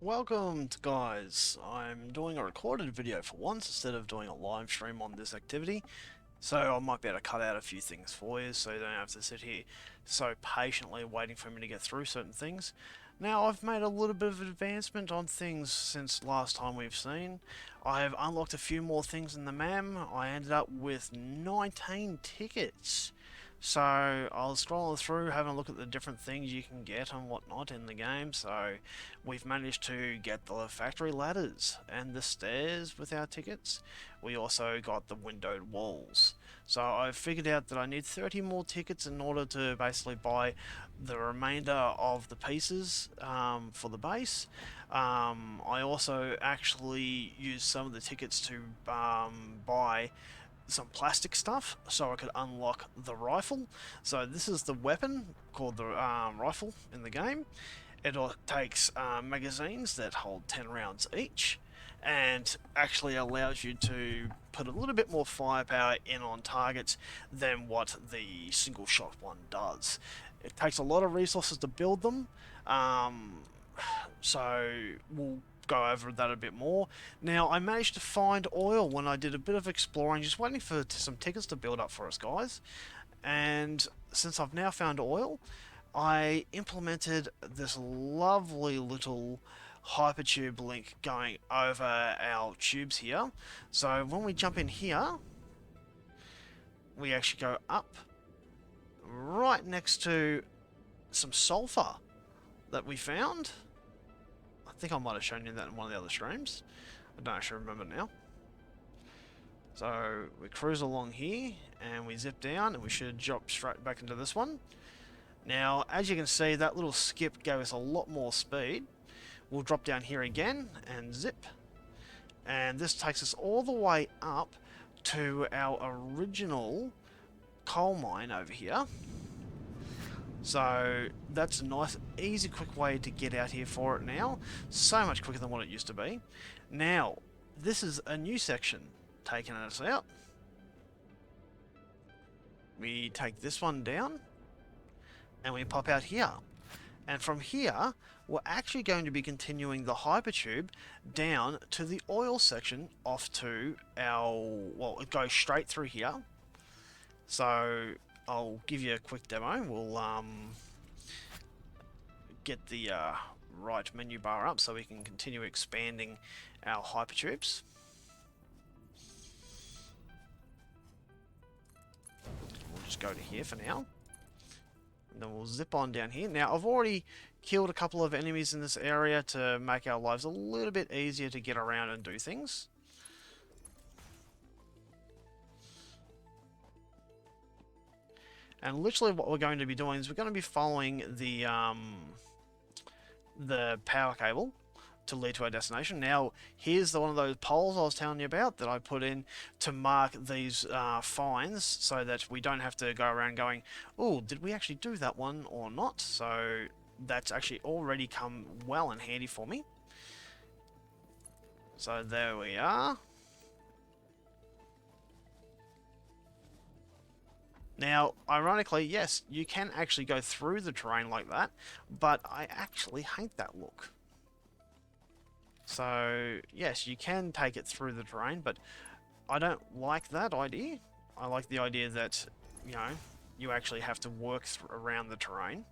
Welcome guys, I'm doing a recorded video for once instead of doing a live stream on this activity, so I might be able to cut out a few things for you so you don't have to sit here so patiently waiting for me to get through certain things. Now I've made a little bit of advancement on things since last time we've seen. I have unlocked a few more things in the MAM. I ended up with 19 tickets. So I was scrolling through, having a look at the different things you can get and whatnot in the game. So we've managed to get the factory ladders and the stairs with our tickets. We also got the windowed walls. So I figured out that I need 30 more tickets in order to basically buy the remainder of the pieces for the base. I also actually used some of the tickets to buy some plastic stuff so I could unlock the rifle. So this is the weapon called the rifle in the game. It takes magazines that hold 10 rounds each and actually allows you to put a little bit more firepower in on targets than what the single shot one does. It takes a lot of resources to build them, so we'll go over that a bit more. Now, I managed to find oil when I did a bit of exploring, just waiting for some tickets to build up for us guys. And since I've now found oil, I implemented this lovely little hypertube link going over our tubes here. So when we jump in here, we actually go up right next to some sulfur that we found. I think I might have shown you that in one of the other streams. I don't actually remember now. So we cruise along here and we zip down and we should jump straight back into this one. Now, as you can see, that little skip gave us a lot more speed. We'll drop down here again and zip. And this takes us all the way up to our original coal mine over here. So that's a nice, easy, quick way to get out here for it now. So much quicker than what it used to be. Now, this is a new section taking us out. We take this one down and we pop out here. And from here, we're actually going to be continuing the hypertube down to the oil section off to our, well, it goes straight through here. So I'll give you a quick demo. We'll get the right menu bar up so we can continue expanding our hypertubes. We'll just go to here for now. And then we'll zip on down here. Now, I've already killed a couple of enemies in this area to make our lives a little bit easier to get around and do things. And literally what we're going to be doing is we're going to be following the power cable to lead to our destination. Now, here's one of those poles I was telling you about that I put in to mark these finds so that we don't have to go around going, oh, did we actually do that one or not? So that's actually already come well in handy for me. So there we are. Now, ironically, yes, you can actually go through the terrain like that, but I actually hate that look. So, yes, you can take it through the terrain, but I don't like that idea. I like the idea that, you know, you actually have to work around the terrain.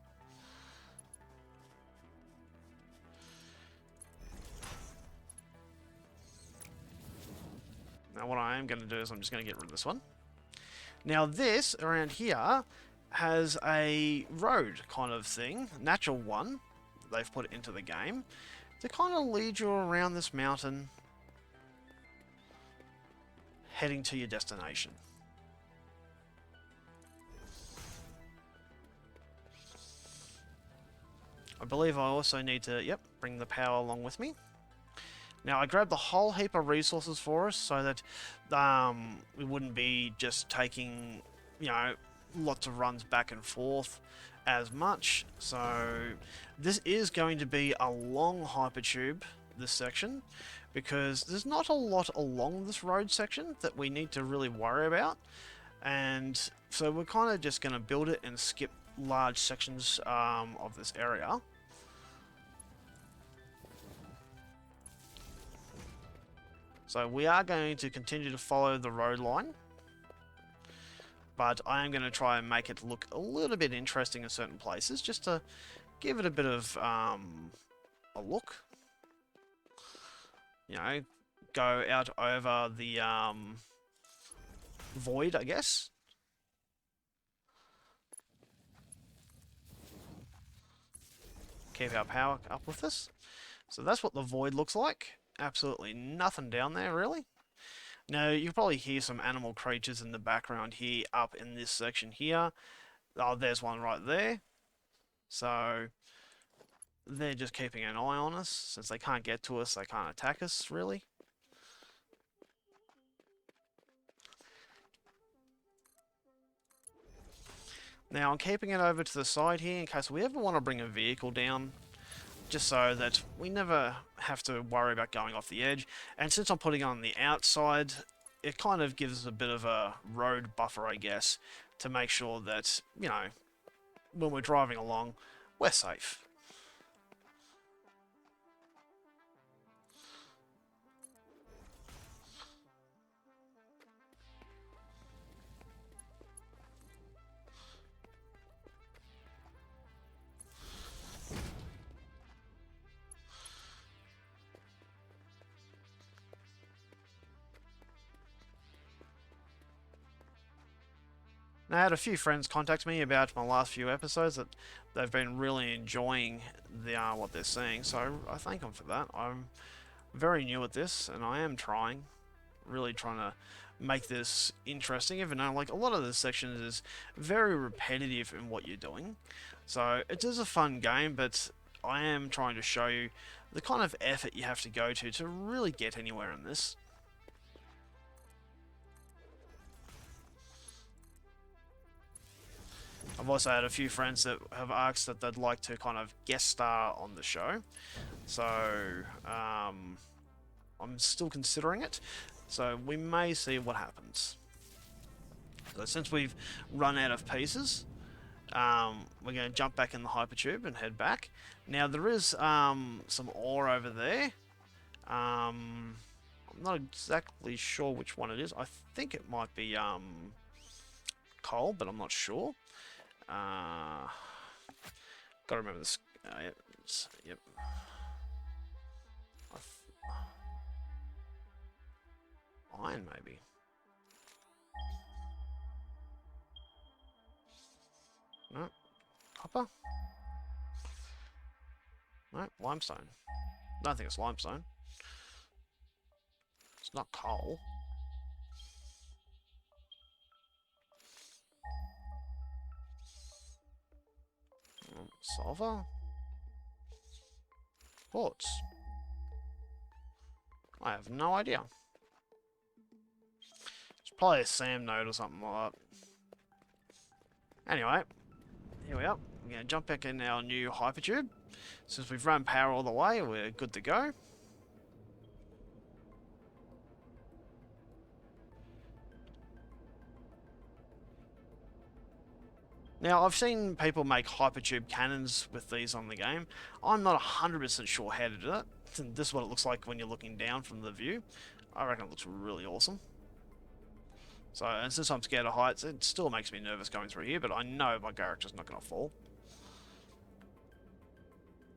Now, what I am going to do is I'm just going to get rid of this one. Now this, around here, has a road kind of thing, natural one, they've put into the game, to kind of lead you around this mountain, heading to your destination. I believe I also need to, yep, bring the power along with me. Now, I grabbed the whole heap of resources for us so that we wouldn't be just taking, you know, lots of runs back and forth as much. So this is going to be a long hypertube, this section, because there's not a lot along this road section that we need to really worry about. And so we're kind of just going to build it and skip large sections of this area. So we are going to continue to follow the road line, but I am going to try and make it look a little bit interesting in certain places, just to give it a bit of a look. You know, go out over the void, I guess. Keep our power up with this. So that's what the void looks like. Absolutely nothing down there, really. Now, you can probably hear some animal creatures in the background here, up in this section here. Oh, there's one right there. So, they're just keeping an eye on us. Since they can't get to us, they can't attack us, really. Now, I'm keeping it over to the side here in case we ever want to bring a vehicle down, just so that we never have to worry about going off the edge. And since I'm putting on the outside, it kind of gives a bit of a road buffer, I guess, to make sure that, you know, when we're driving along, we're safe. Now, I had a few friends contact me about my last few episodes that they've been really enjoying what they're seeing, so I thank them for that. I'm very new at this, and I am really trying to make this interesting, even though like a lot of the sections is very repetitive in what you're doing. So it is a fun game, but I am trying to show you the kind of effort you have to go to really get anywhere in this. I've also had a few friends that have asked that they'd like to kind of guest star on the show. So, I'm still considering it. So we may see what happens. So since we've run out of pieces, we're going to jump back in the hypertube and head back. Now there is some ore over there. I'm not exactly sure which one it is. I think it might be coal, but I'm not sure. Gotta remember this. Yep. Iron, maybe. No. Copper? No. Limestone. I don't think it's limestone. It's not coal. Sulfur? Quartz? I have no idea. It's probably a SAM node or something like that. Anyway, here we are. We're going to jump back in our new hypertube. Since we've run power all the way, we're good to go. Now, I've seen people make hypertube cannons with these on the game. I'm not 100% sure how to do it. This is what it looks like when you're looking down from the view. I reckon it looks really awesome. So, and since I'm scared of heights, it still makes me nervous going through here, but I know my character's not going to fall.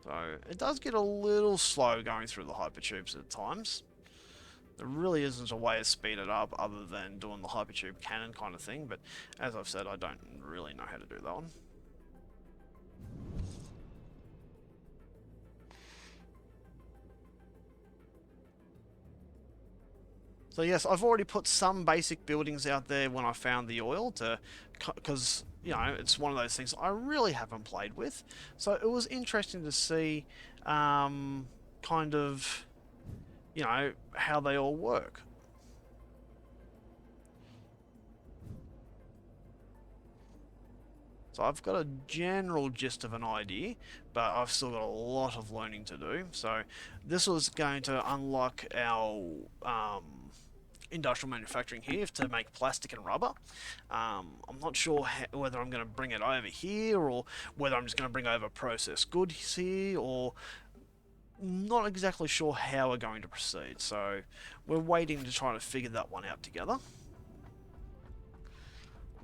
So, it does get a little slow going through the hypertubes at times. There really isn't a way to speed it up other than doing the hypertube cannon kind of thing, but as I've said, I don't really know how to do that one. So yes, I've already put some basic buildings out there when I found the oil because, you know, it's one of those things I really haven't played with. So it was interesting to see kind of, you know, how they all work. So I've got a general gist of an idea, but I've still got a lot of learning to do. So this was going to unlock our industrial manufacturing here to make plastic and rubber. I'm not sure whether I'm going to bring it over here or whether I'm just going to bring over processed goods here, or not exactly sure how we're going to proceed, so we're waiting to try to figure that one out together.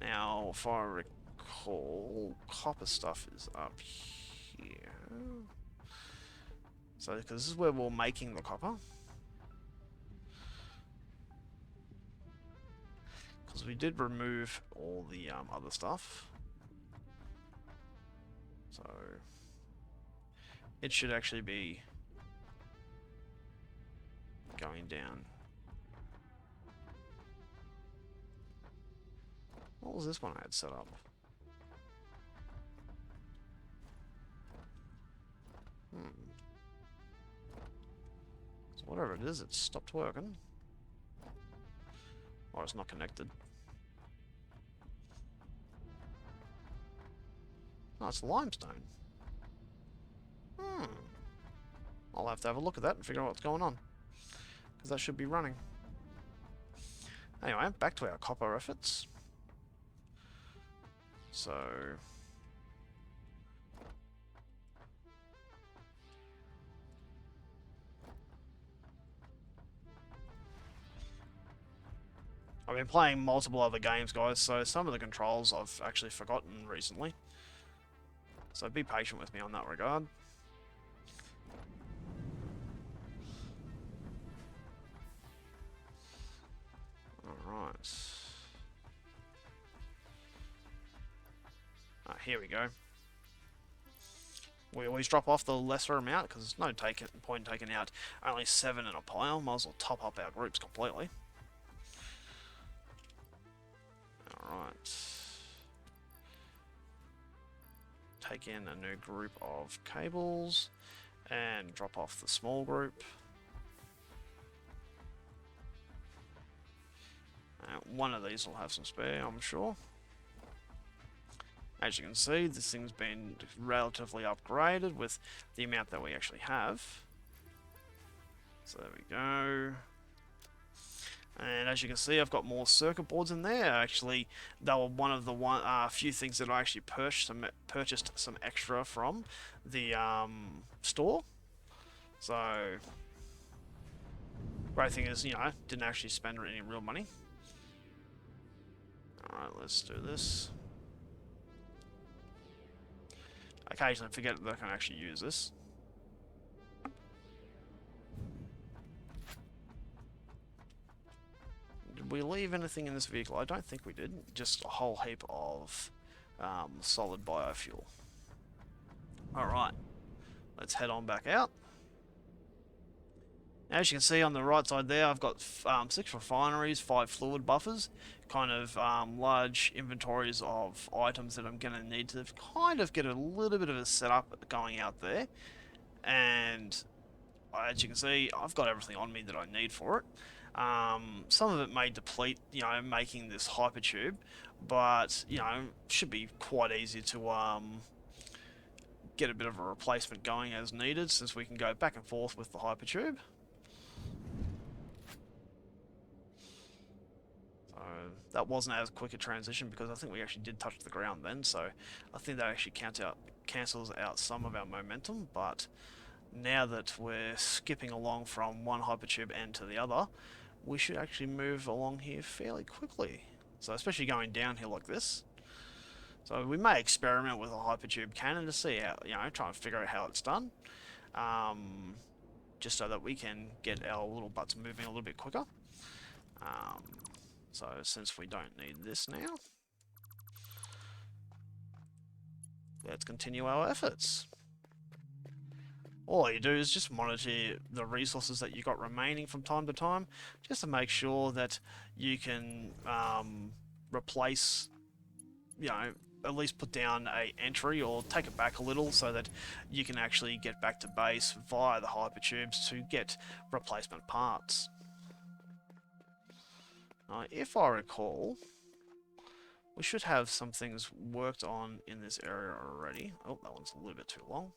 Now, if I recall, copper stuff is up here. So, because this is where we're making the copper. Because we did remove all the other stuff. So, it should actually be going down. What was this one I had set up? So whatever it is, it stopped working. Or it's not connected. Oh, it's limestone. I'll have to have a look at that and figure out what's going on. Because that should be running. Anyway, back to our copper efforts. So... I've been playing multiple other games, guys, so some of the controls I've actually forgotten recently. So be patient with me on that regard. Alright. Here we go. We always drop off the lesser amount because there's no point in taking out only 7 in a pile. Might as well top up our groups completely. Alright. Take in a new group of cables and drop off the small group. One of these will have some spare, I'm sure. As you can see, this thing's been relatively upgraded with the amount that we actually have. So there we go. And as you can see, I've got more circuit boards in there. Actually, they were one of the few things that I actually purchased some extra from the store. So, great thing is, you know, didn't actually spend any real money. Alright, let's do this. Occasionally forget that I can actually use this. Did we leave anything in this vehicle? I don't think we did. Just a whole heap of solid biofuel. Alright, let's head on back out. As you can see on the right side there, I've got 6 refineries, 5 fluid buffers, kind of large inventories of items that I'm going to need to kind of get a little bit of a setup going out there. And as you can see, I've got everything on me that I need for it. Some of it may deplete, you know, making this hypertube, but, you know, should be quite easy to get a bit of a replacement going as needed, since we can go back and forth with the hypertube. That wasn't as quick a transition because I think we actually did touch the ground then, so I think that actually cancels out some of our momentum. But now that we're skipping along from one hypertube end to the other, we should actually move along here fairly quickly. So especially going downhill like this. So we may experiment with a hypertube cannon to see how, you know, try and figure out how it's done. Just so that we can get our little butts moving a little bit quicker. So since we don't need this now, let's continue our efforts. All you do is just monitor the resources that you got remaining from time to time, just to make sure that you can replace, you know, at least put down a entry or take it back a little so that you can actually get back to base via the hypertubes to get replacement parts. If I recall, we should have some things worked on in this area already. Oh, that one's a little bit too long.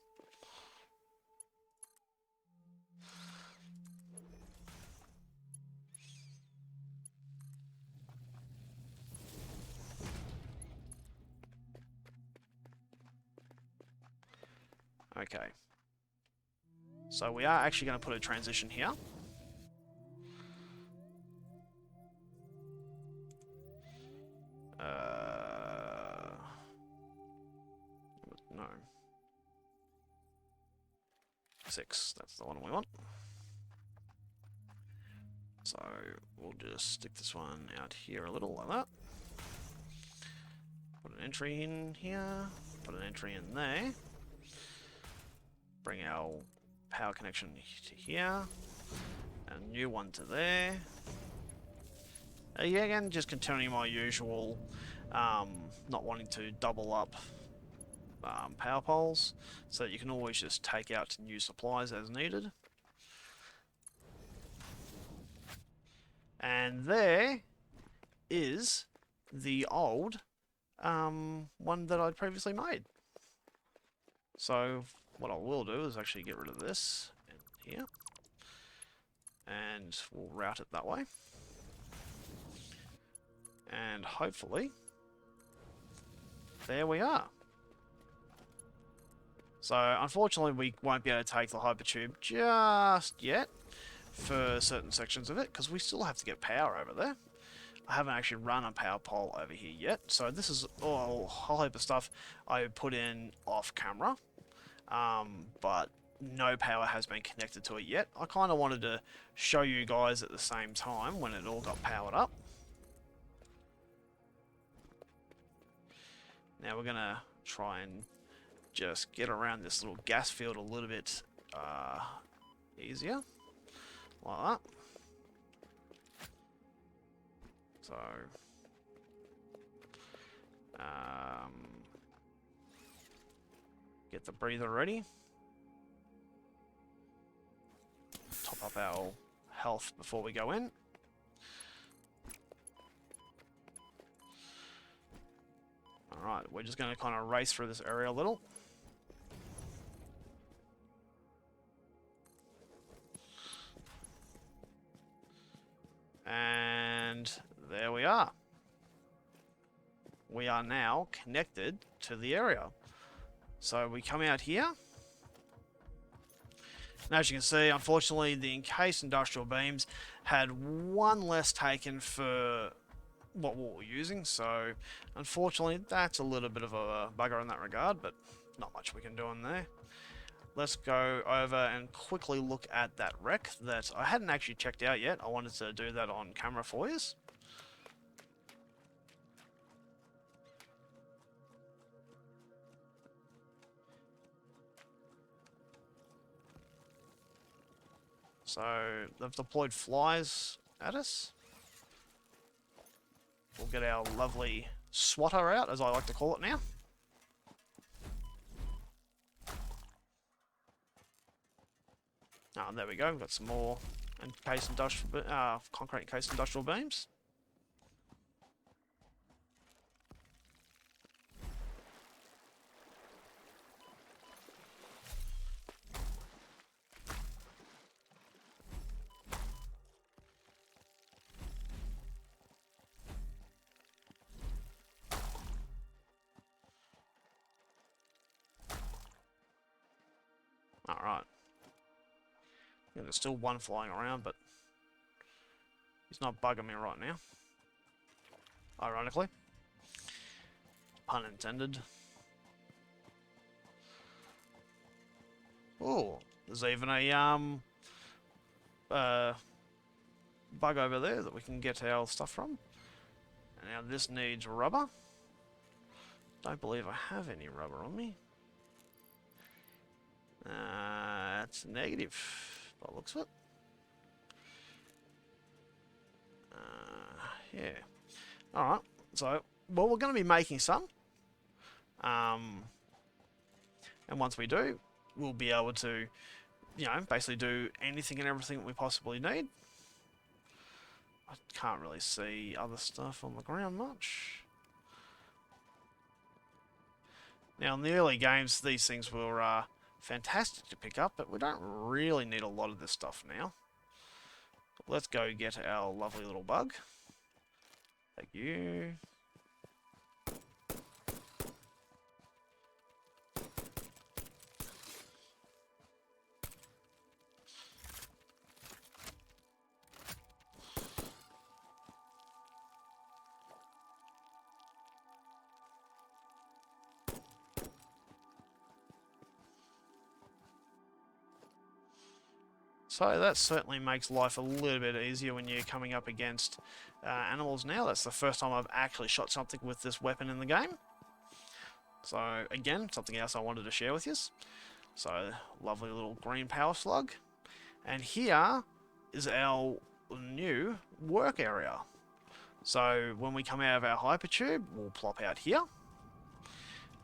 Okay. So we are actually going to put a transition here. No. 6, that's the one we want. So we'll just stick this one out here a little like that. Put an entry in here, put an entry in there. Bring our power connection to here. A new one to there. Yeah, again, just continuing my usual, not wanting to double up power poles, so that you can always just take out new supplies as needed. And there is the old one that I'd previously made. So what I will do is actually get rid of this in here, and we'll route it that way. And hopefully, there we are. So unfortunately we won't be able to take the hypertube just yet for certain sections of it, because we still have to get power over there. I haven't actually run a power pole over here yet, so this is all a whole heap of stuff I put in off camera, but no power has been connected to it yet. I kind of wanted to show you guys at the same time when it all got powered up. Now we're going to try and just get around this little gas field a little bit easier, like that. So, get the breather ready. Top up our health before we go in. Alright, we're just going to kind of race through this area a little. And there we are. We are now connected to the area. So we come out here. And as you can see, unfortunately, the encased industrial beams had one less taken for what we were using. So unfortunately, that's a little bit of a bugger in that regard, but not much we can do in there. Let's go over and quickly look at that wreck that I hadn't actually checked out yet. I wanted to do that on camera for you. So they've deployed flies at us. We'll get our lovely swatter out, as I like to call it now. There we go. We've got some more encased industrial, concrete encased industrial beams. All right. Yeah, there's still one flying around, but he's not bugging me right now. Ironically. Pun intended. Oh, there's even a bug over there that we can get our stuff from. And now this needs rubber. Don't believe I have any rubber on me. That's negative, by the looks of it. Yeah. Alright, so, well, we're going to be making some. And once we do, we'll be able to, you know, basically do anything and everything that we possibly need. I can't really see other stuff on the ground much. Now, in the early games, these things were fantastic to pick up, but we don't really need a lot of this stuff now. Let's go get our lovely little bug. Thank you. So that certainly makes life a little bit easier when you're coming up against animals now. That's the first time I've actually shot something with this weapon in the game. So again, something else I wanted to share with you. So lovely little green power slug. And here is our new work area. So when we come out of our hypertube, we'll plop out here.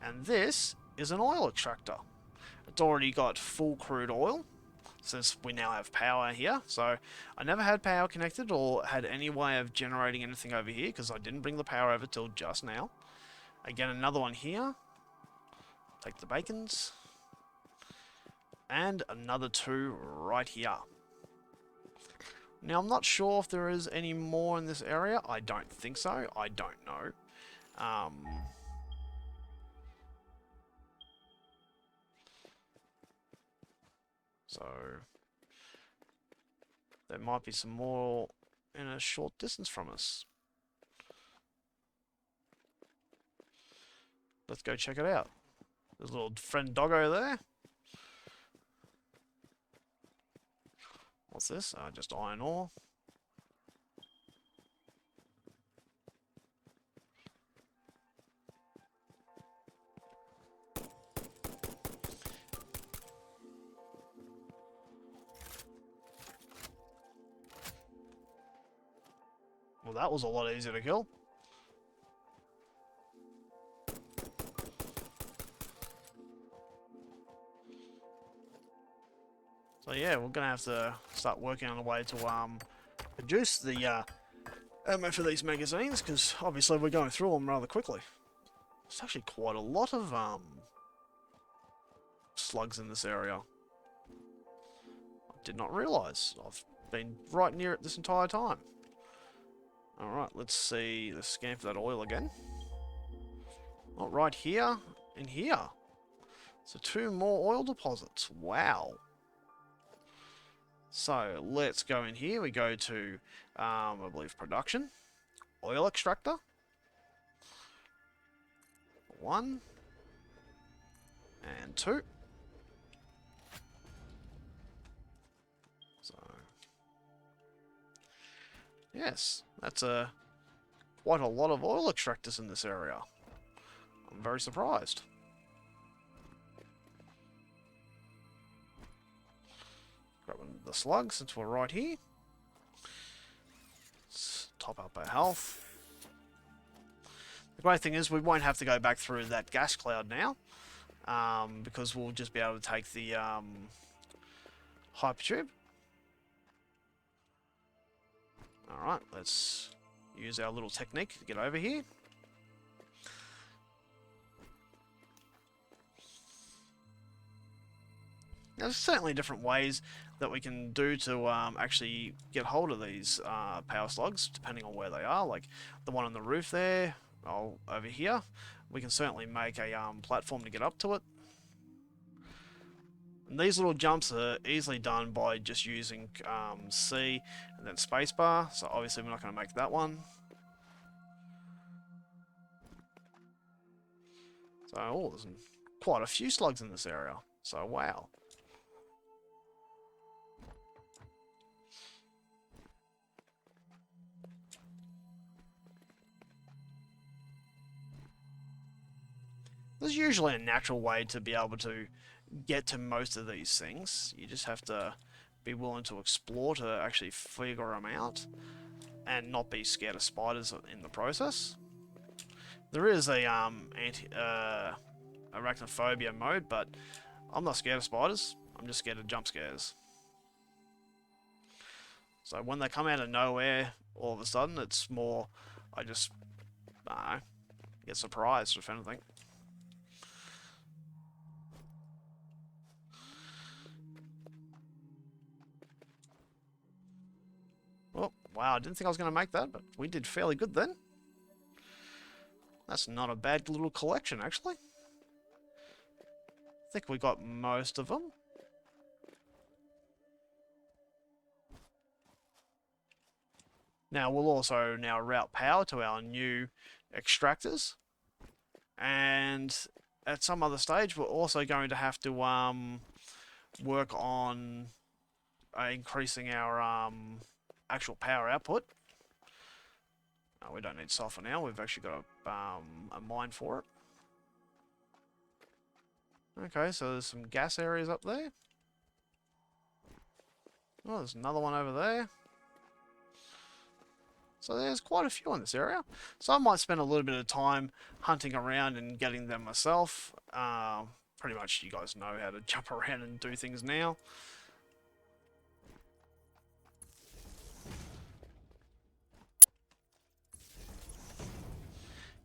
And this is an oil extractor. It's already got full crude oil, since we now have power here. So I never had power connected or had any way of generating anything over here because I didn't bring the power over till just now. Again, another one here. Take the bacons. And another two right here. Now, I'm not sure if there is any more in this area. I don't think so. I don't know. So, there might be some more in a short distance from us. Let's go check it out. There's a little friend doggo there. What's this? Just iron ore. Well, that was a lot easier to kill. So yeah, we're gonna have to start working on a way to produce the ammo for these magazines, because obviously we're going through them rather quickly. There's actually quite a lot of slugs in this area. I did not realise. I've been right near it this entire time. Alright, let's see. Let's scan for that oil again. Oh, right here and here. So 2 more oil deposits. Wow. So let's go in here. We go to, I believe, production. Oil extractor. 1. And 2. So, yes, that's quite a lot of oil extractors in this area. I'm very surprised. Grabbing the slug since we're right here. Let's top up our health. The great thing is we won't have to go back through that gas cloud now, because we'll just be able to take the hypertube. Alright, let's use our little technique to get over here. There's certainly different ways that we can do to actually get hold of these power slugs, depending on where they are. Like the one on the roof there, over here. We can certainly make a platform to get up to it. And these little jumps are easily done by just using C and then spacebar. So obviously we're not going to make that one. So, oh, there's quite a few slugs in this area. So, wow. There's usually a natural way to be able to get to most of these things. You just have to be willing to explore to actually figure them out and not be scared of spiders in the process. There is a arachnophobia mode, but I'm not scared of spiders. I'm just scared of jump scares. So when they come out of nowhere, all of a sudden, it's more, I just, I don't know, get surprised, if anything. Oh, wow, I didn't think I was going to make that, but we did fairly good then. That's not a bad little collection, actually. I think we got most of them. Now, we'll also now route power to our new extractors. And at some other stage, we're also going to have to work on increasing our actual power output. We don't need sulfur now. We've actually got a mine for it. Okay, so there's some gas areas up there. Oh, there's another one over there. So there's quite a few in this area. So I might spend a little bit of time hunting around and getting them myself. Pretty much you guys know how to jump around and do things now.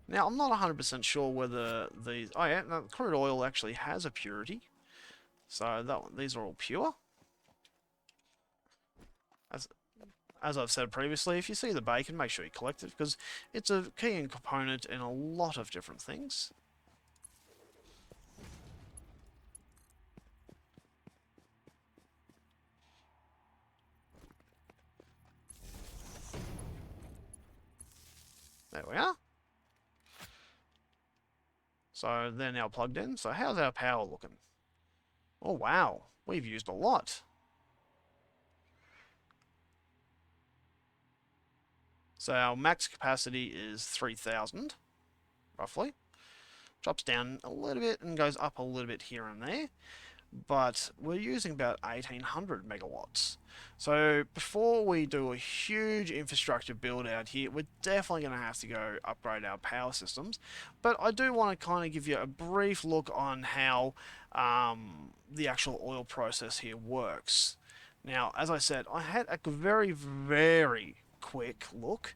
Now, I'm not 100% sure whether these... Oh yeah, no, crude oil actually has a purity. So these are all pure. As I've said previously, if you see the bacon, make sure you collect it, because it's a key component in a lot of different things. There we are. So they're now plugged in. So how's our power looking? Oh wow, we've used a lot. So our max capacity is 3,000, roughly. Drops down a little bit and goes up a little bit here and there. But we're using about 1,800 megawatts. So before we do a huge infrastructure build out here, we're definitely going to have to go upgrade our power systems. But I do want to kind of give you a brief look on how the actual oil process here works. Now, as I said, I had a very, very quick look,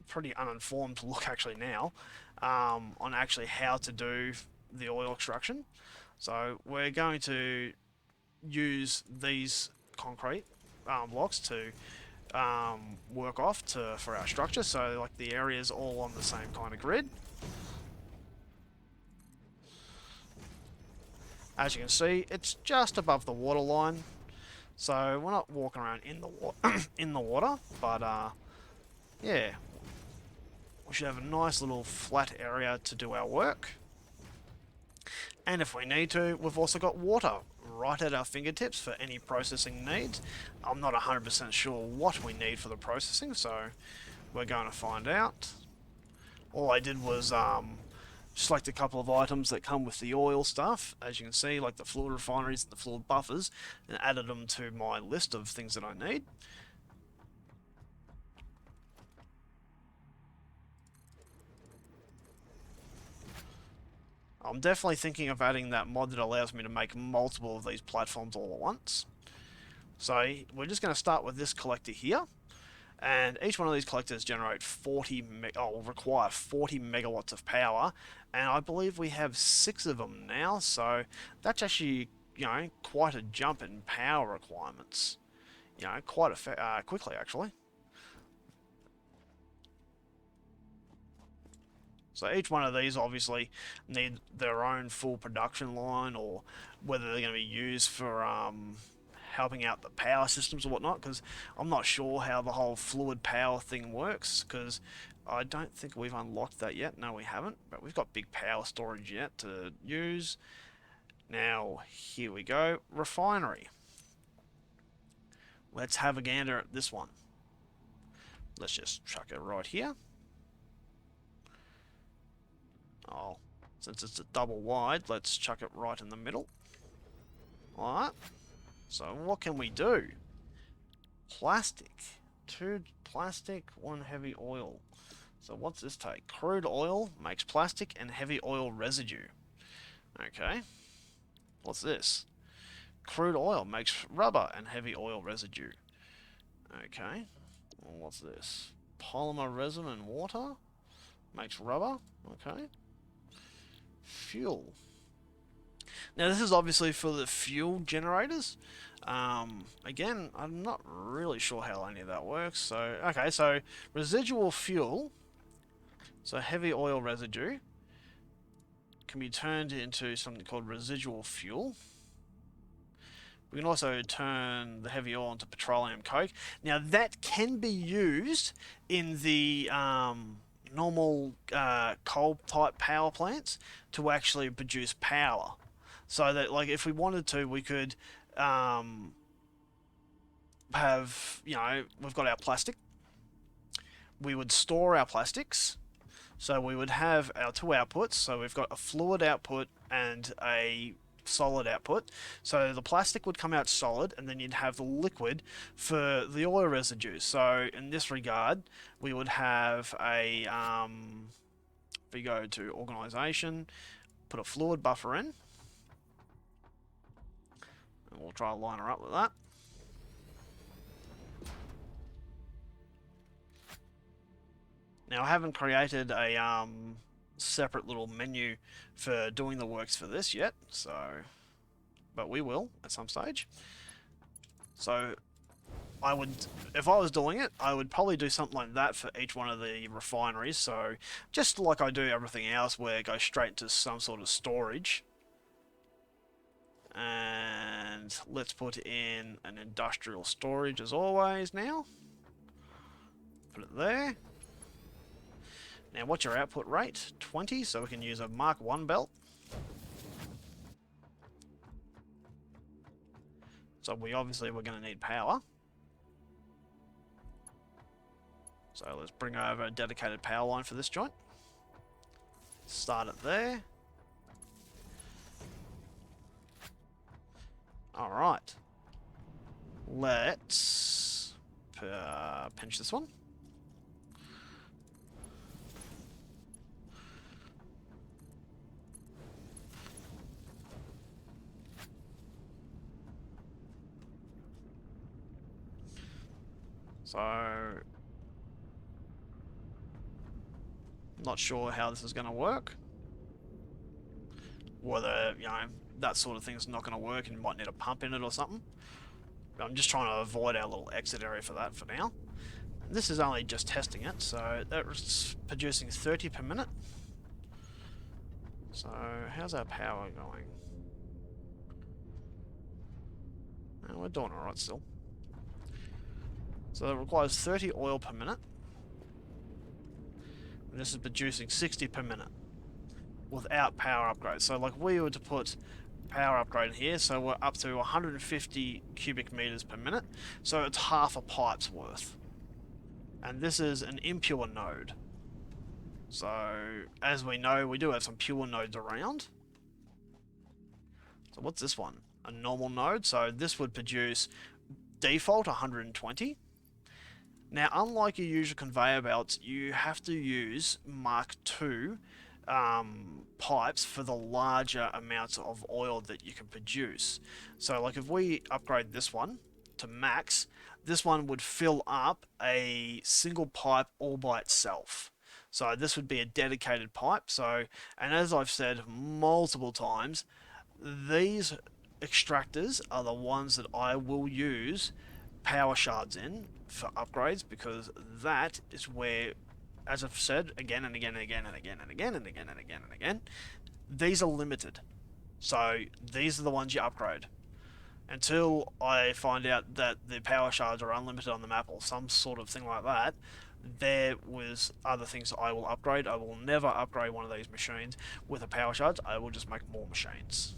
pretty uninformed look actually now, on actually how to do the oil extraction. So we're going to use these concrete blocks to work off for our structure, so like the area's all on the same kind of grid. As you can see, it's just above the water line, so we're not walking around in the water, but yeah, we should have a nice little flat area to do our work. And if we need to, we've also got water right at our fingertips for any processing needs. I'm not 100% sure what we need for the processing, so we're going to find out. All I did was select a couple of items that come with the oil stuff, as you can see, like the fluid refineries and the fluid buffers, and added them to my list of things that I need. I'm definitely thinking of adding that mod that allows me to make multiple of these platforms all at once. So we're just going to start with this collector here, and each one of these collectors generate require 40 megawatts of power, and I believe we have 6 of them now, so that's actually, you know, quite a jump in power requirements. You know, quite quickly actually. So each one of these obviously need their own full production line, or whether they're going to be used for helping out the power systems or whatnot, because I'm not sure how the whole fluid power thing works, because I don't think we've unlocked that yet. No, we haven't, but we've got big power storage yet to use. Now, here we go. Refinery. Let's have a gander at this one. Let's just chuck it right here. Oh, since it's a double wide, let's chuck it right in the middle. Alright. So what can we do? Plastic. 2 plastic, 1 heavy oil. So what's this take? Crude oil makes plastic and heavy oil residue. Okay. What's this? Crude oil makes rubber and heavy oil residue. Okay. Well, what's this? Polymer resin and water makes rubber. Okay. Fuel. Now this is obviously for the fuel generators. Again, I'm not really sure how any of that works. So, okay, so residual fuel, so heavy oil residue, can be turned into something called residual fuel. We can also turn the heavy oil into petroleum coke. Now that can be used in the normal coal type power plants to actually produce power. So that, like, if we wanted to, we could have, we've got our plastic. We would store our plastics. So we would have our two outputs. So we've got a fluid output and a solid output. So the plastic would come out solid, and then you'd have the liquid for the oil residues. So in this regard, we would have a, if we go to organization, put a fluid buffer in, and we'll try to line her up with that. Now I haven't created a separate little menu for doing the works for this yet, so, but we will at some stage. So I would, if I was doing it, I would probably do something like that for each one of the refineries. So just like I do everything else, where it goes straight to some sort of storage. And let's put in an industrial storage as always now. Put it there. Now, what's your output rate? 20, so we can use a Mark 1 belt. So we're going to need power. So let's bring over a dedicated power line for this joint. Start it there. Alright. Let's pinch this one. So, not sure how this is going to work. Whether, that sort of thing is not going to work and you might need a pump in it or something. I'm just trying to avoid our little exit area for that for now. This is only just testing it, so that's producing 30 per minute. So, how's our power going? Oh, we're doing alright still. So it requires 30 oil per minute. And this is producing 60 per minute without power upgrade. So like we were to put power upgrade here, so we're up to 150 cubic meters per minute. So it's half a pipe's worth. And this is an impure node. So as we know, we do have some pure nodes around. So what's this one? A normal node. So this would produce default 120. Now, unlike your usual conveyor belts, you have to use Mark II pipes for the larger amounts of oil that you can produce. So, like if we upgrade this one to max, this one would fill up a single pipe all by itself. So this would be a dedicated pipe. So, and as I've said multiple times, these extractors are the ones that I will use power shards in for upgrades, because that is where, as I've said again and again and again and again and again and again and again and again, these are limited. So these are the ones you upgrade. Until I find out that the power shards are unlimited on the map or some sort of thing like that, there was other things I will upgrade. I will never upgrade one of these machines with a power shards. I will just make more machines.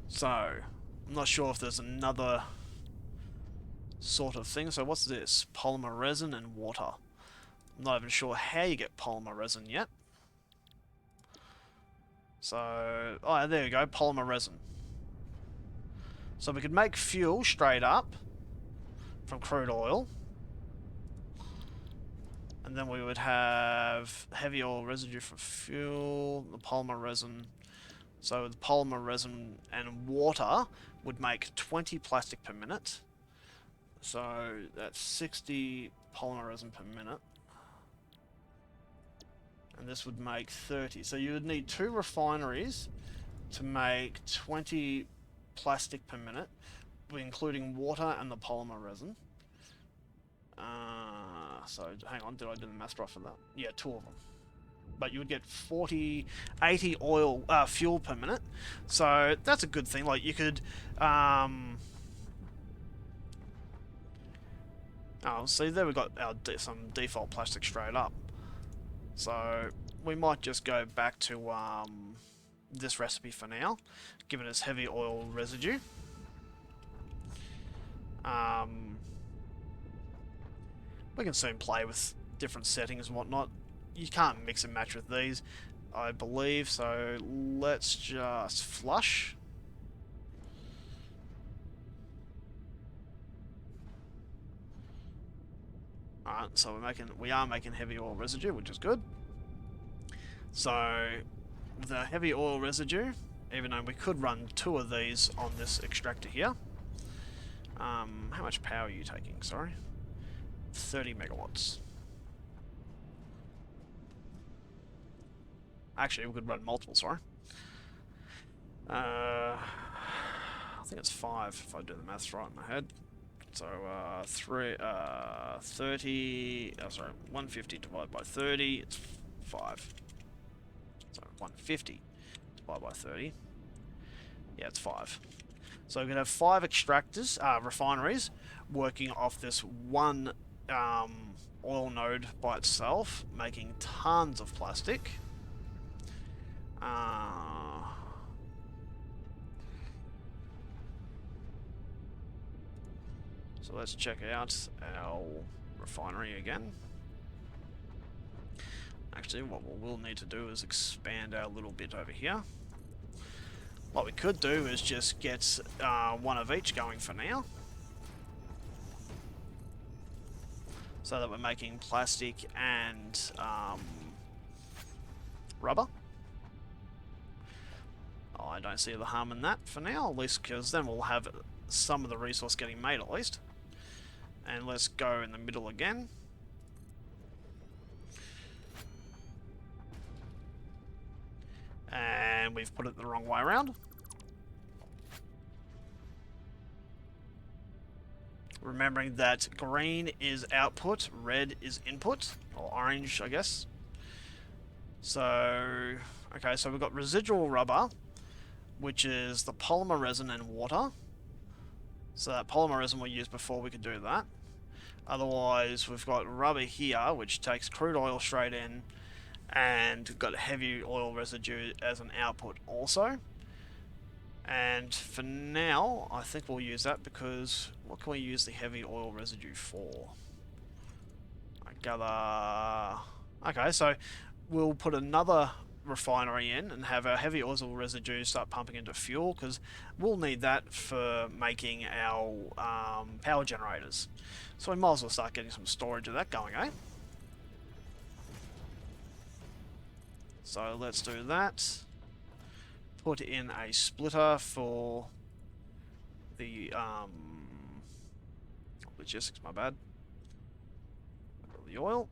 So I'm not sure if there's another sort of thing. So what's this? Polymer resin and water. I'm not even sure how you get polymer resin yet. So, oh, there you go, polymer resin. So we could make fuel straight up from crude oil. And then we would have heavy oil residue for fuel, the polymer resin. So the polymer resin and water would make 20 plastic per minute. So that's 60 polymer resin per minute. And this would make 30. So you would need 2 refineries to make 20 plastic per minute, including water and the polymer resin. So hang on, did I do the math right for that? Yeah, 2 of them. But you would get 80 oil fuel per minute. So that's a good thing. Like you could oh, see there we've got our some default plastic straight up. So we might just go back to this recipe for now, given its heavy oil residue. We can soon play with different settings and whatnot. You can't mix and match with these, I believe, so let's just flush. Alright, so we are making heavy oil residue, which is good. So the heavy oil residue, even though we could run 2 of these on this extractor here. How much power are you taking? Sorry, 30 megawatts. Actually, we could run multiple. Sorry. I think it's 5 if I do the maths right in my head. So 30. Oh, sorry, 150 divided by 30. It's 5. So 150 divided by 30. Yeah, it's 5. So we can have 5 extractors, refineries, working off this one oil node by itself, making tons of plastic. So let's check out our refinery again. Actually, what we'll need to do is expand our little bit over here. What we could do is just get 1 of each going for now. So that we're making plastic and rubber. Oh, I don't see the harm in that for now, at least because then we'll have some of the resource getting made at least. And let's go in the middle again. And we've put it the wrong way around. Remembering that green is output, red is input, or orange, I guess. So, okay, so we've got residual rubber, which is the polymer resin and water. So that polymer resin we used before, we could do that. Otherwise, we've got rubber here, which takes crude oil straight in, and we've got heavy oil residue as an output also. And for now, I think we'll use that because what can we use the heavy oil residue for? I gather... Okay, so we'll put another refinery in and have our heavy oil residue start pumping into fuel, because we'll need that for making our power generators. So we might as well start getting some storage of that going, eh? So let's do that. Put in a splitter for the logistics, my bad. The oil.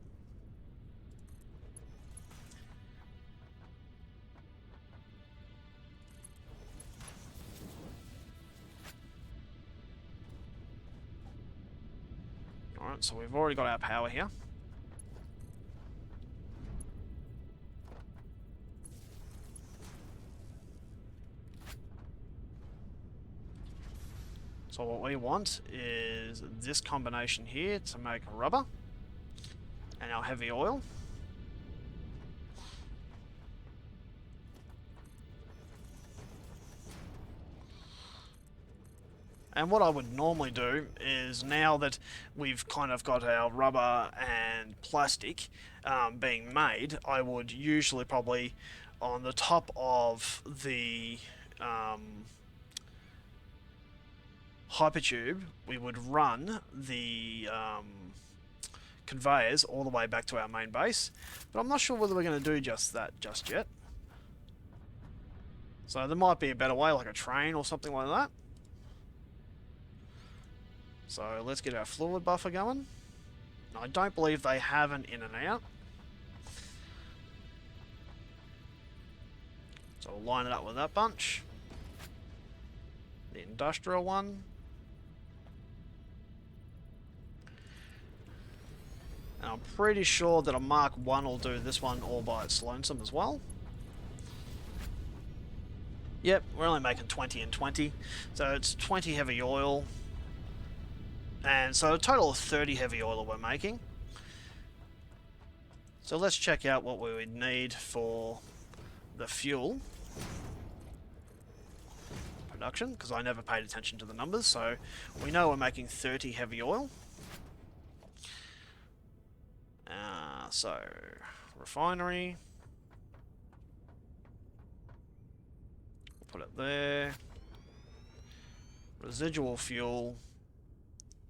Alright, so we've already got our power here. So what we want is this combination here to make rubber and our heavy oil. And what I would normally do is, now that we've kind of got our rubber and plastic being made, I would usually probably on the top of the hypertube, we would run the conveyors all the way back to our main base. But I'm not sure whether we're going to do just that just yet. So there might be a better way, like a train or something like that. So let's get our fluid buffer going. I don't believe they have an in and out. So we'll line it up with that bunch. The industrial one. And I'm pretty sure that a Mark 1 will do this one all by its lonesome as well. Yep, we're only making 20 and 20. So it's 20 heavy oil. And so a total of 30 heavy oil we're making. So let's check out what we would need for the fuel. production, because I never paid attention to the numbers, so we know we're making 30 heavy oil. So, refinery. We'll put it there. Residual fuel.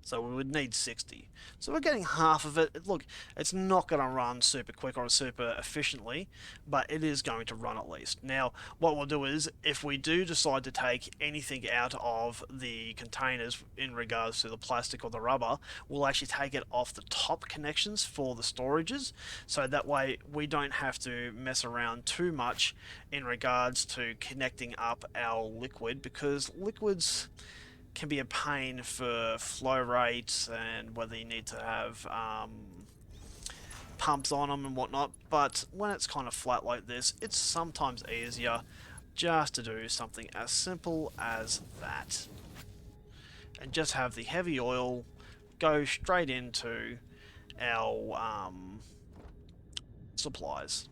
So we would need 60. So we're getting half of it. Look, it's not going to run super quick or super efficiently, but it is going to run at least. Now, what we'll do is, if we do decide to take anything out of the containers in regards to the plastic or the rubber, we'll actually take it off the top connections for the storages, so that way we don't have to mess around too much in regards to connecting up our liquid, because liquids can be a pain for flow rates and whether you need to have pumps on them and whatnot, but when it's kind of flat like this, it's sometimes easier just to do something as simple as that and just have the heavy oil go straight into our supplies.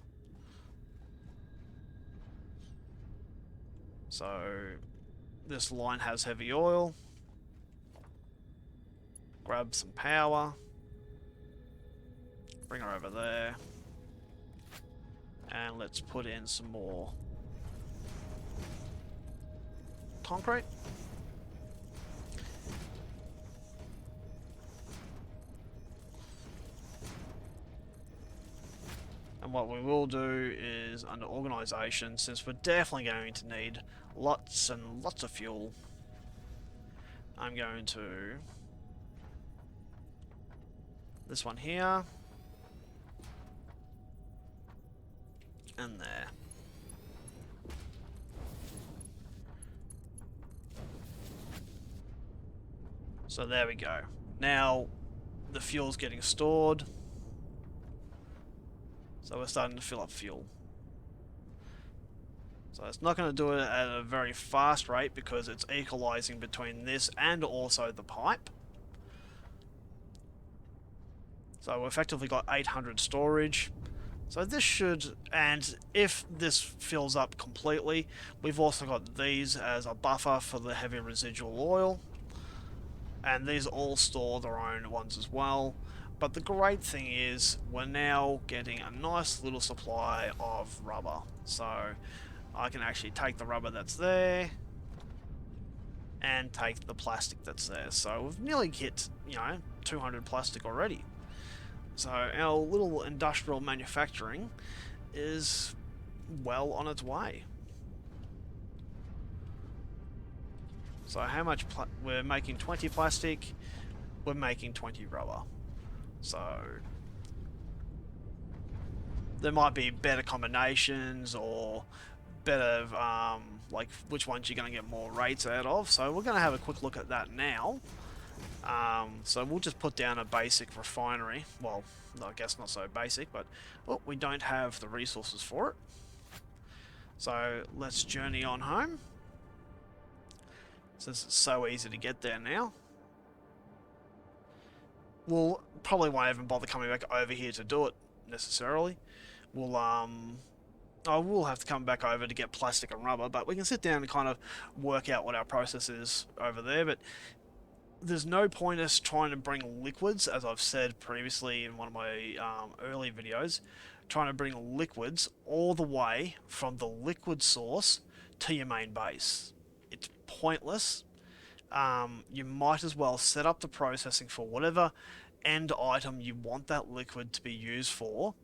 So this line has heavy oil. Grab some power. Bring her over there. And let's put in some more concrete. And what we will do is, under organisation, since we're definitely going to need lots and lots of fuel, I'm going to this one here and there. So there we go. Now the fuel's getting stored. So we're starting to fill up fuel. So it's not going to do it at a very fast rate because it's equalizing between this and also the pipe. So we've effectively got 800 storage. So this should, and if this fills up completely, we've also got these as a buffer for the heavy residual oil. And these all store their own ones as well. But the great thing is we're now getting a nice little supply of rubber. So I can actually take the rubber that's there and take the plastic that's there. So we've nearly hit, 200 plastic already. So our little industrial manufacturing is well on its way. So how much we're making 20 plastic, we're making 20 rubber. So there might be better combinations or better like which ones you're going to get more rates out of. So we're going to have a quick look at that now. So we'll just put down a basic refinery. Well, I guess not so basic, but we don't have the resources for it. So let's journey on home, since it's so easy to get there now. We'll probably won't even bother coming back over here to do it necessarily. We'll I will have to come back over to get plastic and rubber, but we can sit down and kind of work out what our process is over there. But there's no point us trying to bring liquids, as I've said previously in one of my early videos, trying to bring liquids all the way from the liquid source to your main base. It's pointless. You might as well set up the processing for whatever end item you want that liquid to be used for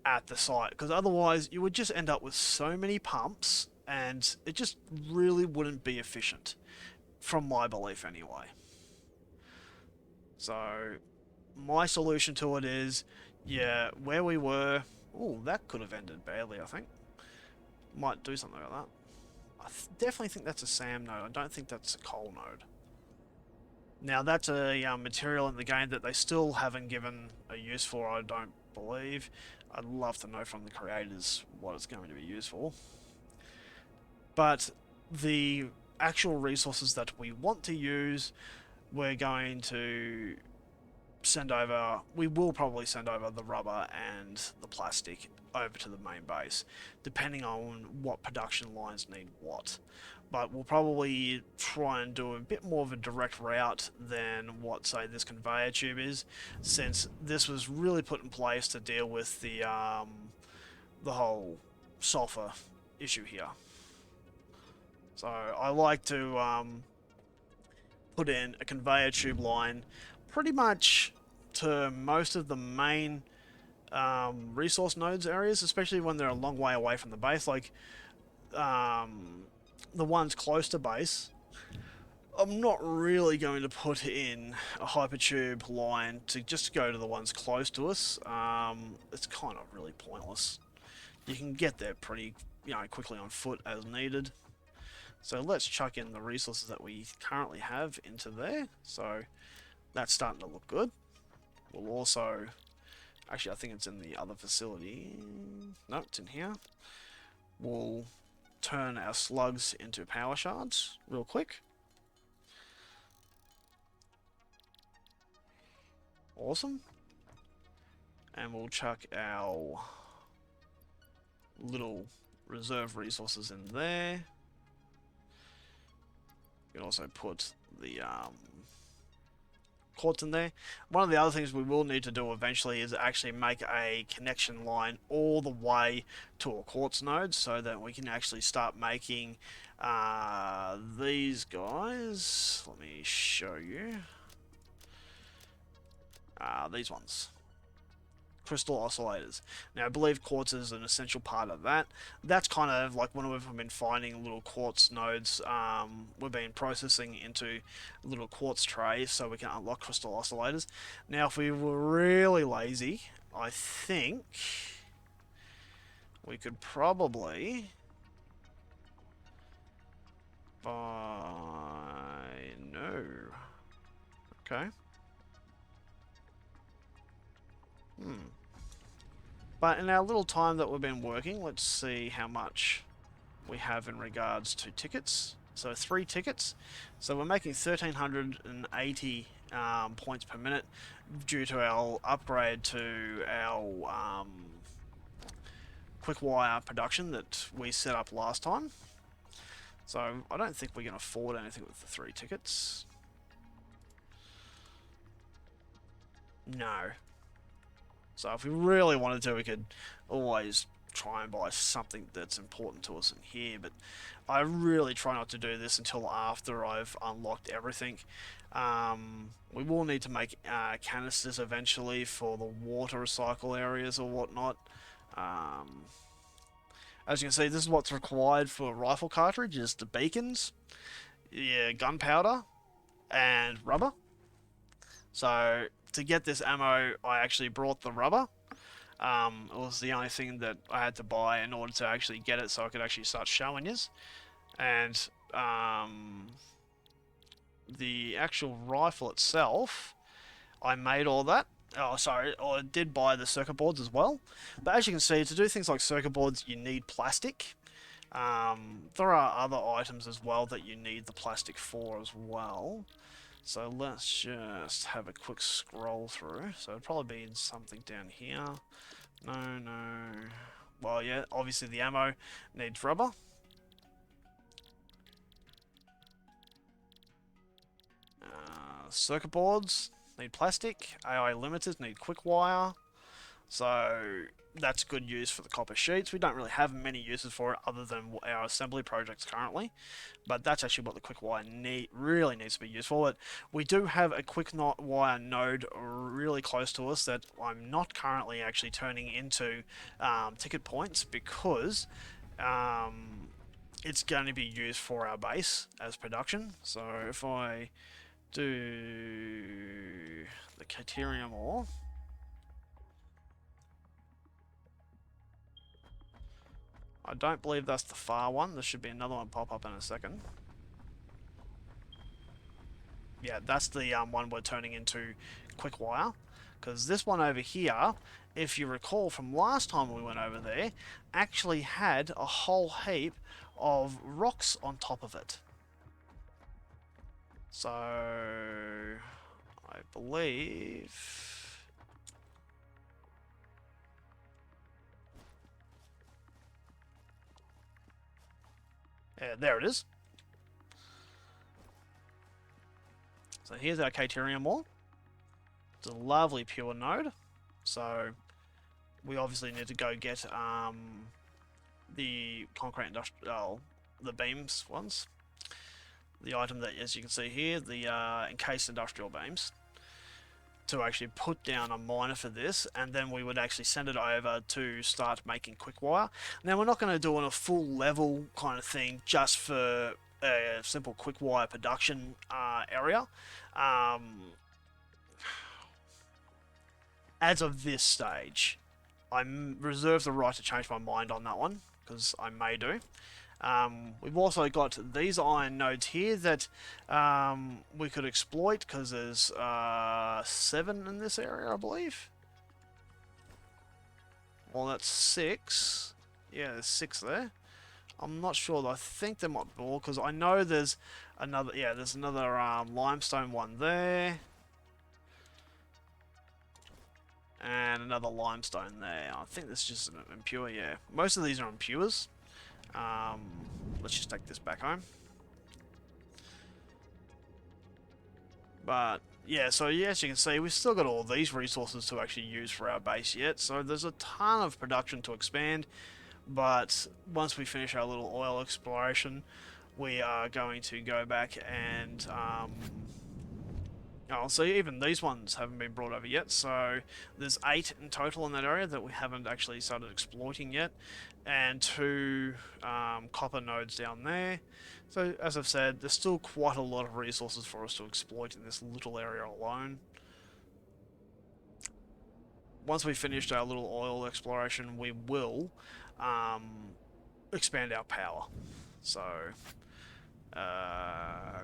at the site, because otherwise you would just end up with so many pumps and it just really wouldn't be efficient, from my belief anyway. So my solution to it is, yeah, where we were, that could have ended badly, I think. Might do something like that. I definitely think that's a SAM node. I don't think that's a coal node. Now that's a material in the game that they still haven't given a use for, I don't believe. I'd love to know from the creators what it's going to be used for. But the actual resources that we want to use, we're going to send over, we will probably send over the rubber and the plastic over to the main base, depending on what production lines need what. but we'll probably try and do a bit more of a direct route than what, say, this conveyor tube is, since this was really put in place to deal with the whole sulfur issue here. So I like to put in a conveyor tube line pretty much to most of the main resource nodes areas, especially when they're a long way away from the base. Like the ones close to base, I'm not really going to put in a hypertube line to just go to the ones close to us. It's kind of really pointless. You can get there pretty, quickly on foot as needed. So let's chuck in the resources that we currently have into there. So that's starting to look good. We'll also, actually I think it's in the other facility. No, it's in here. We'll turn our slugs into power shards real quick. Awesome. And we'll chuck our little reserve resources in there. You can also put the quartz in there. One of the other things we will need to do eventually is actually make a connection line all the way to a quartz node so that we can actually start making these guys. Let me show you. These ones. Crystal oscillators. Now I believe quartz is an essential part of that. That's kind of like when we've been finding little quartz nodes, we've been processing into little quartz trays so we can unlock crystal oscillators. Now if we were really lazy, I think we could probably buy... no. Okay. But in our little time that we've been working, let's see how much we have in regards to tickets. So 3 tickets. So we're making 1,380 points per minute due to our upgrade to our quick wire production that we set up last time. So I don't think we can afford anything with the 3 tickets. No. So if we really wanted to, we could always try and buy something that's important to us in here, but I really try not to do this until after I've unlocked everything. We will need to make canisters eventually for the water recycle areas or whatnot. As you can see, this is what's required for a rifle cartridge, is the beacons, gunpowder, and rubber. So to get this ammo, I actually brought the rubber. It was the only thing that I had to buy in order to actually get it so I could actually start showing you. And the actual rifle itself, I made all that. Oh, sorry, I did buy the circuit boards as well. But as you can see, to do things like circuit boards, you need plastic. There are other items as well that you need the plastic for as well. So let's just have a quick scroll through. So it'd probably be in something down here. No. Well, yeah, obviously the ammo needs rubber. Circuit boards need plastic. AI limiters need quick wire. So that's good use for the copper sheets. We don't really have many uses for it other than our assembly projects currently, but that's actually what the quick wire really needs to be used for. But we do have a quick wire node really close to us that I'm not currently actually turning into ticket points because it's going to be used for our base as production. So if I do the Caterium ore, I don't believe that's the far one. There should be another one pop up in a second. Yeah, that's the one we're turning into quick wire. Because this one over here, if you recall from last time we went over there, actually had a whole heap of rocks on top of it. So I believe... yeah, there it is. So here's our Caterium ore. It's a lovely pure node. So we obviously need to go get the concrete industrial, the beams ones. The item that, as you can see here, the encased industrial beams, to actually put down a miner for this, and then we would actually send it over to start making quick wire. Now we're not going to do a full level kind of thing just for a simple quick wire production area. As of this stage, I reserve the right to change my mind on that one, because I may do. We've also got these iron nodes here that we could exploit, because there's 7 in this area, I believe. Well, that's 6. Yeah, there's 6 there. I'm not sure. I think there might be more, because I know there's another. Yeah, there's another limestone one there, and another limestone there. I think this is just an impure. Yeah, most of these are impures. Let's just take this back home. But yeah, so yeah, as you can see, we've still got all these resources to actually use for our base yet. So there's a ton of production to expand. But once we finish our little oil exploration, we are going to go back and oh, so even these ones haven't been brought over yet, so there's 8 in total in that area that we haven't actually started exploiting yet, and 2 copper nodes down there. So as I've said, there's still quite a lot of resources for us to exploit in this little area alone. Once we've finished our little oil exploration, we will expand our power. So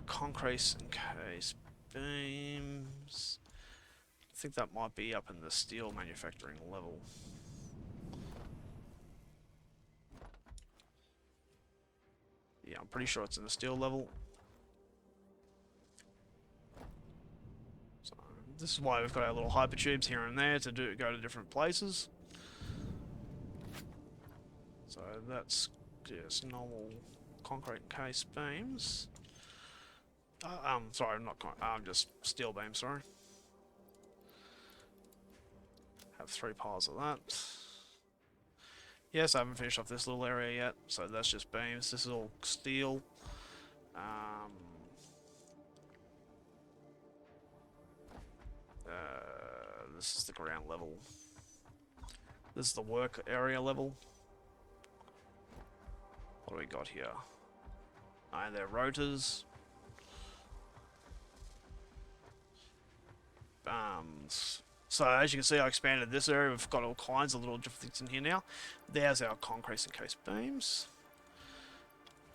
concrete encased beams. I think that might be up in the steel manufacturing level. Yeah, I'm pretty sure it's in the steel level. So this is why we've got our little hypertubes here and there to go to different places. So that's just normal concrete encased beams. Sorry, just steel beams, sorry. Have 3 piles of that. Yes, I haven't finished off this little area yet, so that's just beams. This is all steel. This is the ground level. This is the work area level. What do we got here? And they're rotors. So as you can see, I expanded this area. We've got all kinds of little different things in here now. There's our concrete encased beams.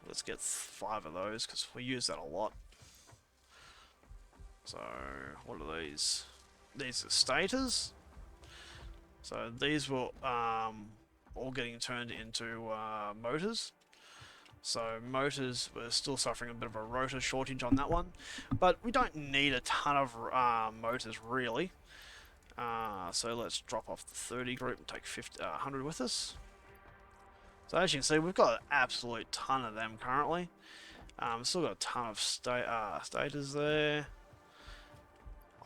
Let's get 5 of those because we use that a lot. So what are these? These are stators. So these were all getting turned into motors. So motors, we're still suffering a bit of a rotor shortage on that one, but we don't need a ton of motors really. So let's drop off the 30 group and take 100 with us. So as you can see, we've got an absolute ton of them currently. Still got a ton of stators there.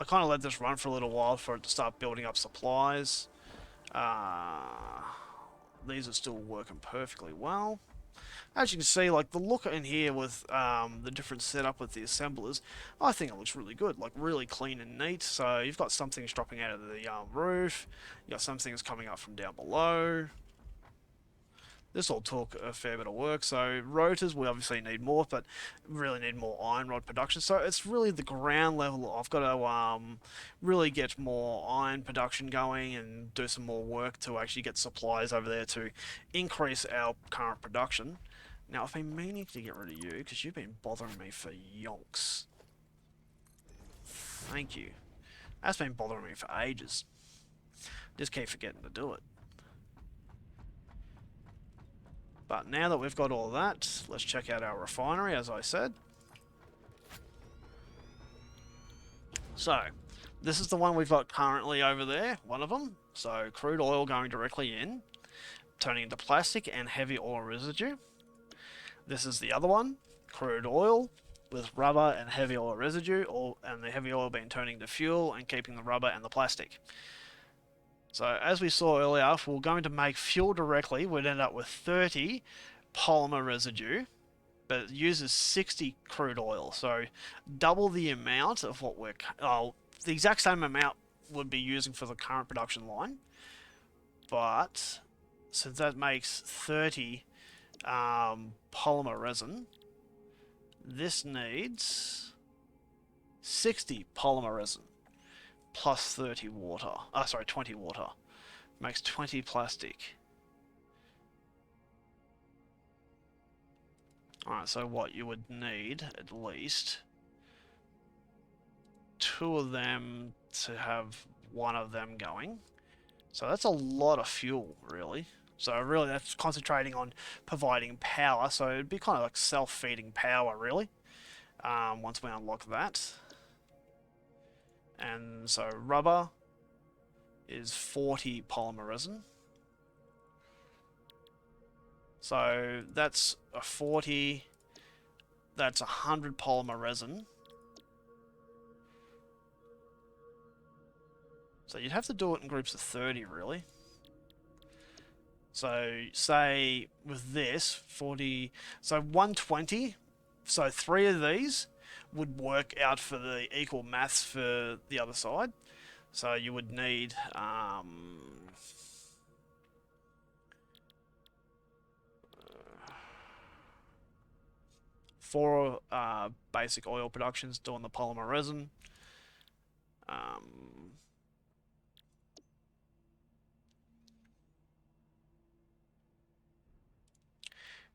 I kind of let this run for a little while for it to start building up supplies. These are still working perfectly well. As you can see, like the look in here with the different setup with the assemblers, I think it looks really good, like really clean and neat. So you've got some things dropping out of the roof, you've got some things coming up from down below. This all took a fair bit of work, so rotors we obviously need more, but really need more iron rod production. So it's really the ground level. I've got to really get more iron production going and do some more work to actually get supplies over there to increase our current production. Now I've been meaning to get rid of you because you've been bothering me for yonks. Thank you. That's been bothering me for ages. Just keep forgetting to do it. But now that we've got all that, let's check out our refinery, as I said. So, this is the one we've got currently over there, one of them. So, crude oil going directly in, turning into plastic and heavy oil residue. This is the other one, crude oil, with rubber and heavy oil residue, and the heavy oil being turning to fuel and keeping the rubber and the plastic. So as we saw earlier, if we're going to make fuel directly, we'd end up with 30 polymer residue, but it uses 60 crude oil. So double the amount of what we're... the exact same amount would be using for the current production line. But since that makes 30 polymer resin, this needs 60 polymer resin plus 30 water. 20 water. Makes 20 plastic. Alright, so what you would need at least 2 of them to have 1 of them going. So that's a lot of fuel, really. So really that's concentrating on providing power. So it'd be kind of like self-feeding power, really, once we unlock that. And so rubber is 40 polymer resin. So that's a 40, that's 100 polymer resin. So you'd have to do it in groups of 30, really. So say with this 40, so 120, so 3 of these would work out for the equal maths for the other side. So you would need 4 basic oil productions doing the polymer resin.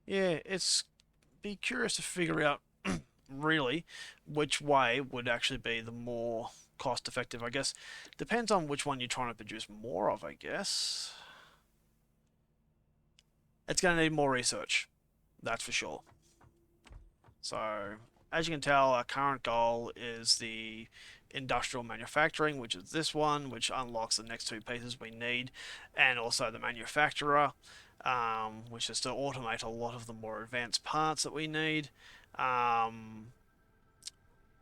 Yeah, it's be curious to figure out really which way would actually be the more cost effective. I guess depends on which one you're trying to produce more of, I guess. It's going to need more research, that's for sure. So as you can tell, our current goal is the industrial manufacturing, which is this one, which unlocks the next 2 pieces we need, and also the manufacturer, which is to automate a lot of the more advanced parts that we need,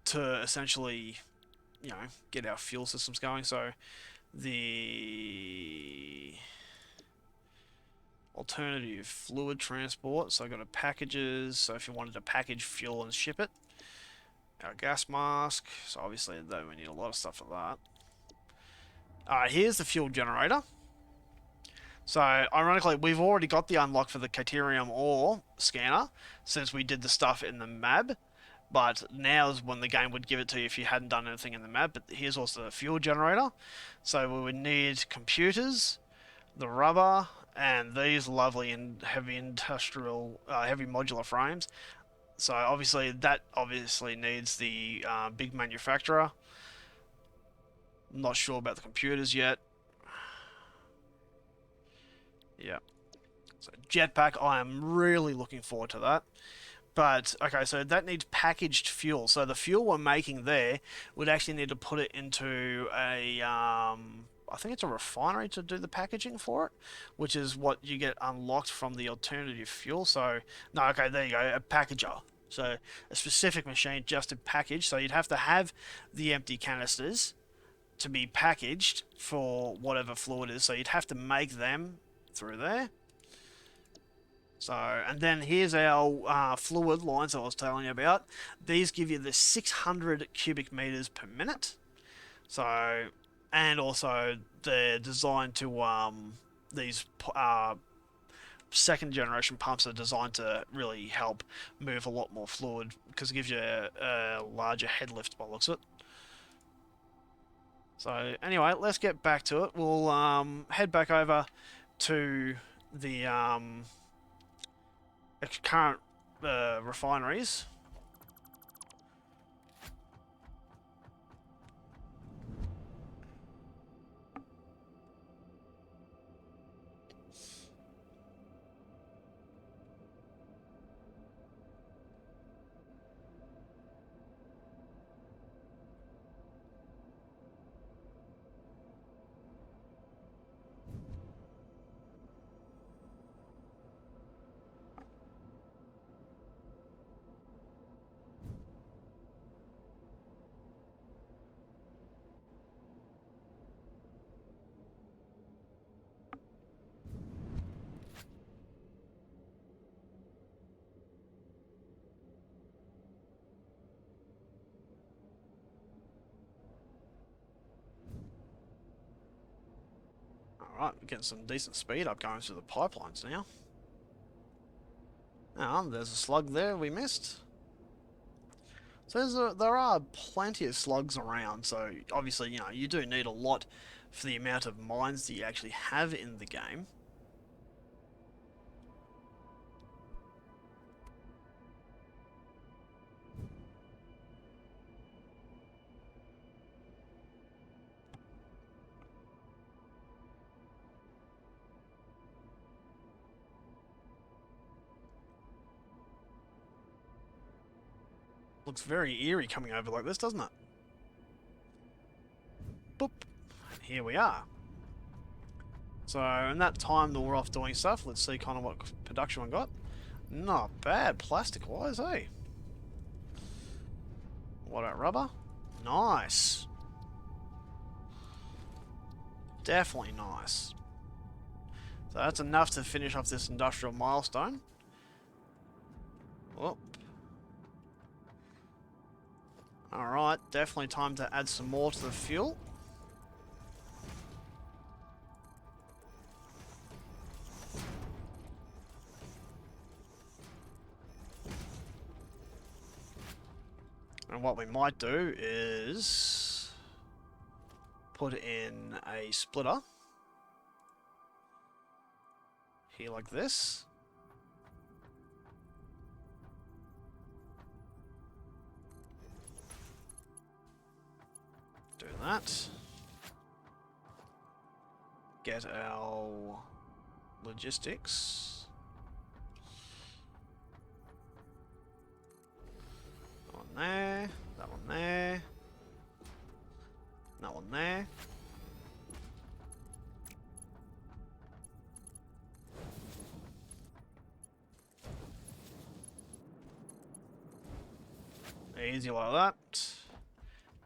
to essentially, you know, get our fuel systems going. So the alternative fluid transport, so I got a packages, so if you wanted to package fuel and ship it. Our gas mask, so obviously though we need a lot of stuff for that. Alright, here's the fuel generator. So ironically, we've already got the unlock for the Caterium ore scanner since we did the stuff in the map, but now is when the game would give it to you if you hadn't done anything in the map. But here's also the fuel generator. So we would need computers, the rubber, and these lovely and heavy industrial, heavy modular frames. So obviously that needs the big manufacturer. I'm not sure about the computers yet. Yeah. So jetpack, I am really looking forward to that. But, okay, so that needs packaged fuel. So the fuel we're making there would actually need to put it into a, I think it's a refinery to do the packaging for it, which is what you get unlocked from the alternative fuel. So, no, okay, there you go, a packager. So a specific machine just to package. So you'd have to have the empty canisters to be packaged for whatever fluid is. So you'd have to make them through there. So, and then here's our fluid lines that I was telling you about. These give you the 600 cubic meters per minute. So, and also they're designed to, these second generation pumps are designed to really help move a lot more fluid because it gives you a larger head lift by the looks of it. So anyway, let's get back to it. We'll head back over to the current refineries. Alright, we're getting some decent speed up going through the pipelines now. There's a slug there we missed. So there are plenty of slugs around, so obviously, you know, you do need a lot for the amount of mines that you actually have in the game. Looks very eerie coming over like this, doesn't it? Boop. Here we are. So, in that time that we're off doing stuff, let's see kind of what production we got. Not bad, plastic-wise, eh? What about rubber? Nice. Definitely nice. So that's enough to finish off this industrial milestone. Whoop. Alright, definitely time to add some more to the fuel. And what we might do is put in a splitter here like this. Do that. Get our logistics. That one there, that one there, that one there. Easy like that.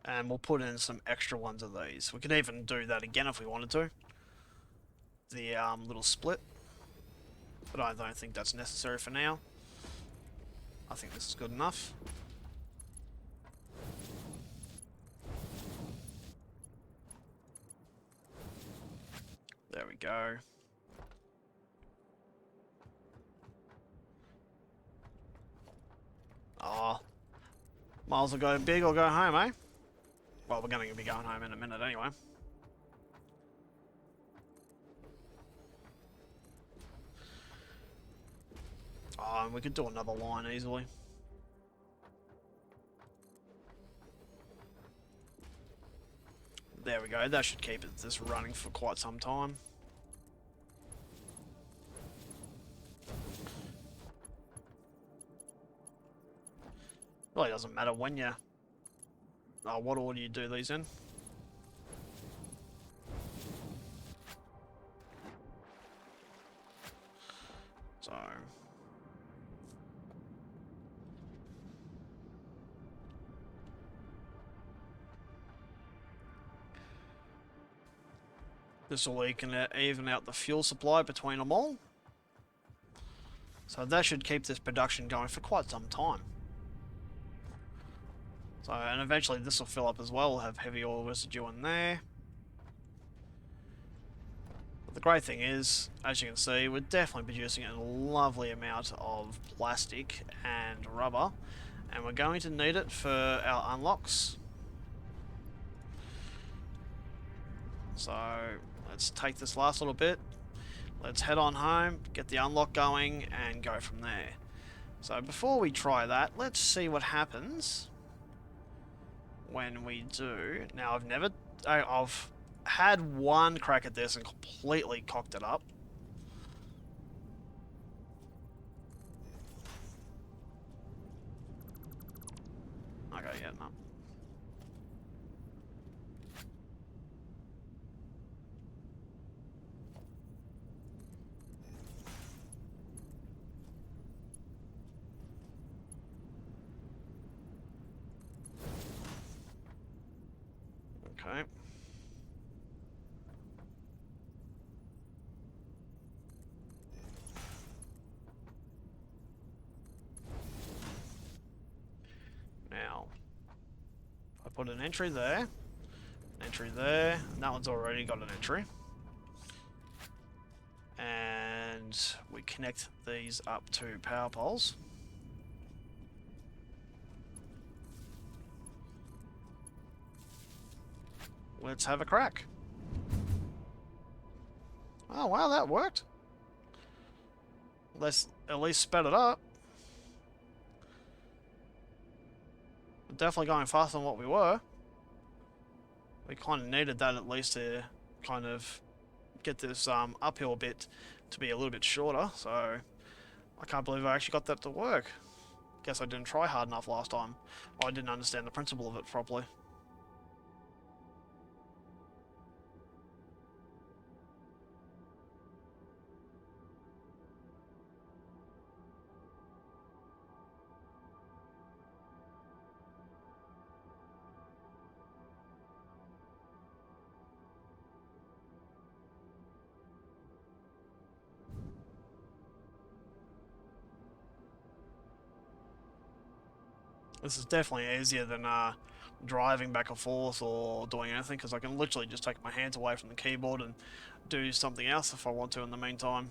And we'll put in some extra ones of these. We could even do that again if we wanted to. The little split. But I don't think that's necessary for now. I think this is good enough. There we go. Oh. Might as well go big or go home, eh? Well, we're going to be going home in a minute anyway. Oh, and we could do another line easily. There we go. That should keep this running for quite some time. Really doesn't matter when you... what order you do these in. So... this will even out the fuel supply between them all. So that should keep this production going for quite some time. So, and eventually this will fill up as well. We'll have heavy oil residue in there. But the great thing is, as you can see, we're definitely producing a lovely amount of plastic and rubber. And we're going to need it for our unlocks. So, let's take this last little bit. Let's head on home, get the unlock going, and go from there. So before we try that, let's see what happens when we do. Now, I've had one crack at this and completely cocked it up. Okay, yeah, no. Okay. Now, I put an entry there, and that one's already got an entry. and we connect these up to power poles. Let's have a crack. Oh wow, that worked. Let's at least sped it up. We're definitely going faster than what we were. We kind of needed that at least to kind of get this uphill bit to be a little bit shorter, so I can't believe I actually got that to work. Guess I didn't try hard enough last time. I didn't understand the principle of it properly. This is definitely easier than driving back and forth or doing anything, because I can literally just take my hands away from the keyboard and do something else if I want to in the meantime.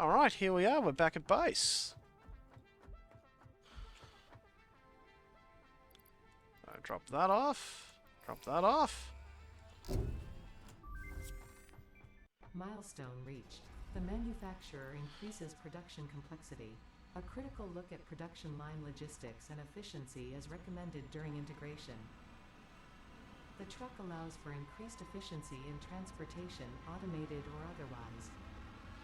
Alright, here we are, we're back at base. So drop that off, drop that off. Milestone reached. The manufacturer increases production complexity. A critical look at production line logistics and efficiency is recommended during integration. The truck allows for increased efficiency in transportation, automated or otherwise.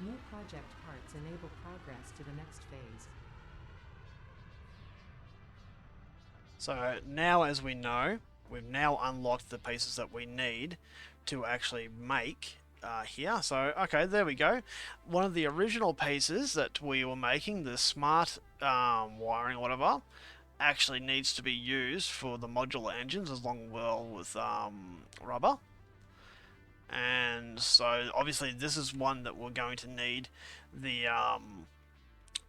New project parts enable progress to the next phase. So now, as we know, we've now unlocked the pieces that we need to actually make here. So, okay, there we go. One of the original pieces that we were making, the smart wiring or whatever, actually needs to be used for the modular engines as well with rubber. And so obviously this is one that we're going to need the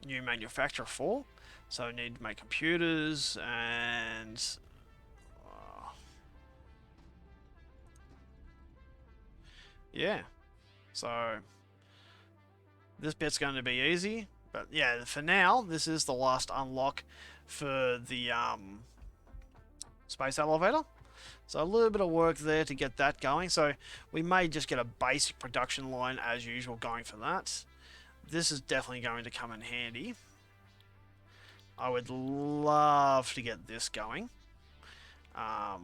new manufacturer for. So we need to make computers and yeah. So this bit's going to be easy, but yeah, for now this is the last unlock for the space elevator. So a little bit of work there to get that going. So we may just get a basic production line as usual going for that. This is definitely going to come in handy. I would love to get this going. At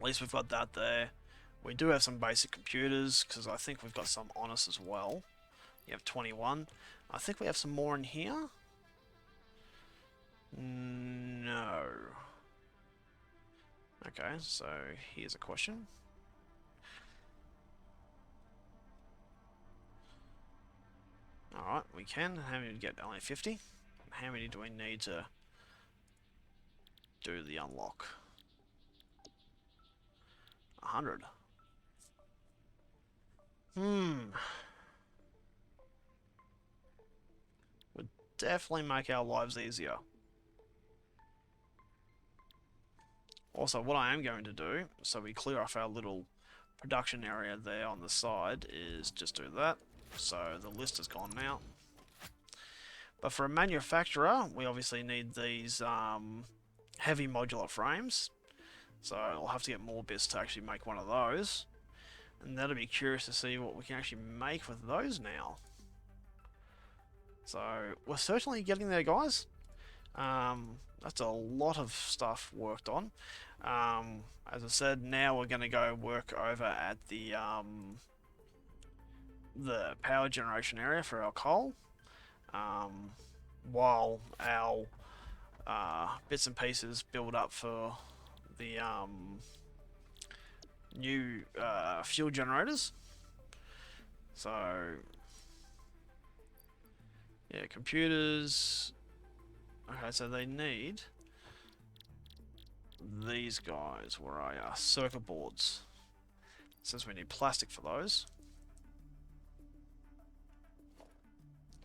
least we've got that there. We do have some basic computers because I think we've got some on us as well. We have 21. I think we have some more in here. No. Okay, so here's a question. Alright, we can. How many do we get? Only 50? How many do we need to do the unlock? 100. Would definitely make our lives easier. Also, what I am going to do, so we clear off our little production area there on the side, is just do that. So the list is gone now. But for a manufacturer, we obviously need these heavy modular frames. So I'll have to get more bits to actually make one of those. And that'll be curious to see what we can actually make with those now. So we're certainly getting there, guys. That's a lot of stuff worked on. As I said, now we're going to go work over at the power generation area for our coal, while our bits and pieces build up for the new fuel generators. So yeah, computers. Okay, so they need these guys. Where are ya? Circuit boards. Since we need plastic for those.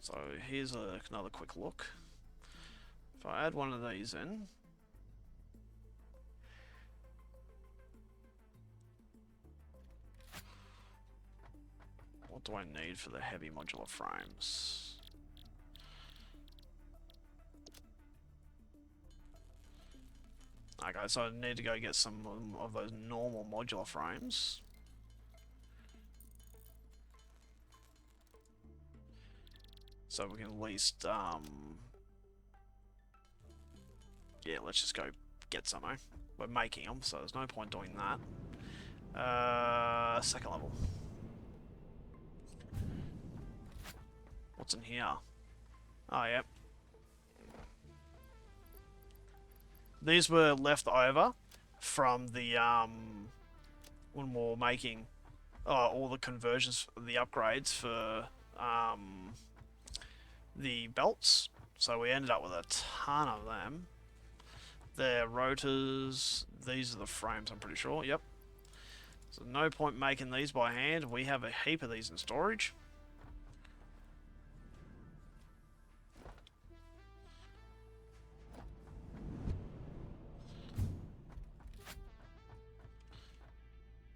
So here's another quick look. If I add one of these in, what do I need for the heavy modular frames? Okay, so I need to go get some of those normal modular frames. So we can at least, yeah, let's just go get some, eh? We're making them, so there's no point doing that. Second level. What's in here? Oh, yep. These were left over from the, when we were making all the conversions, the upgrades for the belts. So we ended up with a ton of them. They're rotors. These are the frames, I'm pretty sure. Yep. So no point making these by hand. We have a heap of these in storage.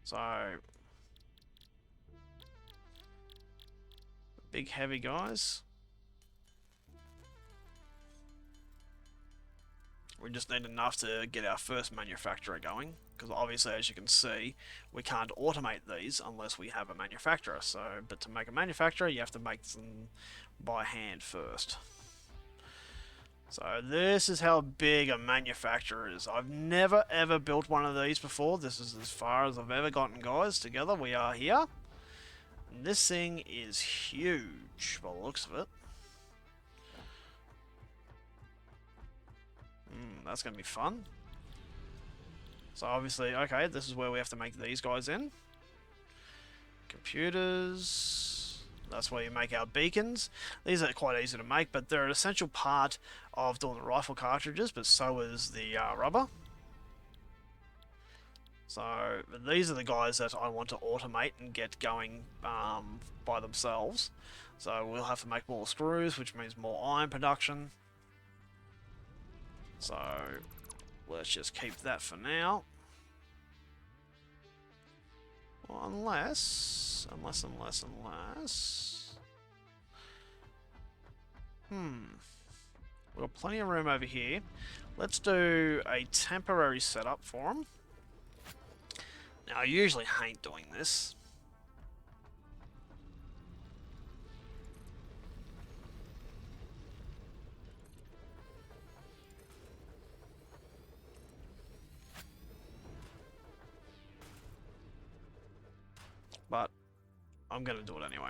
So big heavy guys. We just need enough to get our first manufacturer going, because obviously, as you can see, we can't automate these unless we have a manufacturer. So, but to make a manufacturer, you have to make them by hand first. So this is how big a manufacturer is. I've never ever built one of these before. This is as far as I've ever gotten, guys. Together we are here. And this thing is huge by the looks of it. That's going to be fun. So obviously, okay, this is where we have to make these guys in. Computers. That's where you make our beacons. These are quite easy to make, but they're an essential part of doing the rifle cartridges, but so is the rubber. So these are the guys that I want to automate and get going by themselves. So we'll have to make more screws, which means more iron production. So let's just keep that for now. Well, unless... We've got plenty of room over here. Let's do a temporary setup for them. Now, I usually hate doing this. But I'm going to do it anyway.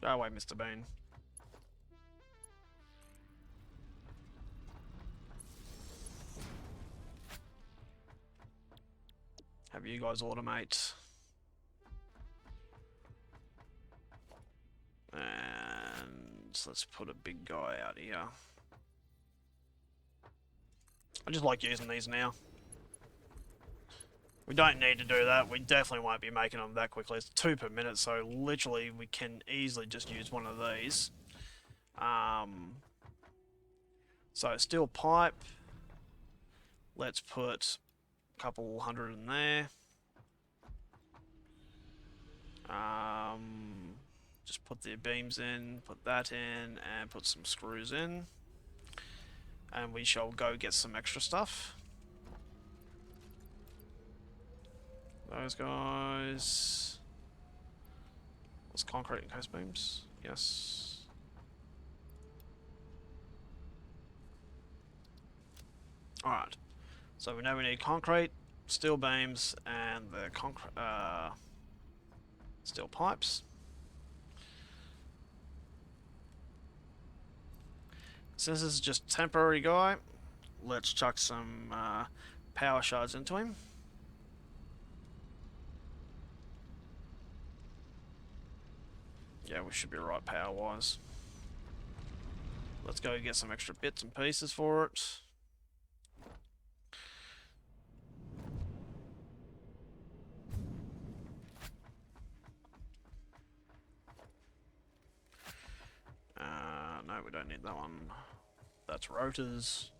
Go away, Mr. Bean. Have you guys automate. And let's put a big guy out here. I just like using these now. We don't need to do that. We definitely won't be making them that quickly. It's 2 per minute, so literally we can easily just use one of these. So steel pipe. Let's put a couple hundred in there. Just put the beams in, put that in, and put some screws in. And we shall go get some extra stuff. Those guys. What's concrete and coast beams? Yes. Alright. So we know we need concrete, steel beams, and the steel pipes. Since this is just a temporary guy, let's chuck some power shards into him. Yeah, we should be right power-wise. Let's go get some extra bits and pieces for it. No, we don't need that one. That's rotors.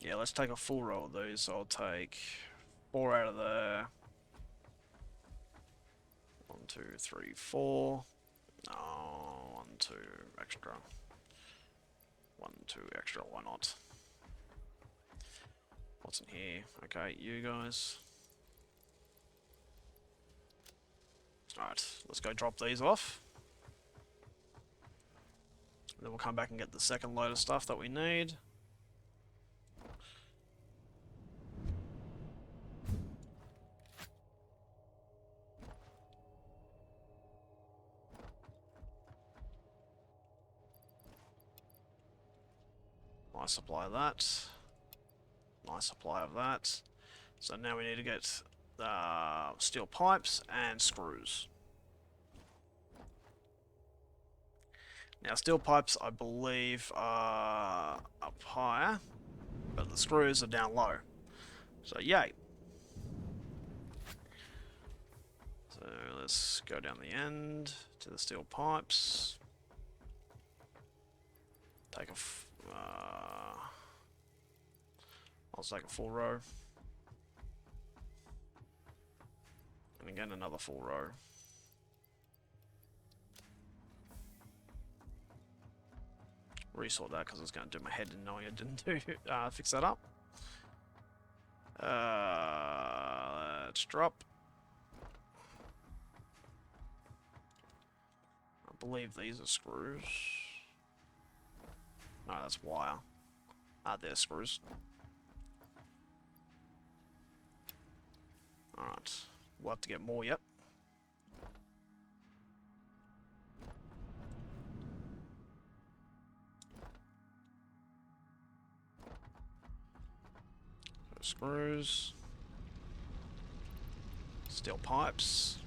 Yeah, let's take a full row of these. So I'll take 4 out of there. 1, 2, 3, 4. Oh, 1, 2 extra. 1, 2 extra, why not? What's in here? Okay, you guys. Alright, let's go drop these off. And then we'll come back and get the second load of stuff that we need. Nice supply of that. Nice supply of that. So now we need to get steel pipes and screws. Now steel pipes, I believe, are up higher, but the screws are down low. So yay. So let's go down the end to the steel pipes. Take a I'll take a full row. And again another full row. Resort that because it's going to do my head in knowing I didn't do fix that up. Let's drop. I believe these are screws. No, that's wire. They're screws. Alright. We'll have to get more yet. Screws. Steel pipes.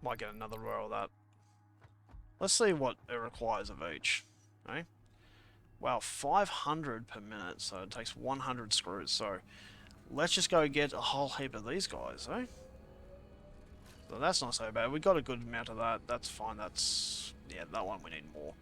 Might get another row of that. Let's see what it requires of each. Okay? Wow, 500 per minute, so it takes 100 screws. So let's just go get a whole heap of these guys, eh? So that's not so bad. We got a good amount of that. That's fine. That's... yeah, that one we need more.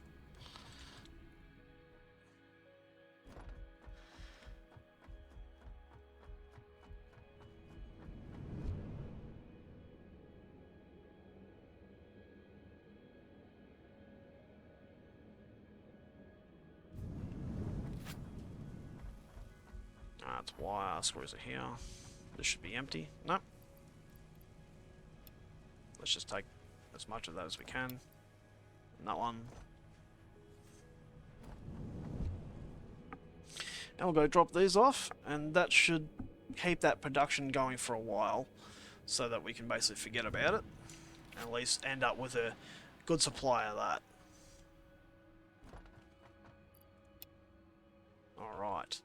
That's why screws are here. This should be empty. Nope. Let's just take as much of that as we can. And that one. And we'll go drop these off, and that should keep that production going for a while, so that we can basically forget about it, and at least end up with a good supply of that. Alright.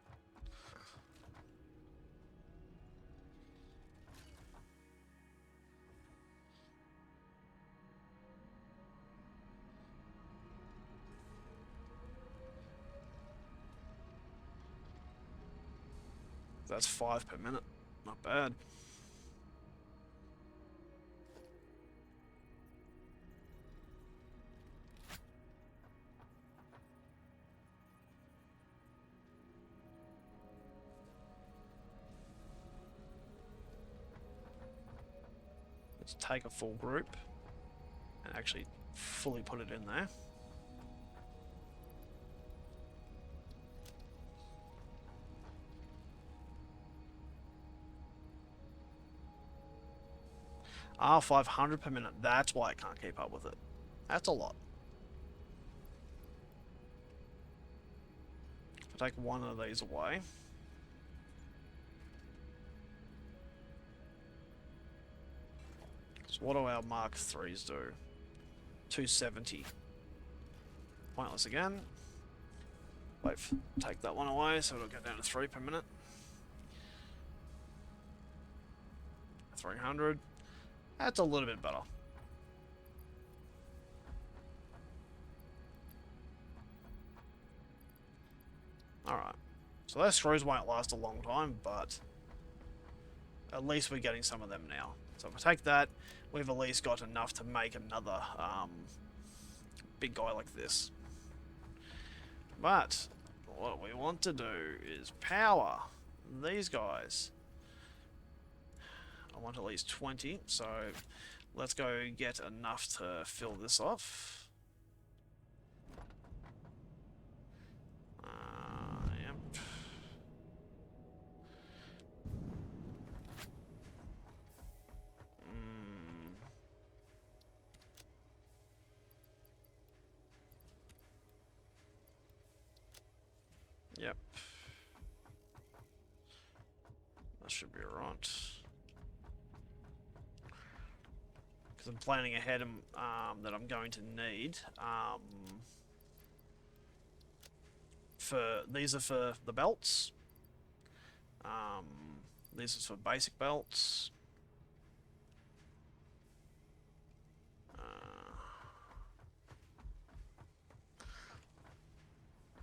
That's 5 per minute. Not bad. Let's take a full group and actually fully put it in there. Ah, 500 per minute. That's why I can't keep up with it. That's a lot. If I take one of these away. So what do our Mark 3s do? 270. Pointless again. Wait, take that one away, so it'll go down to 3 per minute. 300. That's a little bit better. Alright. So those screws won't last a long time, but at least we're getting some of them now. So if I take that, we've at least got enough to make another big guy like this. But what we want to do is power these guys. I want at least 20, so let's go get enough to fill this off. Yep. Yep. That should be alright. Because I'm planning ahead that I'm going to need. These are for the belts. These are for basic belts.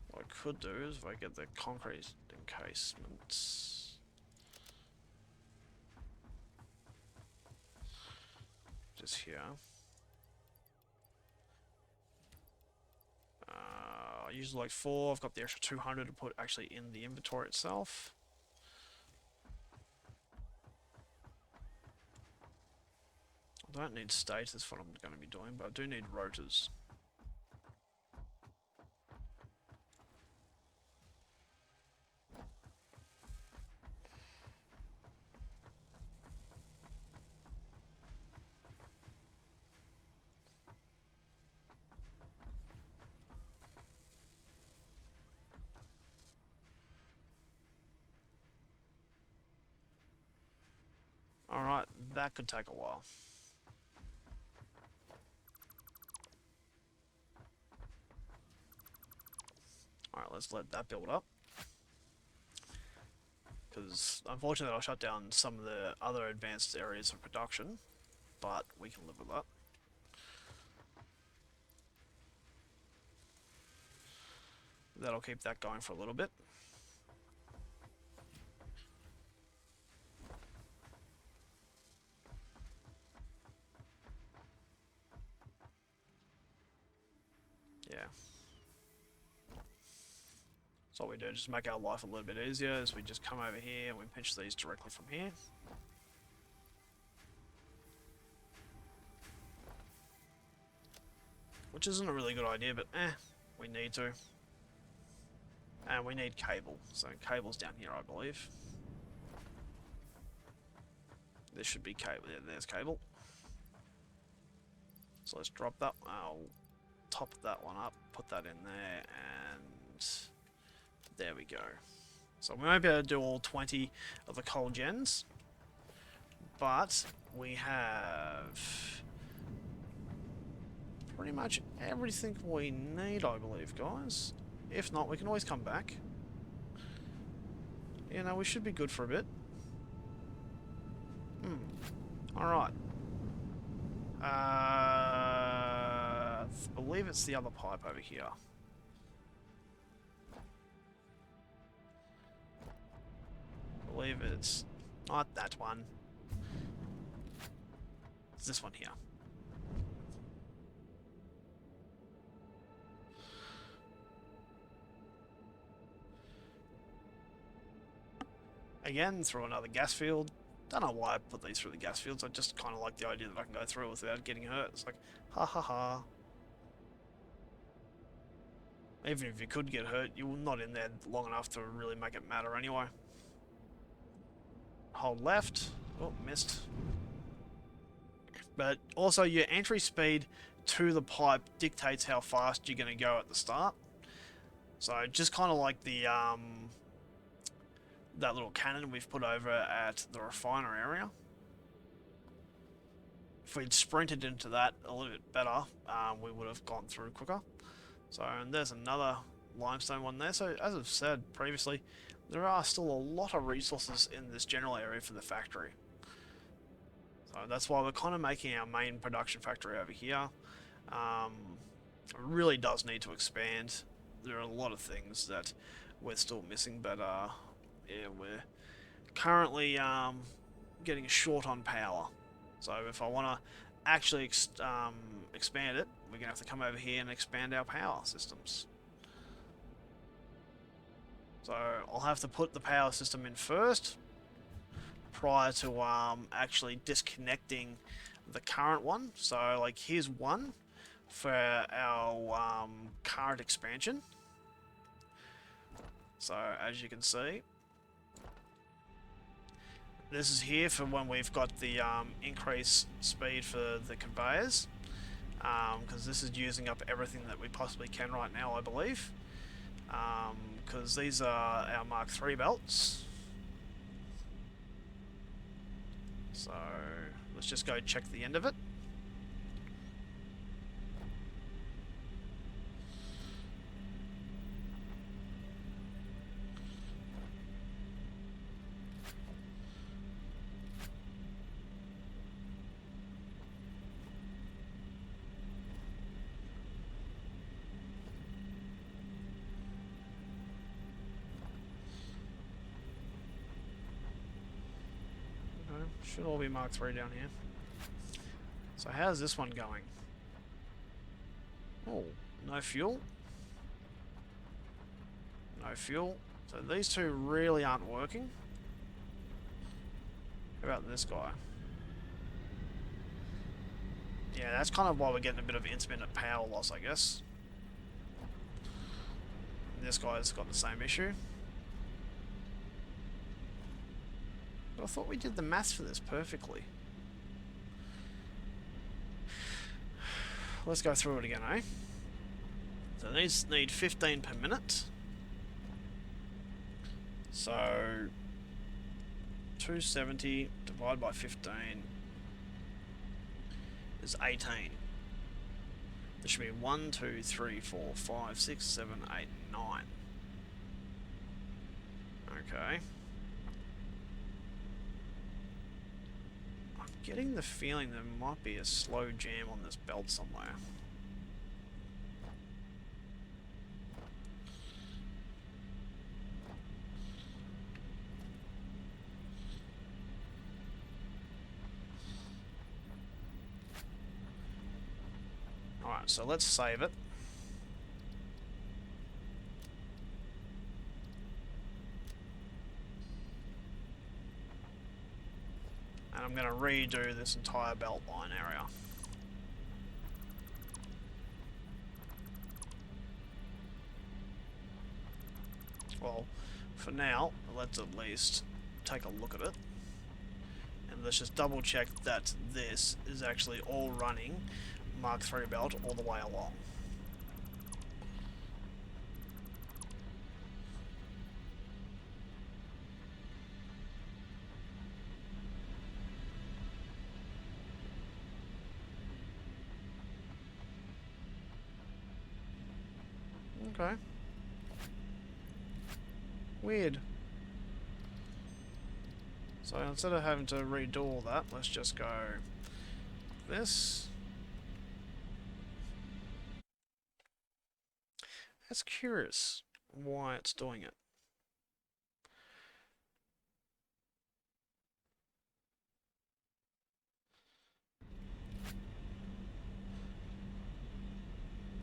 What I could do is if I get the concrete encasements. Just here. I usually like 4. I've got the extra 200 to put actually in the inventory itself. I don't need status for what I'm going to be doing, but I do need rotors. Alright, that could take a while. Alright, let's let that build up. Because unfortunately I'll shut down some of the other advanced areas of production, but we can live with that. That'll keep that going for a little bit. Yeah. So what we do, just make our life a little bit easier, is we just come over here and we pinch these directly from here. Which isn't a really good idea, but we need to. And we need cable, so cable's down here, I believe. There should be cable, yeah, there's cable. So let's drop that, I'll top that one up, put that in there, and there we go. So we won't be able to do all 20 of the coal gens, but we have pretty much everything we need, I believe, guys. If not, we can always come back. You know, we should be good for a bit. Alright. I believe it's the other pipe over here. I believe it's not that one. It's this one here. Again, through another gas field. Don't know why I put these through the gas fields. I just kind of like the idea that I can go through it without getting hurt. It's like, ha ha ha. Even if you could get hurt, you're not in there long enough to really make it matter anyway. Hold left. Oh, missed. But also your entry speed to the pipe dictates how fast you're going to go at the start. So just kind of like the that little cannon we've put over at the refiner area. If we'd sprinted into that a little bit better, we would have gone through quicker. So, and there's another limestone one there. So, as I've said previously, there are still a lot of resources in this general area for the factory. So that's why we're kind of making our main production factory over here. It really does need to expand. There are a lot of things that we're still missing, but yeah, we're currently getting short on power. So if I want to actually expand it, we're going to have to come over here and expand our power systems. So I'll have to put the power system in first, prior to actually disconnecting the current one. So like here's one for our current expansion. So as you can see, this is here for when we've got the increased speed for the conveyors, because this is using up everything that we possibly can right now, I believe, because these are our Mark III belts. So let's just go check the end of it. Should all be Mark III down here. So how's this one going? Oh, no fuel. No fuel. So these two really aren't working. How about this guy? Yeah, that's kind of why we're getting a bit of intermittent power loss, I guess. This guy's got the same issue. I thought we did the maths for this perfectly. Let's go through it again, eh? So these need 15 per minute. So 270 divided by 15 is 18. There should be 1, 2, 3, 4, 5, 6, 7, 8, 9. Okay. Getting the feeling there might be a slow jam on this belt somewhere. Alright, so let's save it. And I'm going to redo this entire belt line area. Well, for now, let's at least take a look at it. And let's just double check that this is actually all running Mark III belt all the way along. Okay. Weird. So instead of having to redo all that, let's just go this. That's curious why it's doing it.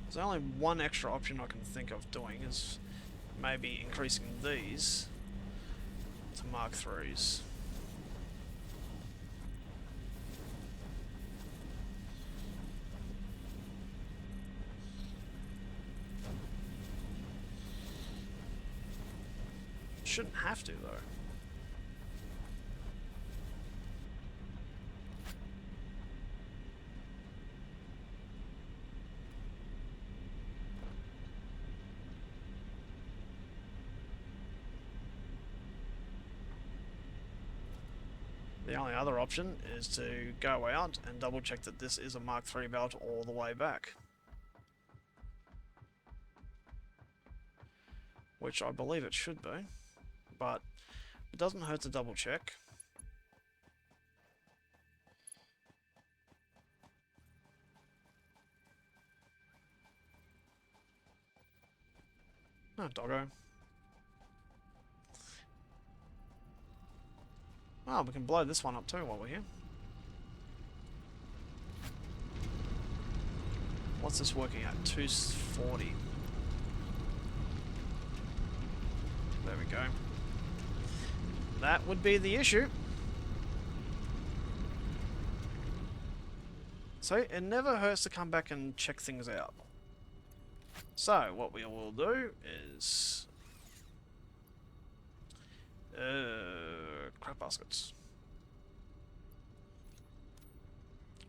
There's only one extra option I can think of doing is maybe increasing these to Mark IIIs. shouldn't have to, though. The only other option is to go out and double check that this is a Mark III belt all the way back. Which I believe it should be, but it doesn't hurt to double check. No, doggo. Oh, we can blow this one up too while we're here. What's this working at? 240. There we go. That would be the issue. So, it never hurts to come back and check things out. So, what we will do is... crap baskets.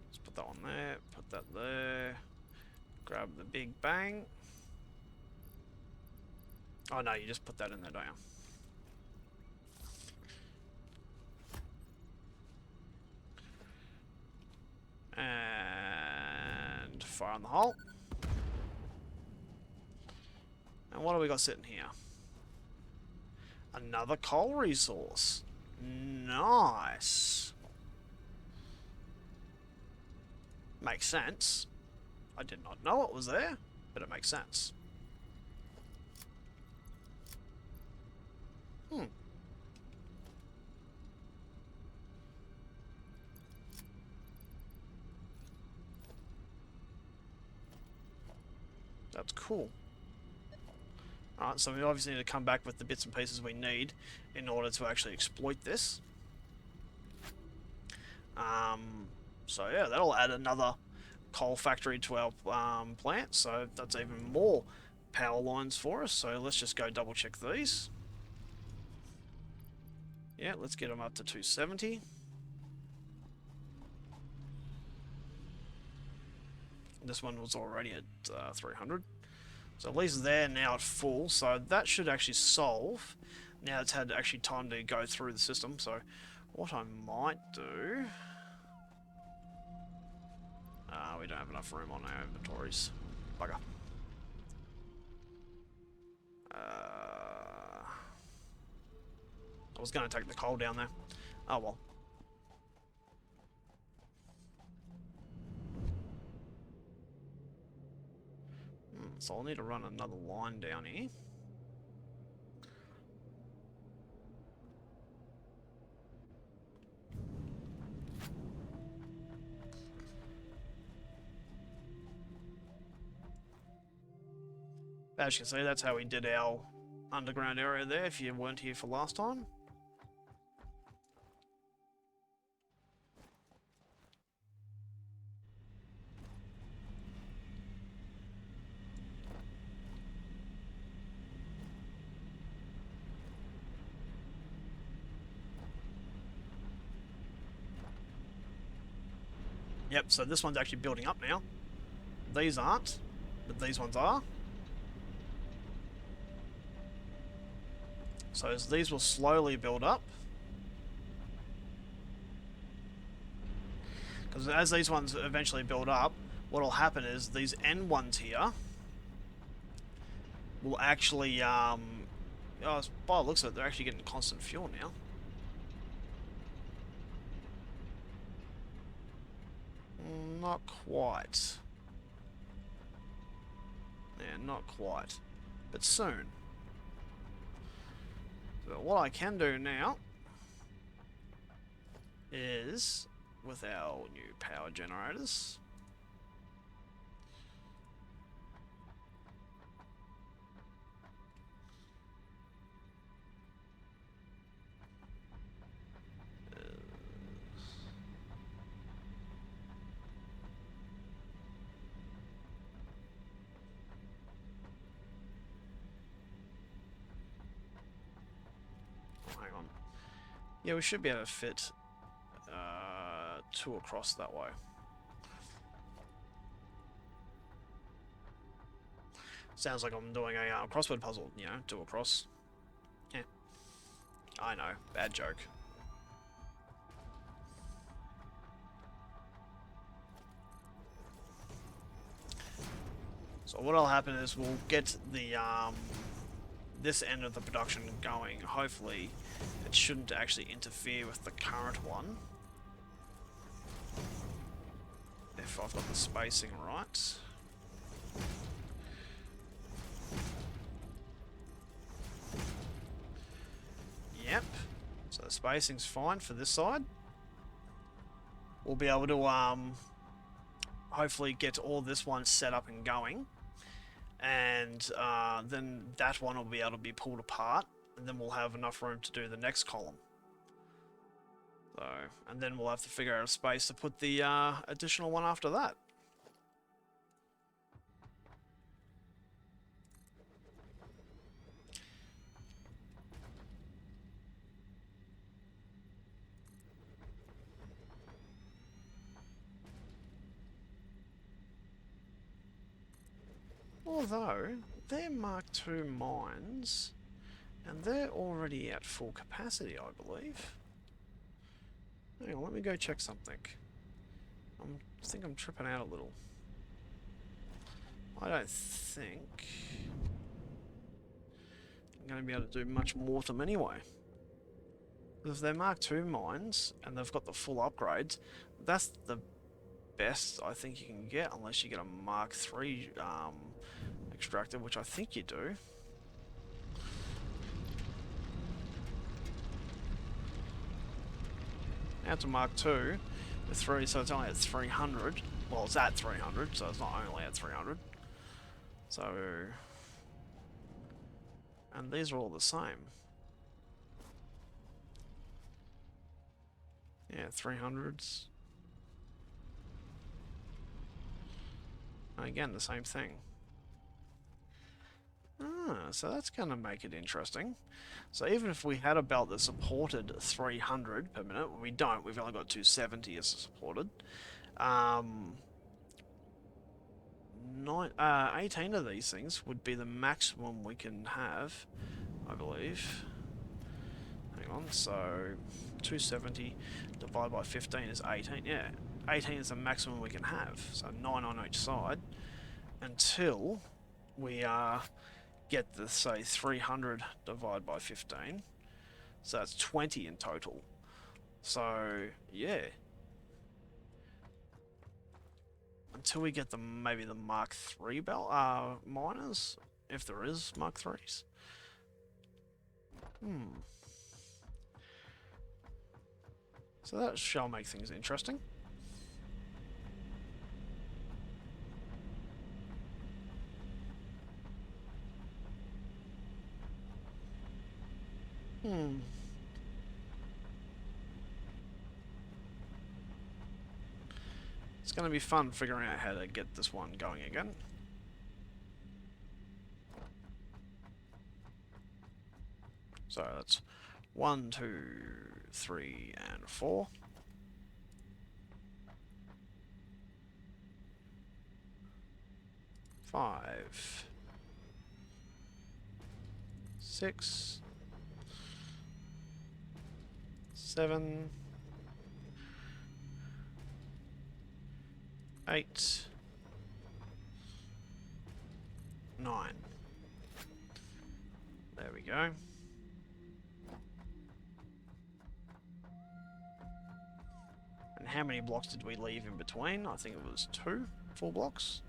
Let's put that one there, put that there. Grab the big bang. Oh no, you just put that in there, don't you? And fire on the hole. And what do we got sitting here? Another coal resource. Nice. Makes sense. I did not know it was there, but it makes sense. That's cool. Alright, so we obviously need to come back with the bits and pieces we need in order to actually exploit this. So yeah, that'll add another coal factory to our plant, so that's even more power lines for us. So let's just go double check these. Yeah, let's get them up to 270. This one was already at 300. So at least they're now at full, so that should actually solve. Now it's had actually time to go through the system, so what I might do... we don't have enough room on our inventories. Bugger. I was going to take the coal down there. Oh well. So I'll need to run another line down here. As you can see, that's how we did our underground area there, if you weren't here for last time. Yep, so this one's actually building up now. These aren't, but these ones are. So as these will slowly build up. Because as these ones eventually build up, what will happen is these end ones here will actually, oh, by the looks of it, they're actually getting constant fuel now. Not quite. Yeah, not quite. But soon. So what I can do now is, with our new power generators, Yeah, we should be able to fit 2 across that way. Sounds like I'm doing a crossword puzzle, you know, 2 across. Yeah. I know, bad joke. So what'll happen is we'll get the this end of the production going. Hopefully it shouldn't actually interfere with the current one. If I've got the spacing right. Yep. So the spacing's fine for this side. We'll be able to hopefully get all this one set up and going. And then that one will be able to be pulled apart, and then we'll have enough room to do the next column. So, and then we'll have to figure out a space to put the additional one after that. Although, they're Mark II mines, and they're already at full capacity, I believe. Hang on, let me go check something. I think I'm tripping out a little. I don't think I'm going to be able to do much more to them anyway. If they're Mark II mines, and they've got the full upgrades, that's the best I think you can get, unless you get a Mark III extractor, which I think you do. Now to Mark II, the 3, so it's only at 300. Well, it's at 300, so it's not only at 300. So, and these are all the same. Yeah, 300s. And again, the same thing. So that's going to make it interesting. So even if we had a belt that supported 300 per minute, we don't, we've only got 270 as supported. 18 of these things would be the maximum we can have, I believe. Hang on, so 270 divided by 15 is 18. Yeah, 18 is the maximum we can have. So 9 on each side until we get the, say, 300 divided by 15. So that's 20 in total. So, yeah. Until we get the maybe the Mark III belt miners, if there is Mark IIIs. So that shall make things interesting. It's going to be fun figuring out how to get this one going again. So that's 1, 2, 3, and 4. 5, 6, 7, 8, 9. There we go. And how many blocks did we leave in between? I think it was 2 full blocks.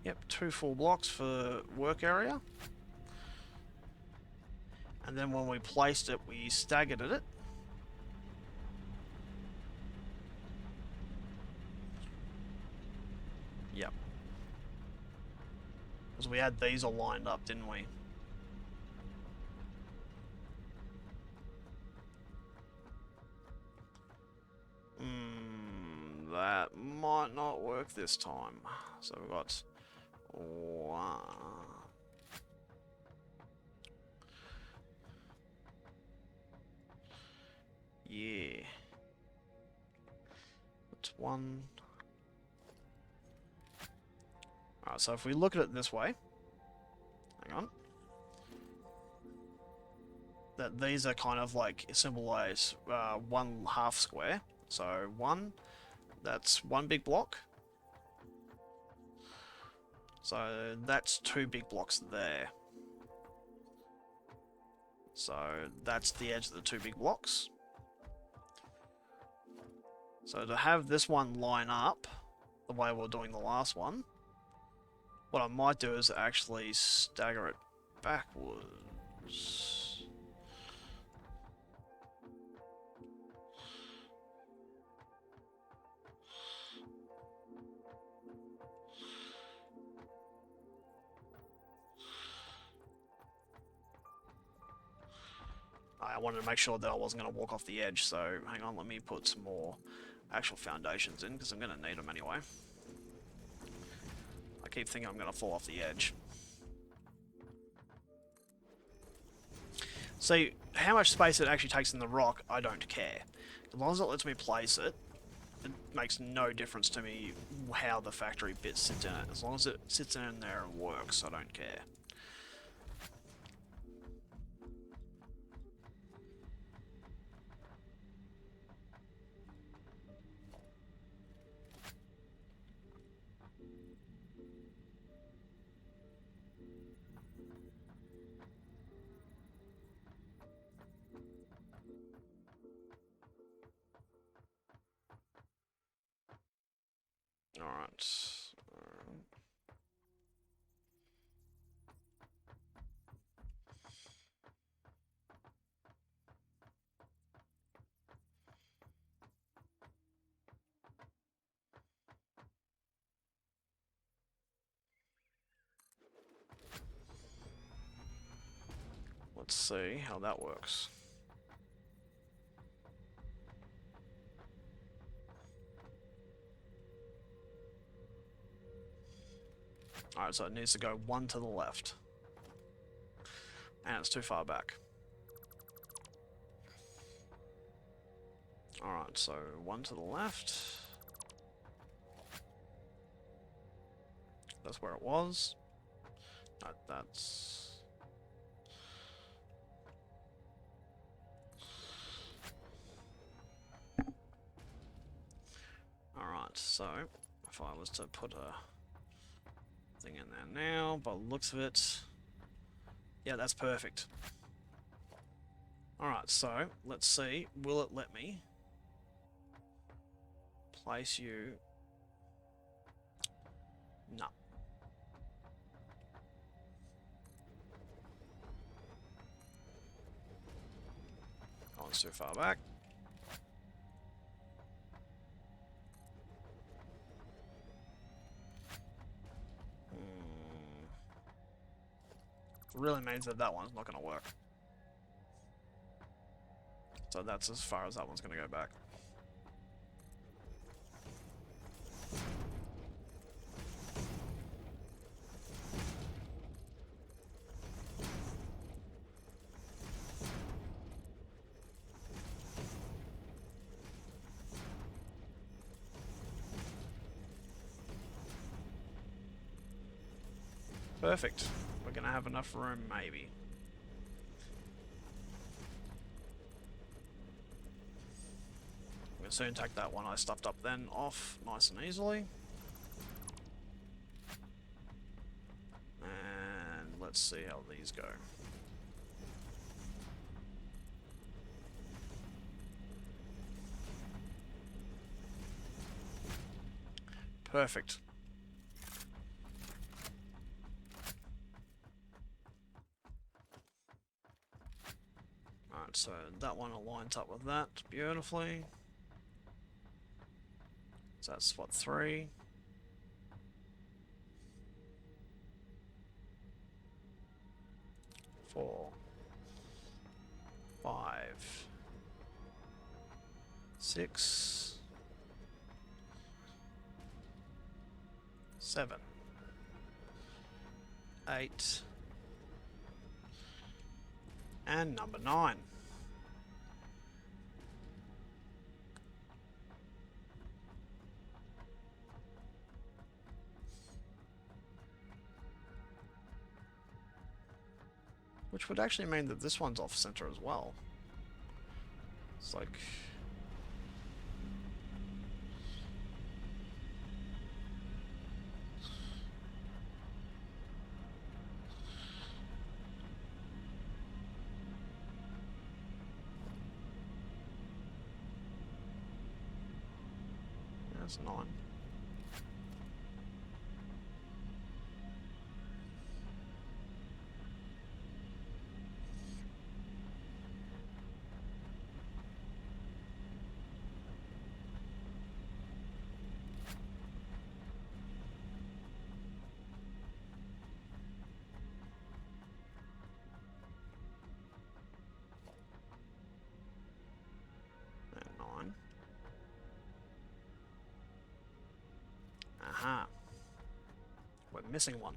Yep, 2 full blocks for work area. And then when we placed it, we staggered it. Yep. Because we had these all lined up, didn't we? That might not work this time. So we've got 1. Yeah. It's one. Alright, so if we look at it this way, hang on, that these are kind of like symbolized 1/2 square. So one, that's one big block. So that's two big blocks there. So that's the edge of the two big blocks. So to have this one line up the way we're doing the last one, what I might do is actually stagger it backwards. I wanted to make sure that I wasn't going to walk off the edge, so hang on, let me put some more actual foundations in, because I'm going to need them anyway. I keep thinking I'm going to fall off the edge. So, how much space it actually takes in the rock, I don't care. As long as it lets me place it, it makes no difference to me how the factory bits sit in it. As long as it sits in there and works, I don't care. Alright. Let's see how that works. Alright, so it needs to go one to the left. And it's too far back. Alright, so one to the left. That's where it was. No, that's... Alright, so if I was to put a thing in there now, by the looks of it, yeah, that's perfect. Alright, so let's see, will it let me place you? No. Oh, it's too far back. Really means that that one's not going to work. So that's as far as that one's going to go back. Perfect. We're going to have enough room, maybe. We'll soon take that one I stuffed up then off nice and easily. And let's see how these go. Perfect. Alright, so that one aligns up with that beautifully. So that's what, 3. 4. 5. 6. 7. 8. And number 9. Which would actually mean that this one's off center as well. It's like... That's 9. And 9. Aha. We're missing one.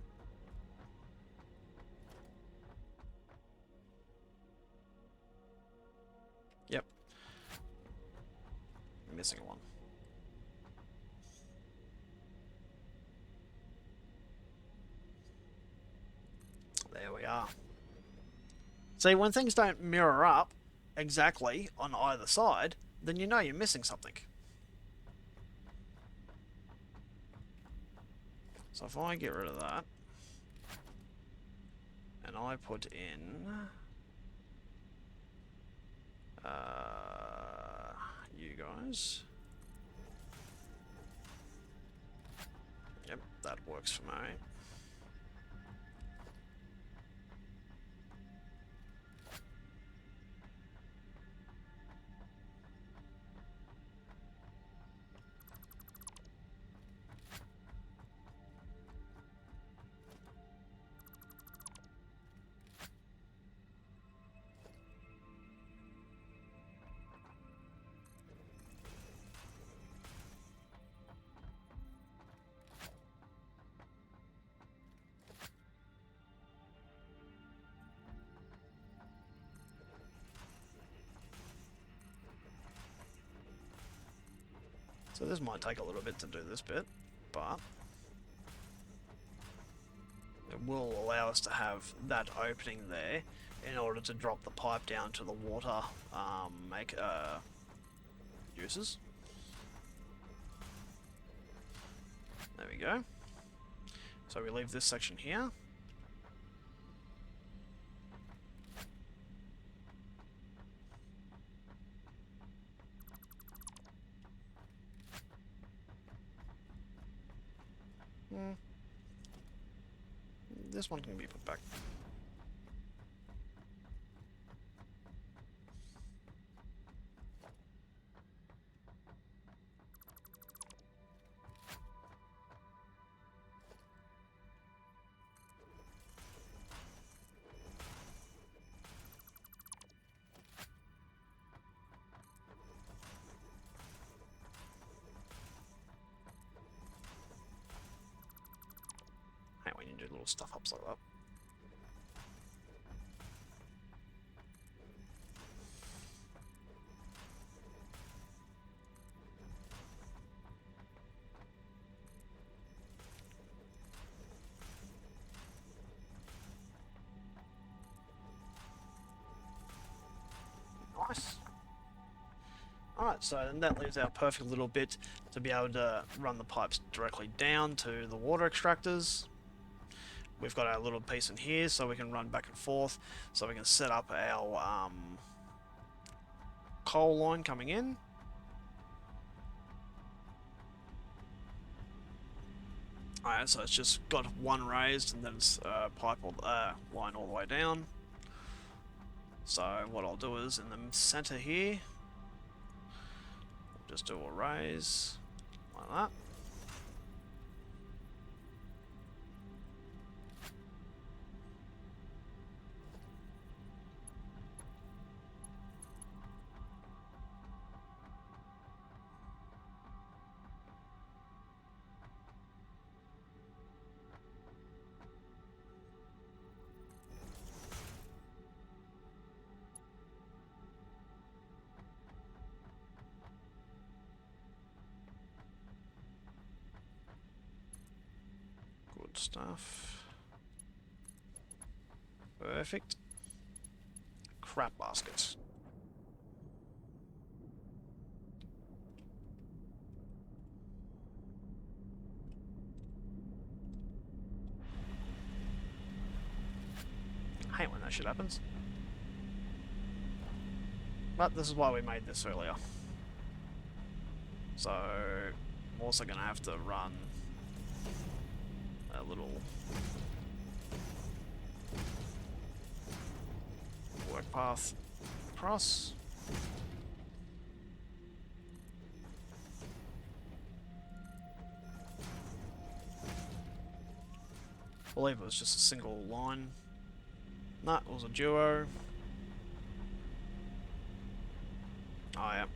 Yep. Missing one. There we are. See, when things don't mirror up exactly on either side, then you know you're missing something. So if I get rid of that, and I put in you guys, yep, that works for me. So this might take a little bit to do this bit, but it will allow us to have that opening there in order to drop the pipe down to the water uses. There we go. So we leave this section here. This one can be put back. Hey, when you do little stuff ups like that. Nice. Alright, so then that leaves our perfect little bit to be able to run the pipes directly down to the water extractors. We've got our little piece in here so we can run back and forth, so we can set up our coal line coming in. Alright, so it's just got one raised and then it's pipe or line all the way down. So what I'll do is in the center here, we'll just do a raise like that. Good stuff. Perfect. Crap basket. I hate when that shit happens. But this is why we made this earlier. So, I'm also going to have to run a little work path across. I believe it was just a single line. No, it was a duo. Oh, yeah.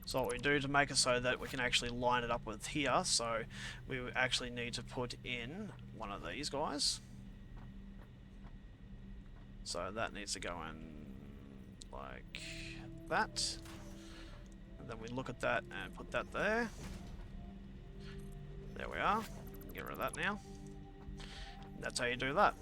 So what we do to make it so that we can actually line it up with here, so we actually need to put in one of these guys. So that needs to go in like that. And then we look at that and put that there. There we are. Get rid of that now. And that's how you do that.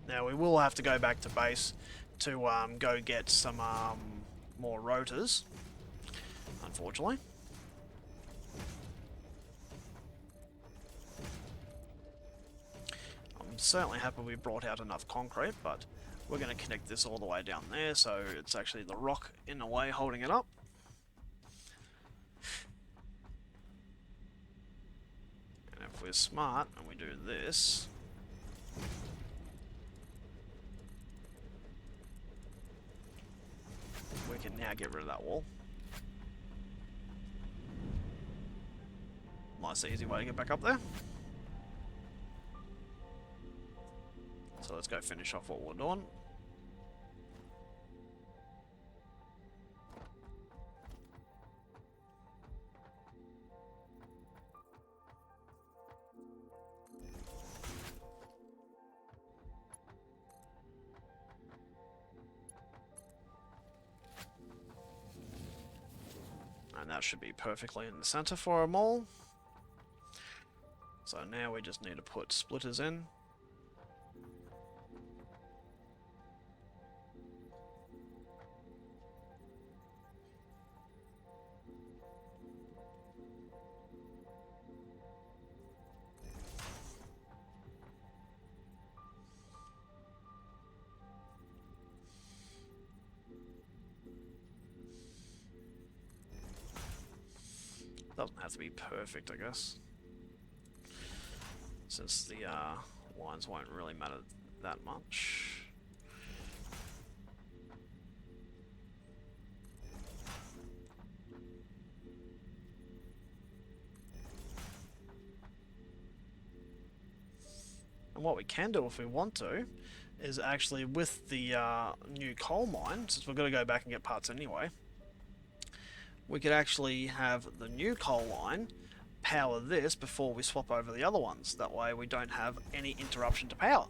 Now we will have to go back to base to go get some more rotors, unfortunately. I'm certainly happy we brought out enough concrete, but we're going to connect this all the way down there, so it's actually the rock in the way holding it up. And if we're smart and we do this, we can now get rid of that wall. Nice easy way to get back up there. So let's go finish off what we're doing. And that should be perfectly in the center for them all. So now we just need to put splitters in. Doesn't have to be perfect, I guess, since the lines won't really matter that much. And what we can do if we want to is actually with the new coal mine, since we're going to go back and get parts anyway, we could actually have the new coal line power this before we swap over the other ones. That way we don't have any interruption to power.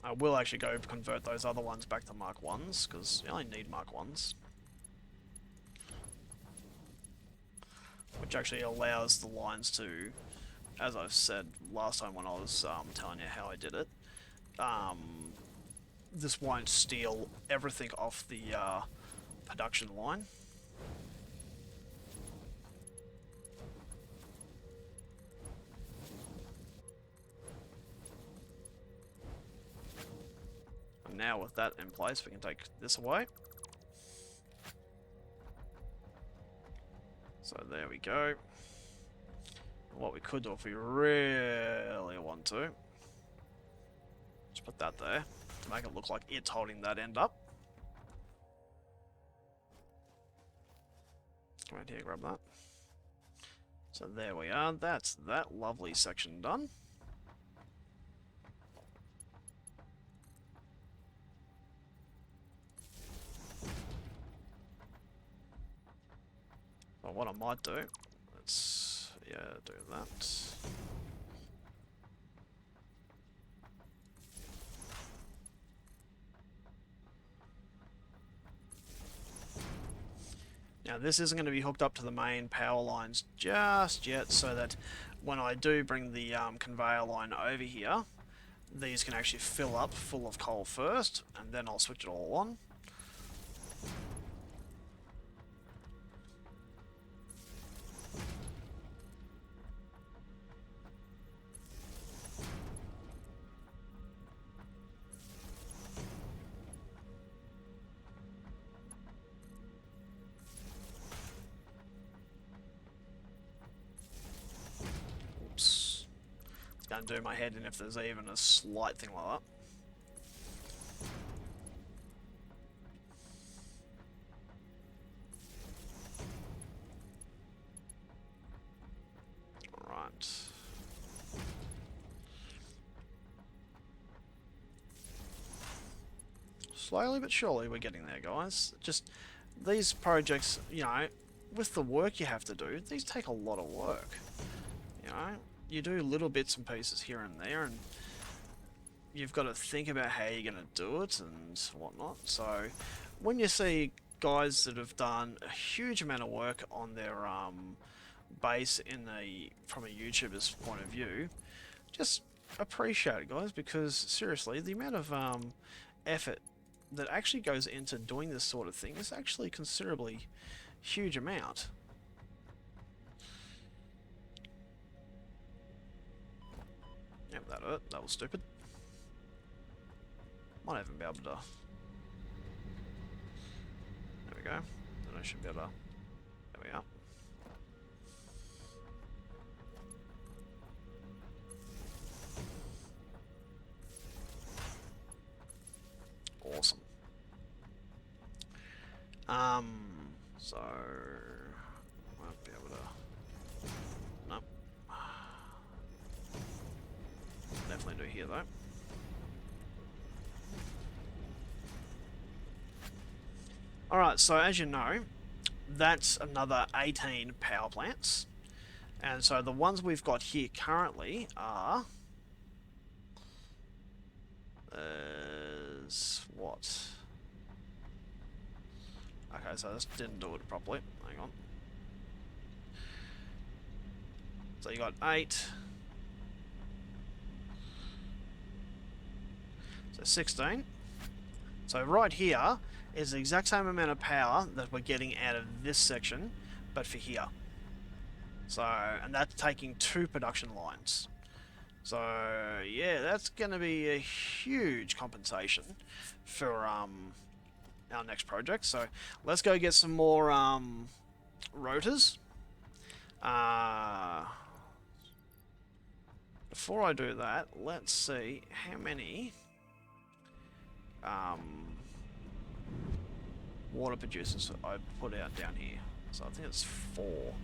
I will actually go convert those other ones back to Mark 1s, because you only need Mark 1s. Which actually allows the lines to, as I said last time when I was telling you how I did it, this won't steal everything off the production line. And now with that in place, we can take this away. So there we go. What we could do if we really want to, just put that there to make it look like it's holding that end up. Come out here, grab that. So there we are. That's that lovely section done. what I might do, let's, yeah, do that. Now this isn't going to be hooked up to the main power lines just yet, so that when I do bring the conveyor line over here, these can actually fill up full of coal first, and then I'll switch it all on. Oops. It's going to do my head in if there's even a slight thing like that. Right. Slowly but surely we're getting there, guys. Just these projects, you know, with the work you have to do, these take a lot of work. You know, you do little bits and pieces here and there, and you've got to think about how you're going to do it and whatnot. So when you see guys that have done a huge amount of work on their base from a YouTuber's point of view, just appreciate it, guys, because seriously, the amount of effort that actually goes into doing this sort of thing is actually considerably huge amount. Yep, that hurt. That was stupid. Might even be able to... There we go. Then I should be able to... There we go. Awesome. So... Might be able to... Nope. Definitely do here, though. Alright, so as you know, that's another 18 power plants. And so the ones we've got here currently are... what? Okay, so this didn't do it properly. Hang on. So you got 8. So 16. So right here is the exact same amount of power that we're getting out of this section, but for here. So, and that's taking 2 production lines. So, yeah, that's going to be a huge compensation for our next project. So, let's go get some more rotors. Before I do that, let's see how many water producers I put out down here. So I think it's 4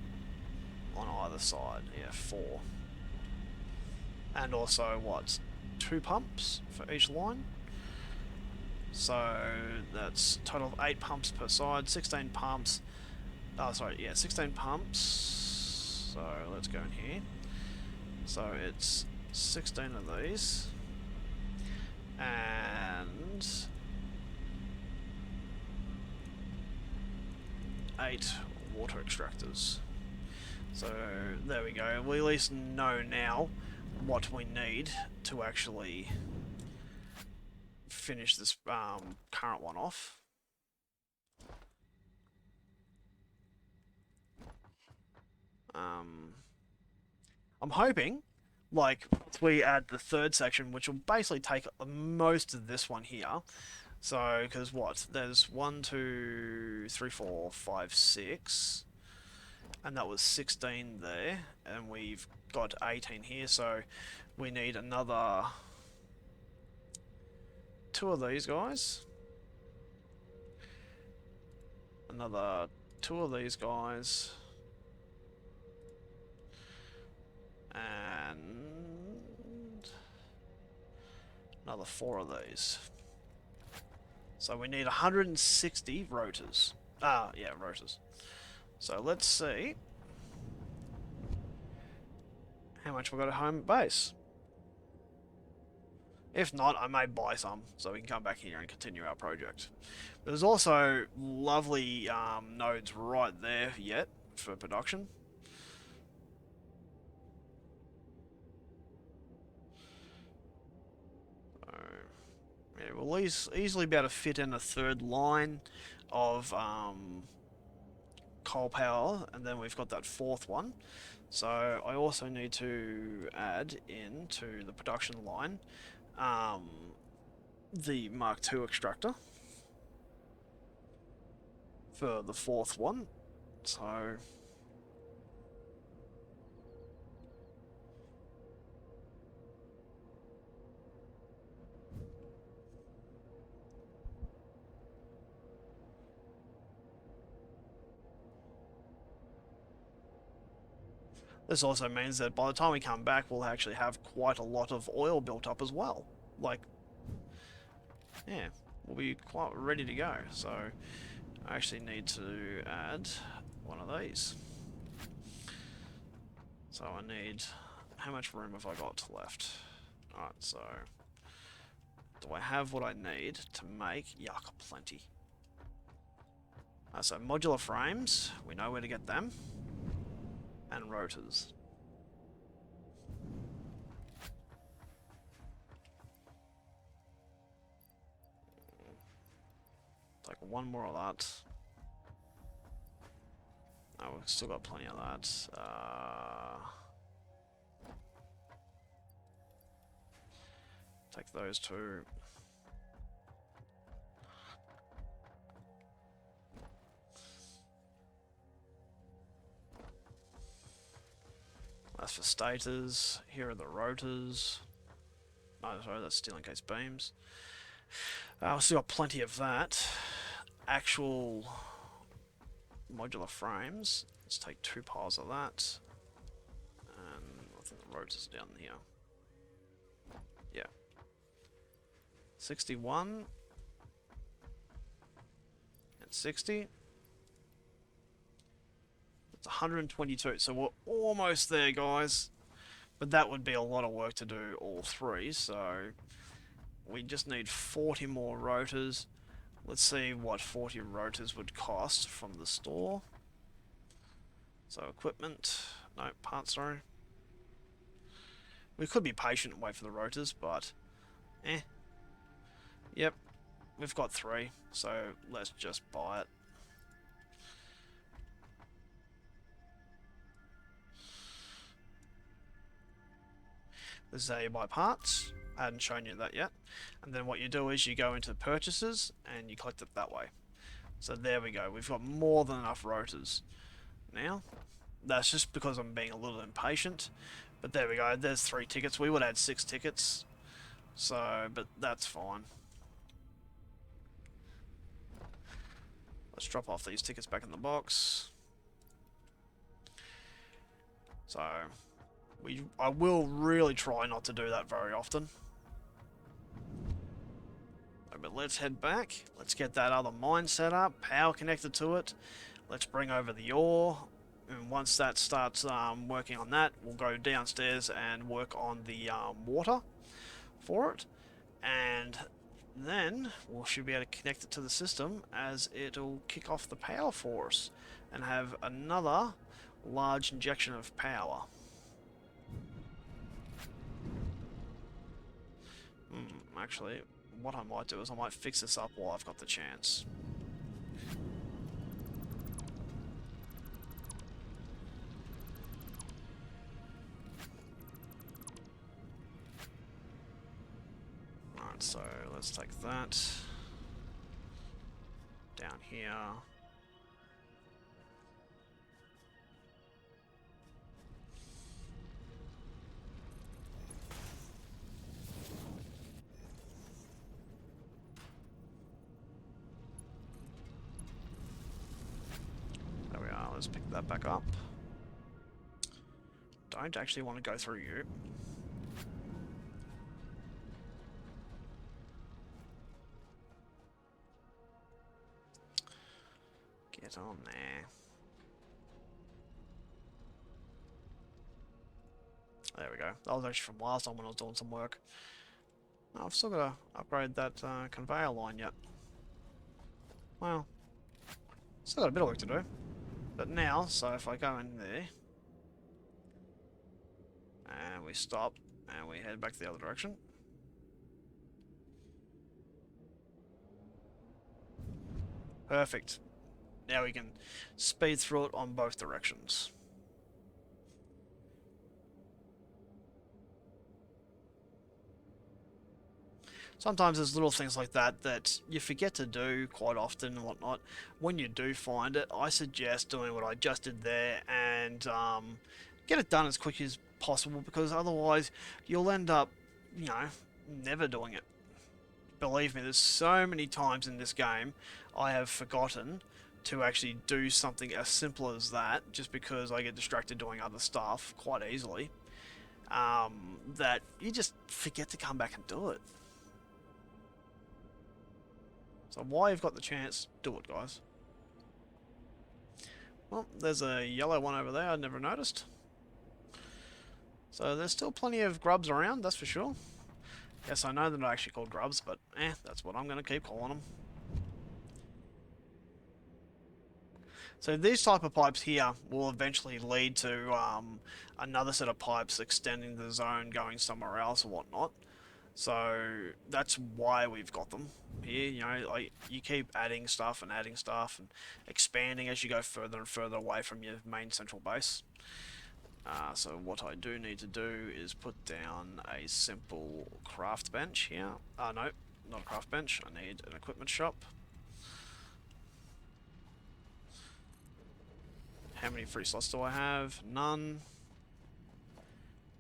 on either side. Yeah, 4. And also, what, 2 pumps for each line? So that's a total of 8 pumps per side, 16 pumps. Oh, sorry, yeah, 16 pumps. So let's go in here. So it's 16 of these. And 8 water extractors. So there we go. We at least know now what we need to actually finish this current one off. I'm hoping, like, once we add the 3rd section, which will basically take most of this one here. So, because what? There's 1, 2, 3, 4, 5, 6. And that was 16 there. And we've got 18 here, so we need another 2 of these guys. Another 2 of these guys. And another 4 of these. So we need 160 rotors. Yeah, rotors. So let's see how much we've got at home base. If not, I may buy some so we can come back here and continue our project. There's also lovely nodes right there yet for production. So, yeah, we'll easily be able to fit in a third line of coal power, and then we've got that fourth one. So I also need to add into the production line the Mark II extractor for the fourth one. So this also means that by the time we come back, we'll actually have quite a lot of oil built up as well. Like, yeah, we'll be quite ready to go. So I actually need to add one of these. So I need, how much room have I got left? Alright, so do I have what I need to make? Yuck, plenty. So modular frames, we know where to get them. And rotors. Take one more of that. Oh, we've still got plenty of that. Take those two. That's for stators. Here are the rotors. No, sorry, that's steel encased beams. We've still got plenty of that. Actual modular frames. Let's take 2 piles of that. And I think the rotors are down here. Yeah. 61. And 60. It's 122, so we're almost there, guys. But that would be a lot of work to do all 3, so we just need 40 more rotors. Let's see what 40 rotors would cost from the store. So equipment, no, parts, sorry. We could be patient and wait for the rotors, but Yep, we've got 3, so let's just buy it. This is how you buy parts. I hadn't shown you that yet. And then what you do is you go into purchases and you collect it that way. So there we go. We've got more than enough rotors. Now, that's just because I'm being a little impatient. But there we go. There's 3 tickets. We would add 6 tickets. So, but that's fine. Let's drop off these tickets back in the box. So, I will really try not to do that very often. But let's head back. Let's get that other mine set up, power connected to it. Let's bring over the ore. And once that starts working on that, we'll go downstairs and work on the water for it. And then we should be able to connect it to the system as it'll kick off the power for us and have another large injection of power. Actually, what I might do is I might fix this up while I've got the chance. Alright, so let's take that down here. There we are, let's pick that back up. Don't actually want to go through you. Get on there. There we go. That was actually from last time when I was doing some work. Oh, I've still got to upgrade that conveyor line yet. Well, still got a bit of work to do. But now, so if I go in there, and we stop, and we head back the other direction. Perfect. Now we can speed through it on both directions. Sometimes there's little things like that that you forget to do quite often and whatnot. When you do find it, I suggest doing what I just did there and get it done as quick as possible, because otherwise you'll end up, you know, never doing it. Believe me, there's so many times in this game I have forgotten to actually do something as simple as that, just because I get distracted doing other stuff quite easily, that you just forget to come back and do it. So while you've got the chance, do it, guys. Well, there's a yellow one over there I never noticed. So there's still plenty of grubs around, that's for sure. Yes, I know they're not actually called grubs, but that's what I'm going to keep calling them. So these type of pipes here will eventually lead to another set of pipes extending the zone, going somewhere else or whatnot. So that's why we've got them here. You know, like, you keep adding stuff and expanding as you go further and further away from your main central base. So what I do need to do is put down a simple craft bench here. No, not a craft bench. I need an equipment shop. How many free slots do I have? None.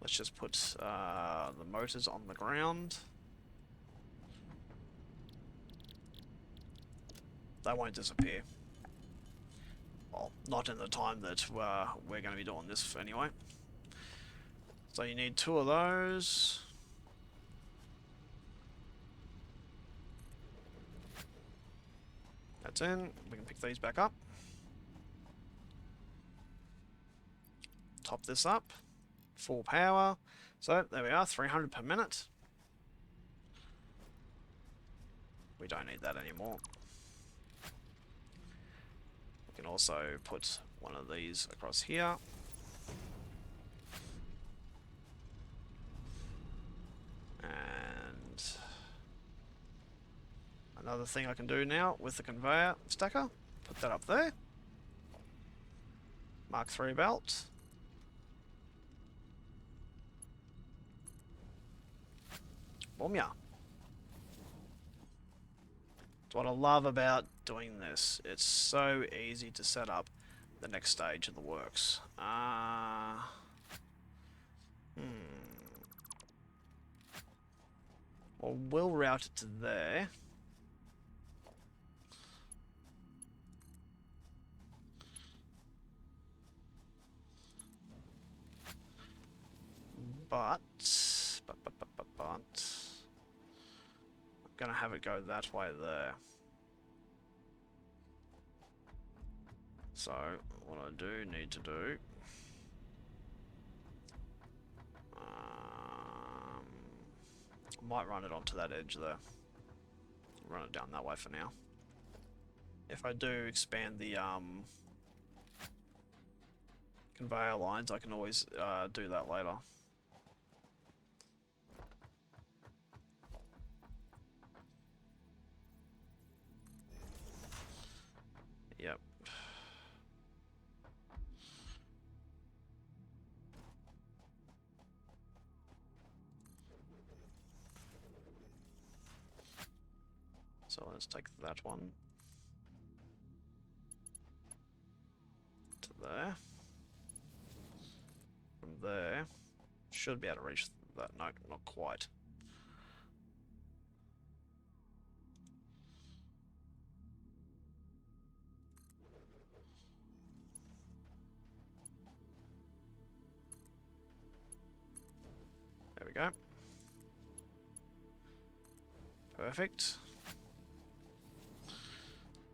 Let's just put the motors on the ground. They won't disappear. Well, not in the time that we're going to be doing this anyway. So you need 2 of those. That's in. We can pick these back up. Top this up. Full power. So there we are, 300 per minute. We don't need that anymore. We can also put one of these across here. And another thing I can do now with the conveyor stacker, put that up there. Mark 3 belt. Boom, yeah. That's what I love about doing this. It's so easy to set up the next stage of the works. Well, we'll route it to there. But I'm gonna have it go that way there. So what I do need to do, I might run it onto that edge there. Run it down that way for now. If I do expand the conveyor lines, I can always do that later. Yep. So let's take that one to there. From there, should be able to reach that. No, not quite. There we go. Perfect.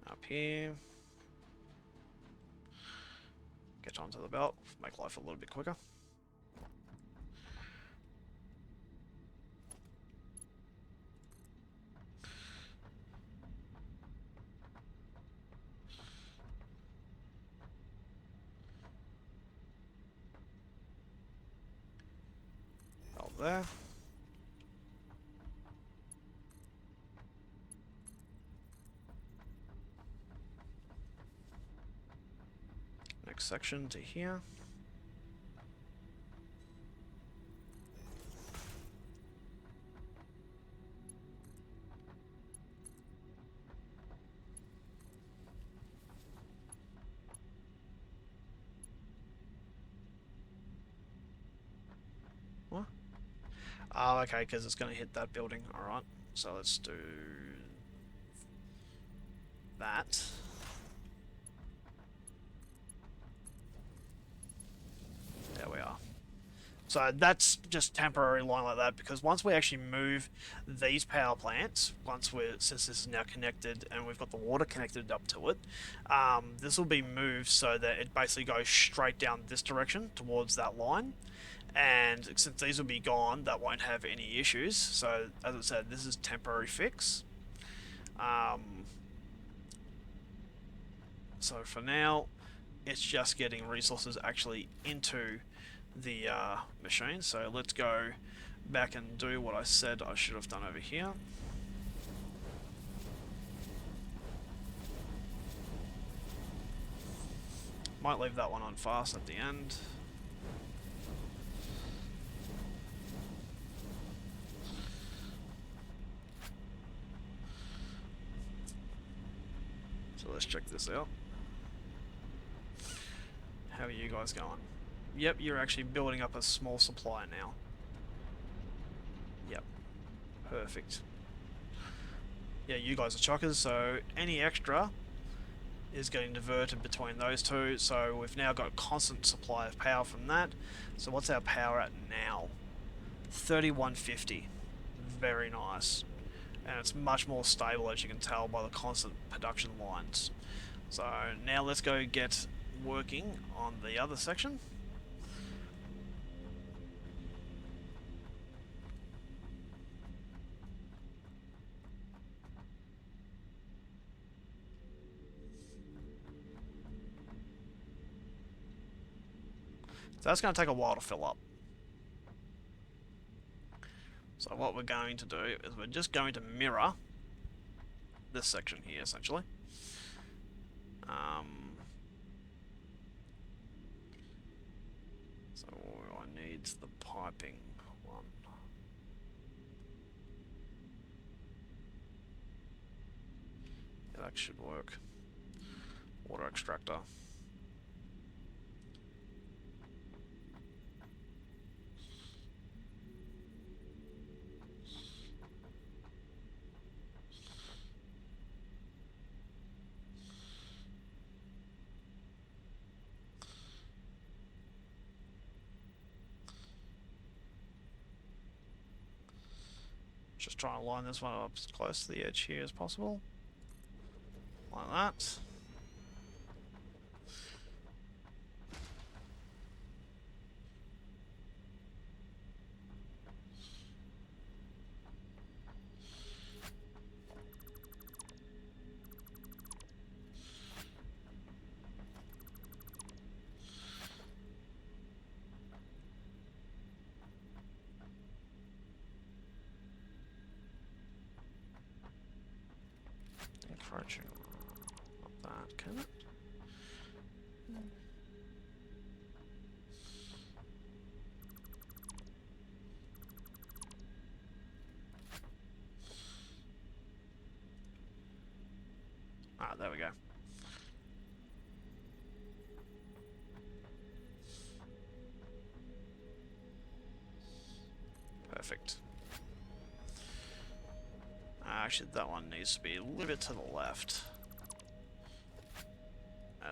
Up here. Get onto the belt, make life a little bit quicker. there. Next section to here. What? Oh, okay, because it's going to hit that building. Alright, so let's do that. There we are. So that's just temporary line like that, because once we actually move these power plants, since this is now connected and we've got the water connected up to it, this will be moved so that it basically goes straight down this direction towards that line. And since these will be gone, that won't have any issues. So as I said, this is temporary fix. So for now, it's just getting resources actually into the machine. So let's go back and do what I said I should have done over here. Might leave that one on fast at the end. So let's check this out. How are you guys going? Yep, you're actually building up a small supply now. Yep. Perfect. Yeah, you guys are chockers, so any extra is getting diverted between those two. So we've now got a constant supply of power from that. So what's our power at now? 3150. Very nice. And it's much more stable, as you can tell by the constant production lines. So now let's go get working on the other section. So that's going to take a while to fill up. So what we're going to do is we're just going to mirror this section here, essentially. So I need the piping one. Yeah, that should work. Water extractor. Just try and line this one up as close to the edge here as possible. Like that. Encroaching. Not that, can it? Ah, there we go. Perfect. Actually, that one needs to be a little bit to the left.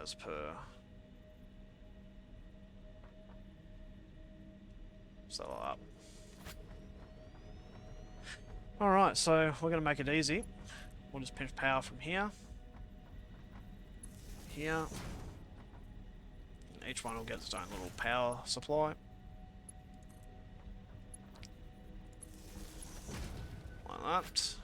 As per... So up. Alright, so we're going to make it easy. We'll just pinch power from here. Here. And each one will get its own little power supply. Like that.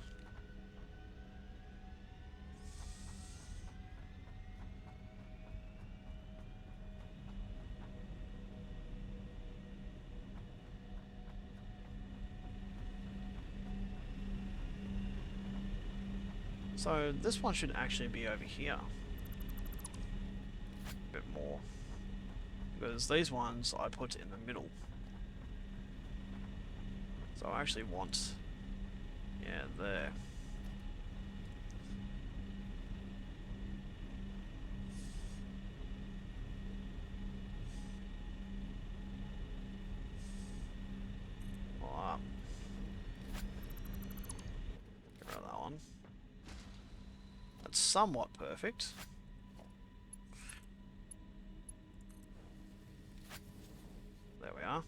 So this one should actually be over here. A bit more. Because these ones I put in the middle. So I actually want... yeah, there. Wow. Get rid of that one. That's somewhat perfect. There we are.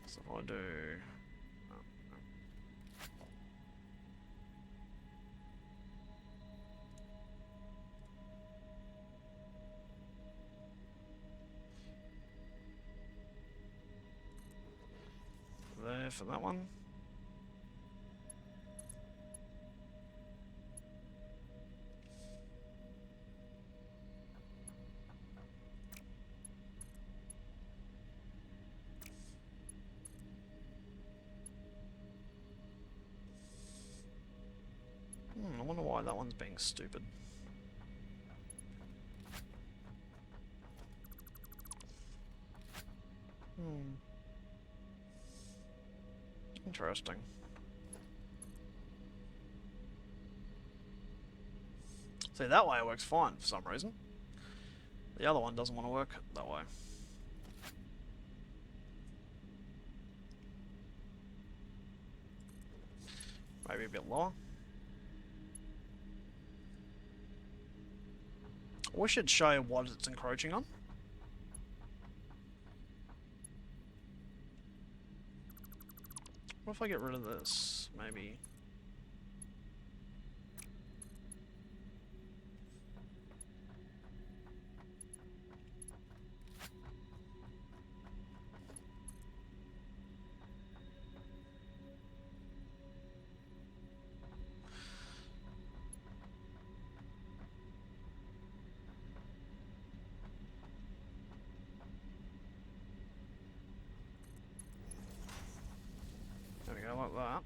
So if I do... there for that one. I wonder why that one's being stupid. Interesting. See, that way it works fine for some reason. The other one doesn't want to work that way. Maybe a bit lower. We should show you what it's encroaching on. What if I get rid of this? Maybe. There we go, like that.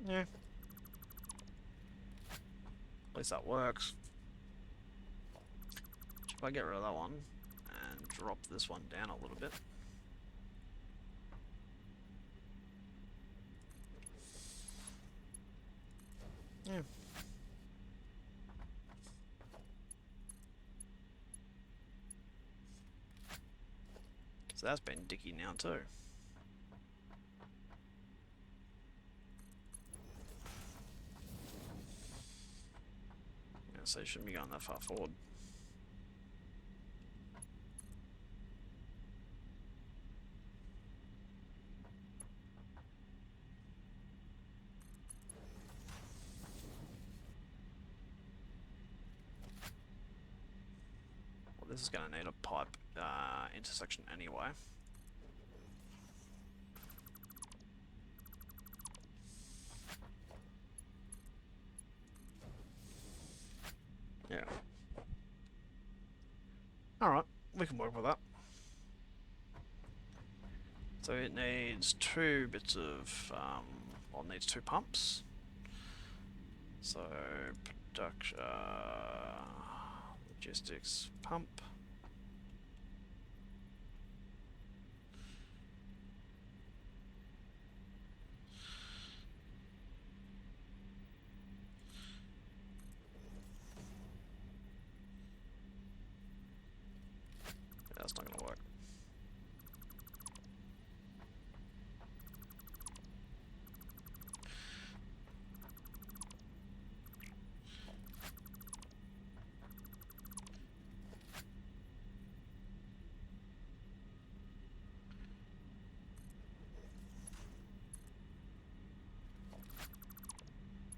Yeah. At least that works. If I get rid of that one and drop this one down a little bit. Yeah. So that's been dicky now too. Yeah, so you shouldn't be going that far forward. Well, this is going to need a pipe intersection anyway. Yeah. Alright, we can work with that. So it needs two bits of, well, it needs two pumps. So, production, logistics pump. That's not going to work.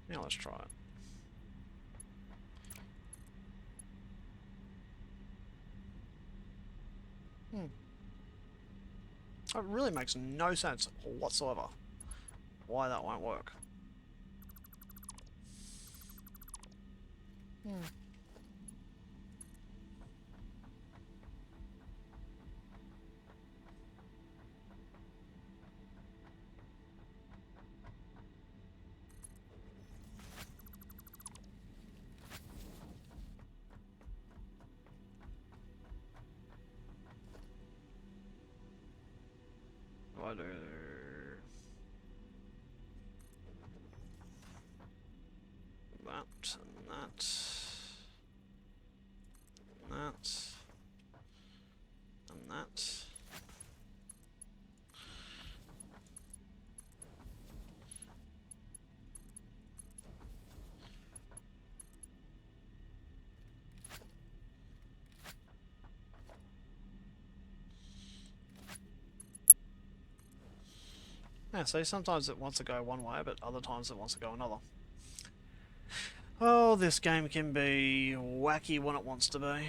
Yeah, let's try it. Hmm. It really makes no sense whatsoever why that won't work. Hmm. What do? That and that. And that. And that. Yeah, so sometimes it wants to go one way, but other times it wants to go another. Oh, this game can be wacky when it wants to be.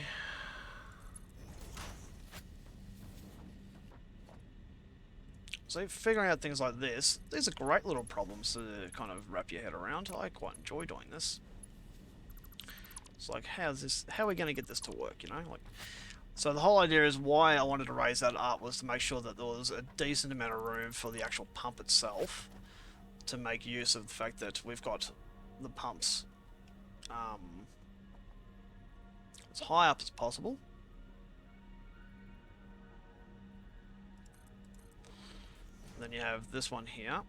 So figuring out things like this, these are great little problems to kind of wrap your head around. I quite enjoy doing this. It's like, how are we going to get this to work, you know? Like, so the whole idea is why I wanted to raise that up was to make sure that there was a decent amount of room for the actual pump itself to make use of the fact that we've got the pumps as high up as possible. And then you have this one here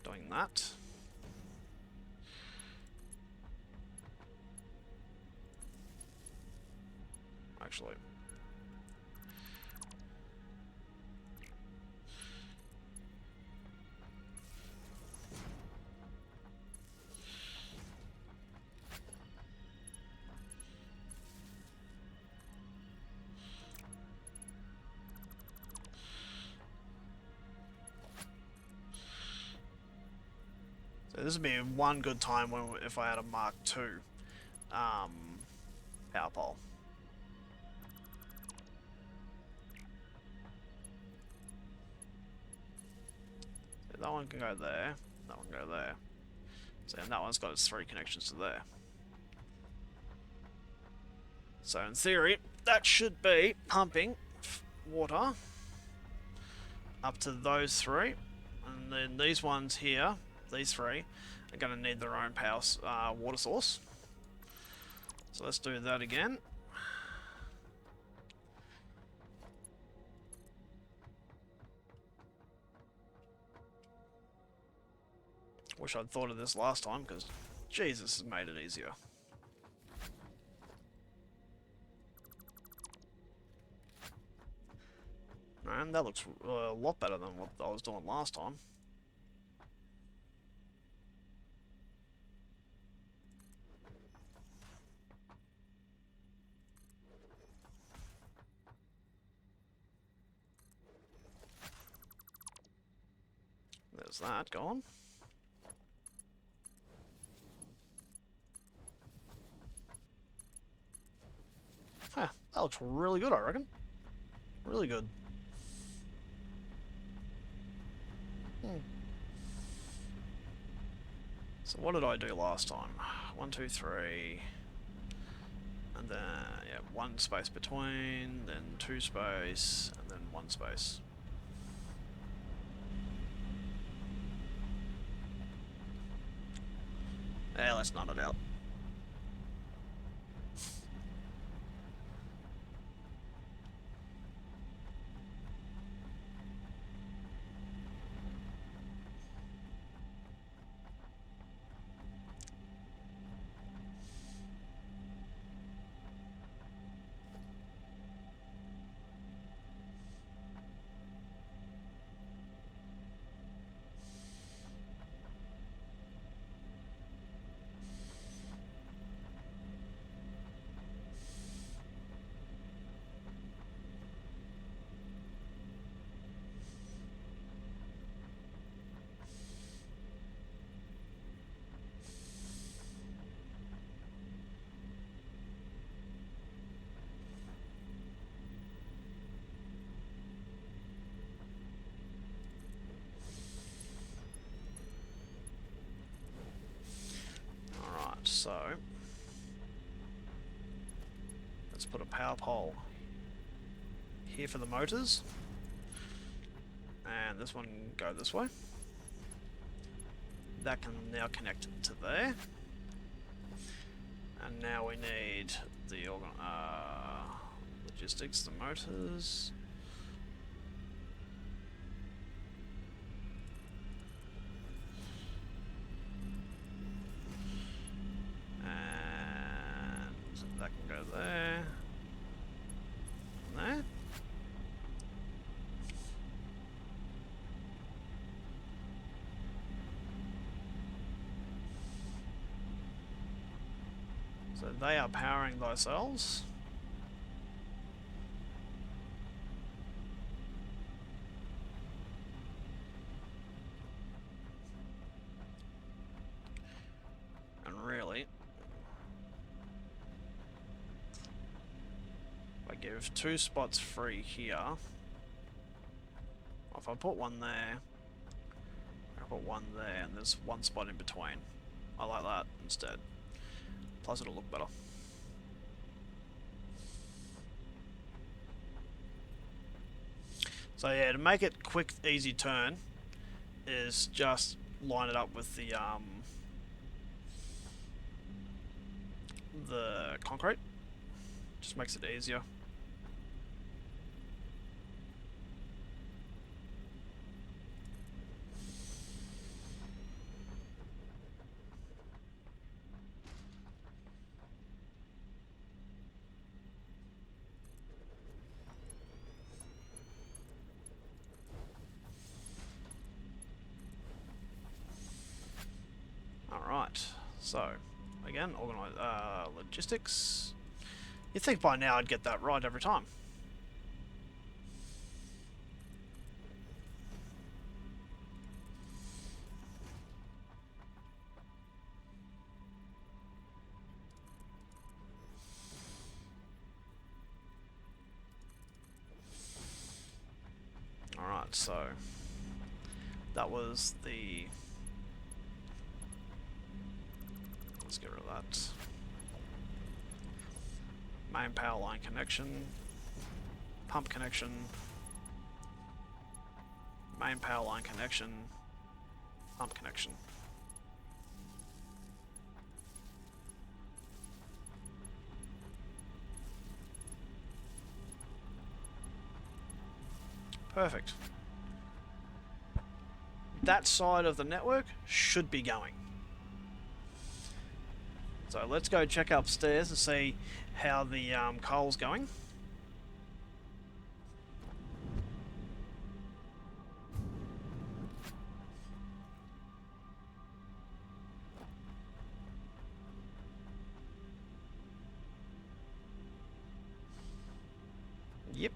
doing that. Actually, so this would be one good time when if I had a Mark II power pole. So that one can go there, that one can go there. So and that one's got its 3 connections to there. So in theory, that should be pumping water up to those 3. And then these ones here, these 3, are going to need their own power water source. So let's do that again. Wish I'd thought of this last time, because Jesus has made it easier. Man, that looks a lot better than what I was doing last time. There's that going. Huh, that looks really good, I reckon. Really good. So what did I do last time? 1, 2, 3, and then yeah, 1 space between, then 2 space, and then 1 space. Yeah, let's nut it out. So let's put a power pole here for the motors, and this one can go this way. That can now connect to there, and now we need the logistics, the motors. That can go there. And there. So they are powering those cells. And really, I give 2 spots free here. If I put one there, I put one there, and there's 1 spot in between. I like that instead. Plus it'll look better. So yeah, to make it quick, easy turn, is just line it up with the concrete. Just makes it easier. Alright, so again, organize logistics. You'd think by now I'd get that right every time. Alright, so that was the... Let's get rid of that. Main power line connection, pump connection, main power line connection, pump connection. Perfect. That side of the network should be going. So let's go check upstairs and see how the coal's going. Yep.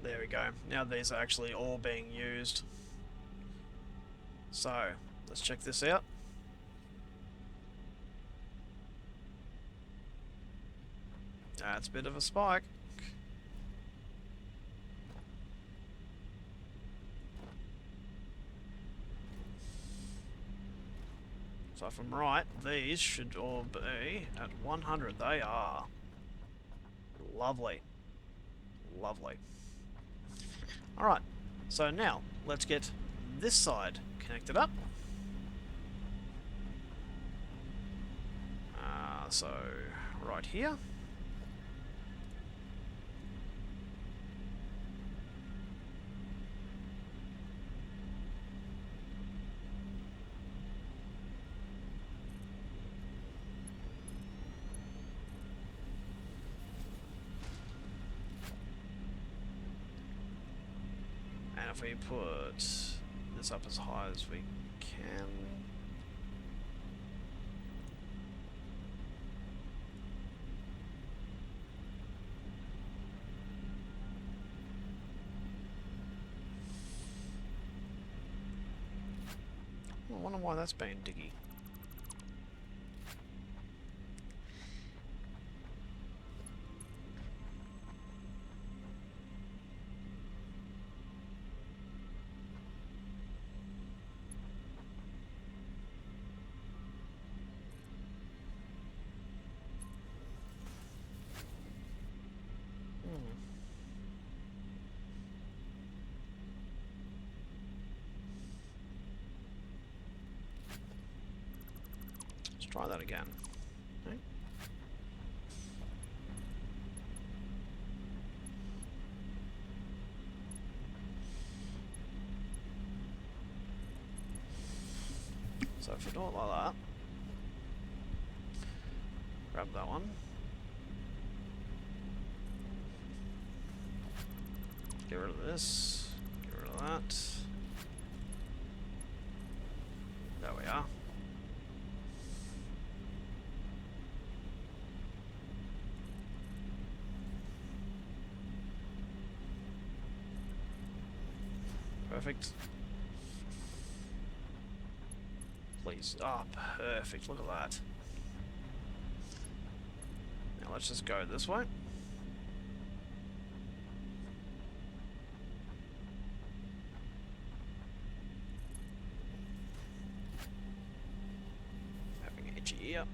There we go. Now these are actually all being used. So, let's check this out. That's a bit of a spike. So if I'm right, these should all be at 100. They are. Lovely. Lovely. Alright, so now let's get this side connected up. So right here. And if we put this up as high as we can. I wonder why that's being diggy. try that again. Okay. So if we do it like that, grab that one, get rid of this, get rid of that. There we are. Perfect. Please. Ah, oh, perfect. Look at that. Now let's just go this way. Having an itchy ear.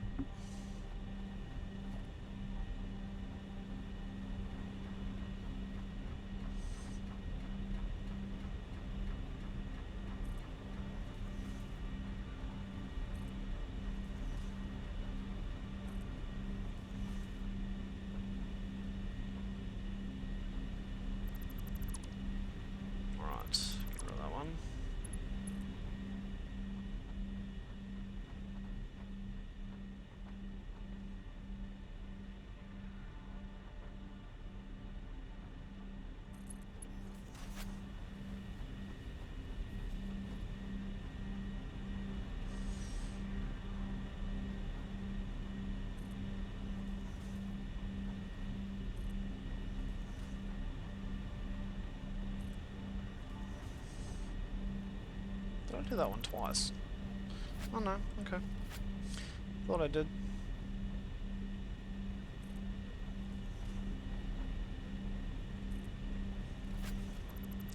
Did I do that one twice? Oh no, okay. Thought I did.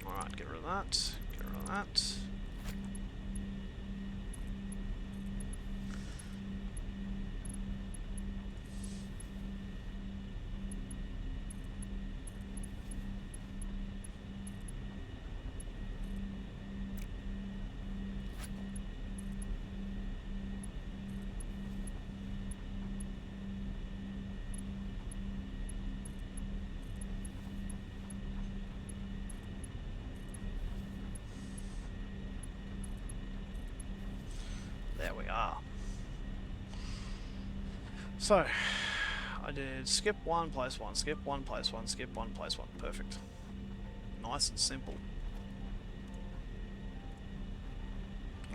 Alright, get rid of that. Get rid of that. There we are. So, I did skip one, place one, skip one, place one, skip one, place one. Perfect. Nice and simple.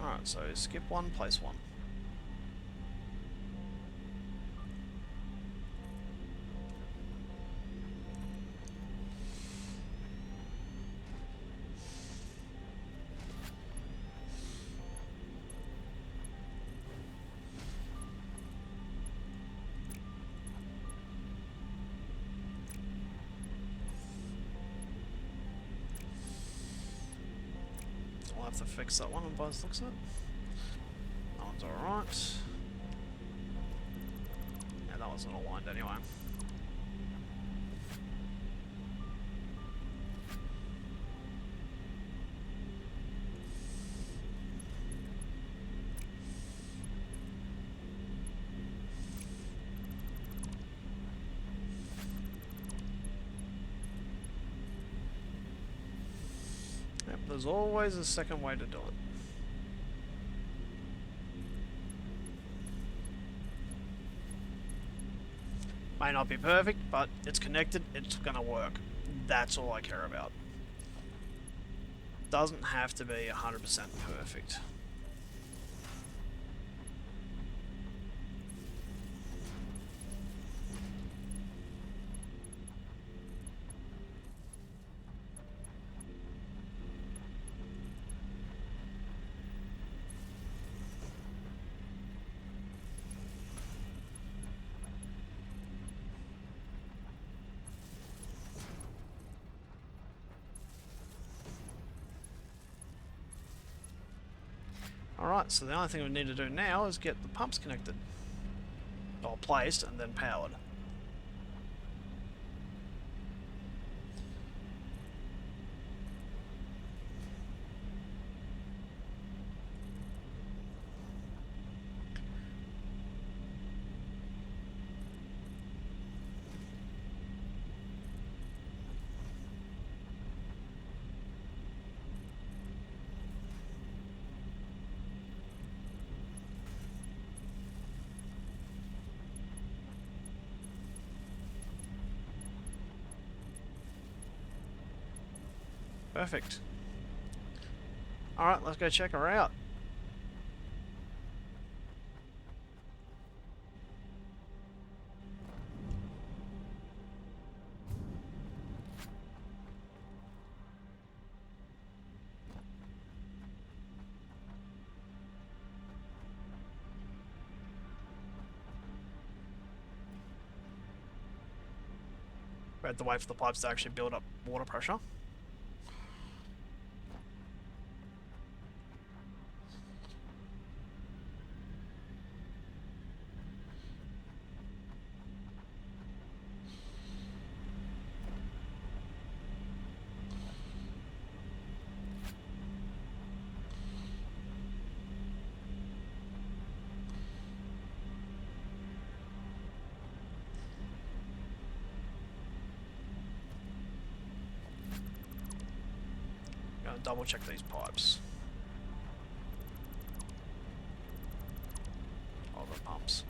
Alright, so skip one, place one. I'll have to fix that one on both looks of it. That one's alright. Yeah, that wasn't aligned anyway. Yep, there's always a second way to do it. May not be perfect, but it's connected, it's gonna work. That's all I care about. Doesn't have to be 100% perfect. Alright, so the only thing we need to do now is get the pumps connected. Or placed and then powered. Perfect. Alright, let's go check her out. We have to wait for the pipes to actually build up water pressure. Double check these pipes. Oh, the pumps.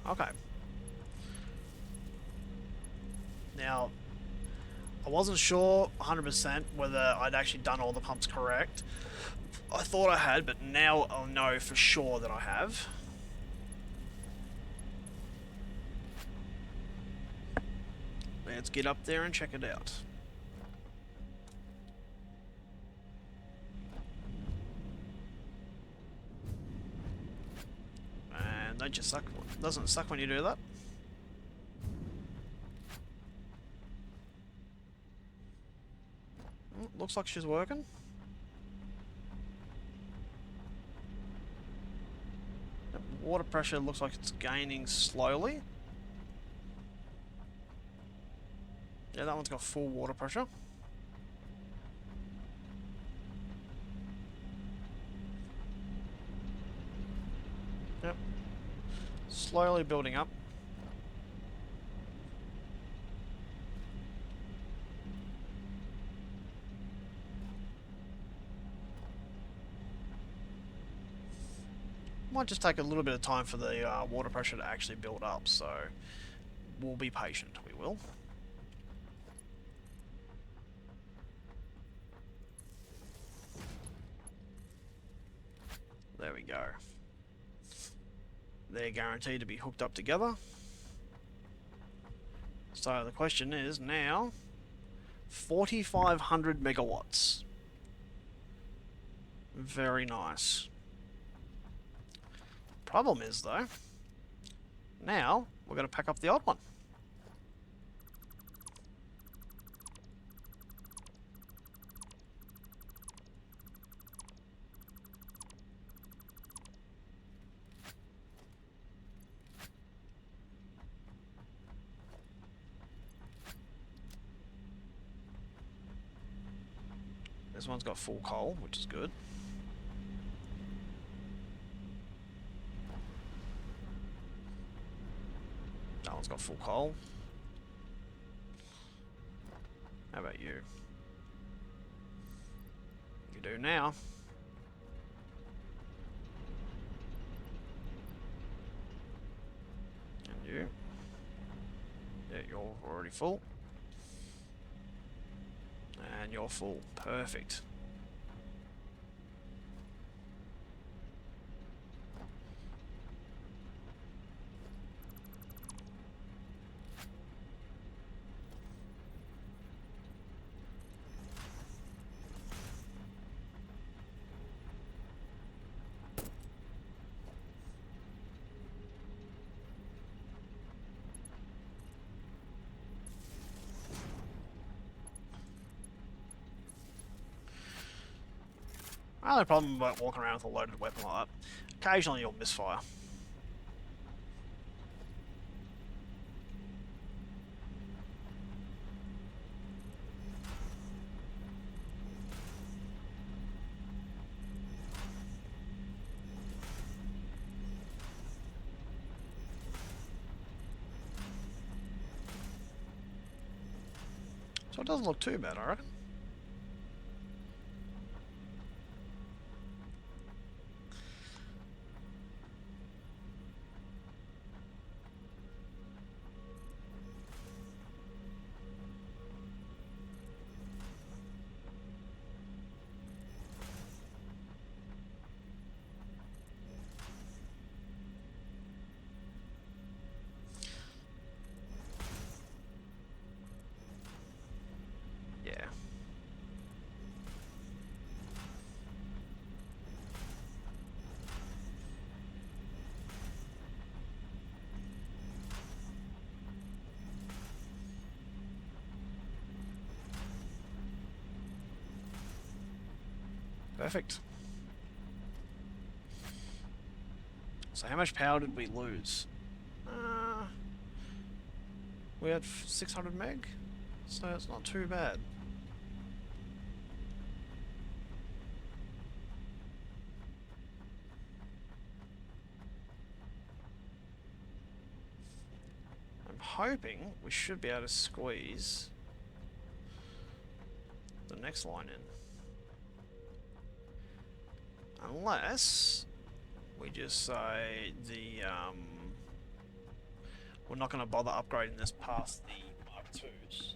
Okay. Now, I wasn't sure 100% whether I'd actually done all the pumps correct. I thought I had, but now I'll know for sure that I have. Let's get up there and check it out. And don't you suck? Doesn't it suck when you do that? Looks like she's working. Water pressure looks like it's gaining slowly. Yeah, that one's got full water pressure. Yep. Slowly building up. Might just take a little bit of time for the water pressure to actually build up, so we'll be patient, we will. There we go. They're guaranteed to be hooked up together. So the question is now 4,500 megawatts. Very nice. Problem is though, now we're going to pack up the odd one. This one's got full coal, which is good. That one's got full coal. How about you? You do now. And you. Yeah, you're already full. And you're full. Perfect. My only problem about walking around with a loaded weapon like that, occasionally you'll misfire. So it doesn't look too bad, I reckon. Yeah. Perfect. So how much power did we lose? We had 600 meg, so it's not too bad. I'm hoping we should be able to squeeze the next line in. Unless we just say we're not going to bother upgrading this past the Mark IIs.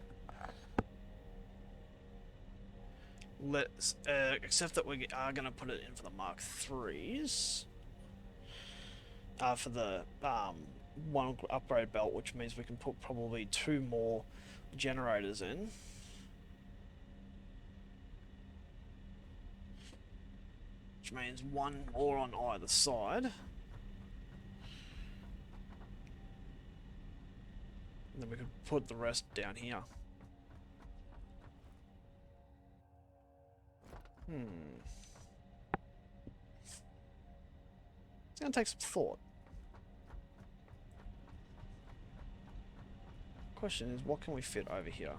Let's except that we are going to put it in for the Mark IIIs. For the one upgrade belt, which means we can put probably 2 more generators in. Which means 1 more on either side. And then we could put the rest down here. It's going to take some thought. Question is, what can we fit over here?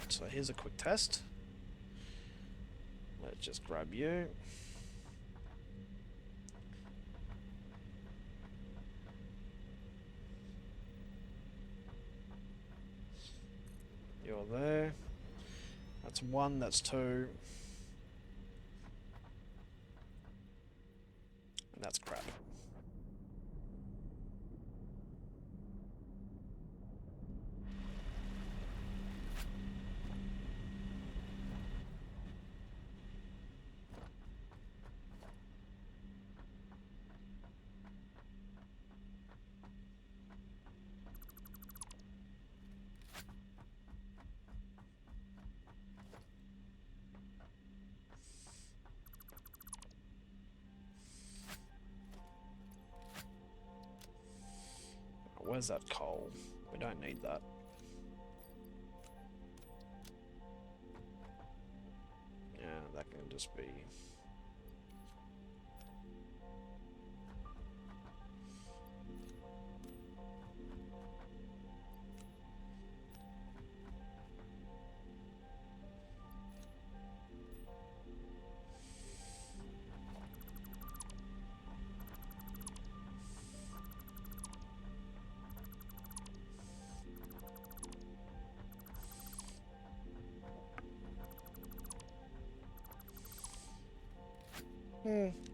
So here's a quick test. Let's just grab you. You're there. That's 1, that's 2. And that's crap. Where's that coal? We don't need that. Yeah, that can just be...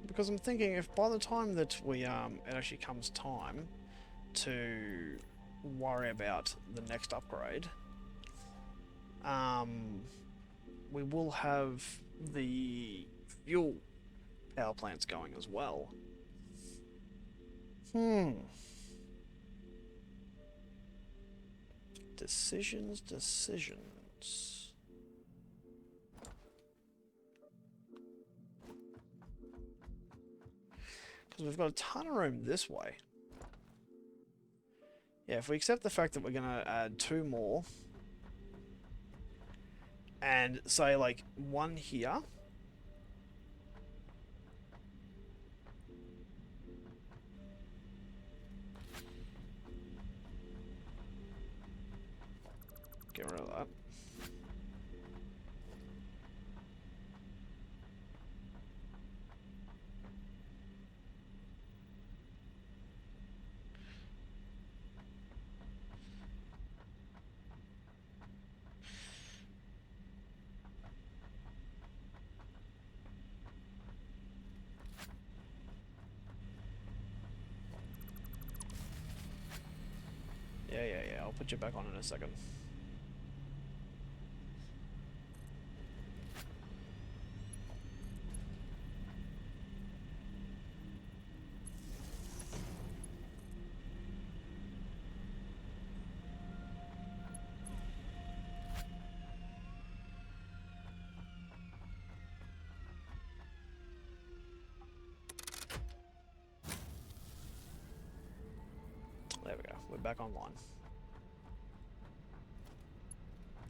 Because I'm thinking if by the time that we it actually comes time to worry about the next upgrade, we will have the fuel power plants going as well. Decisions. Because we've got a ton of room this way. Yeah, if we accept the fact that we're going to add 2 more, and say like 1 here, get rid of that. Yeah, I'll put you back on in a second. There we go, we're back online.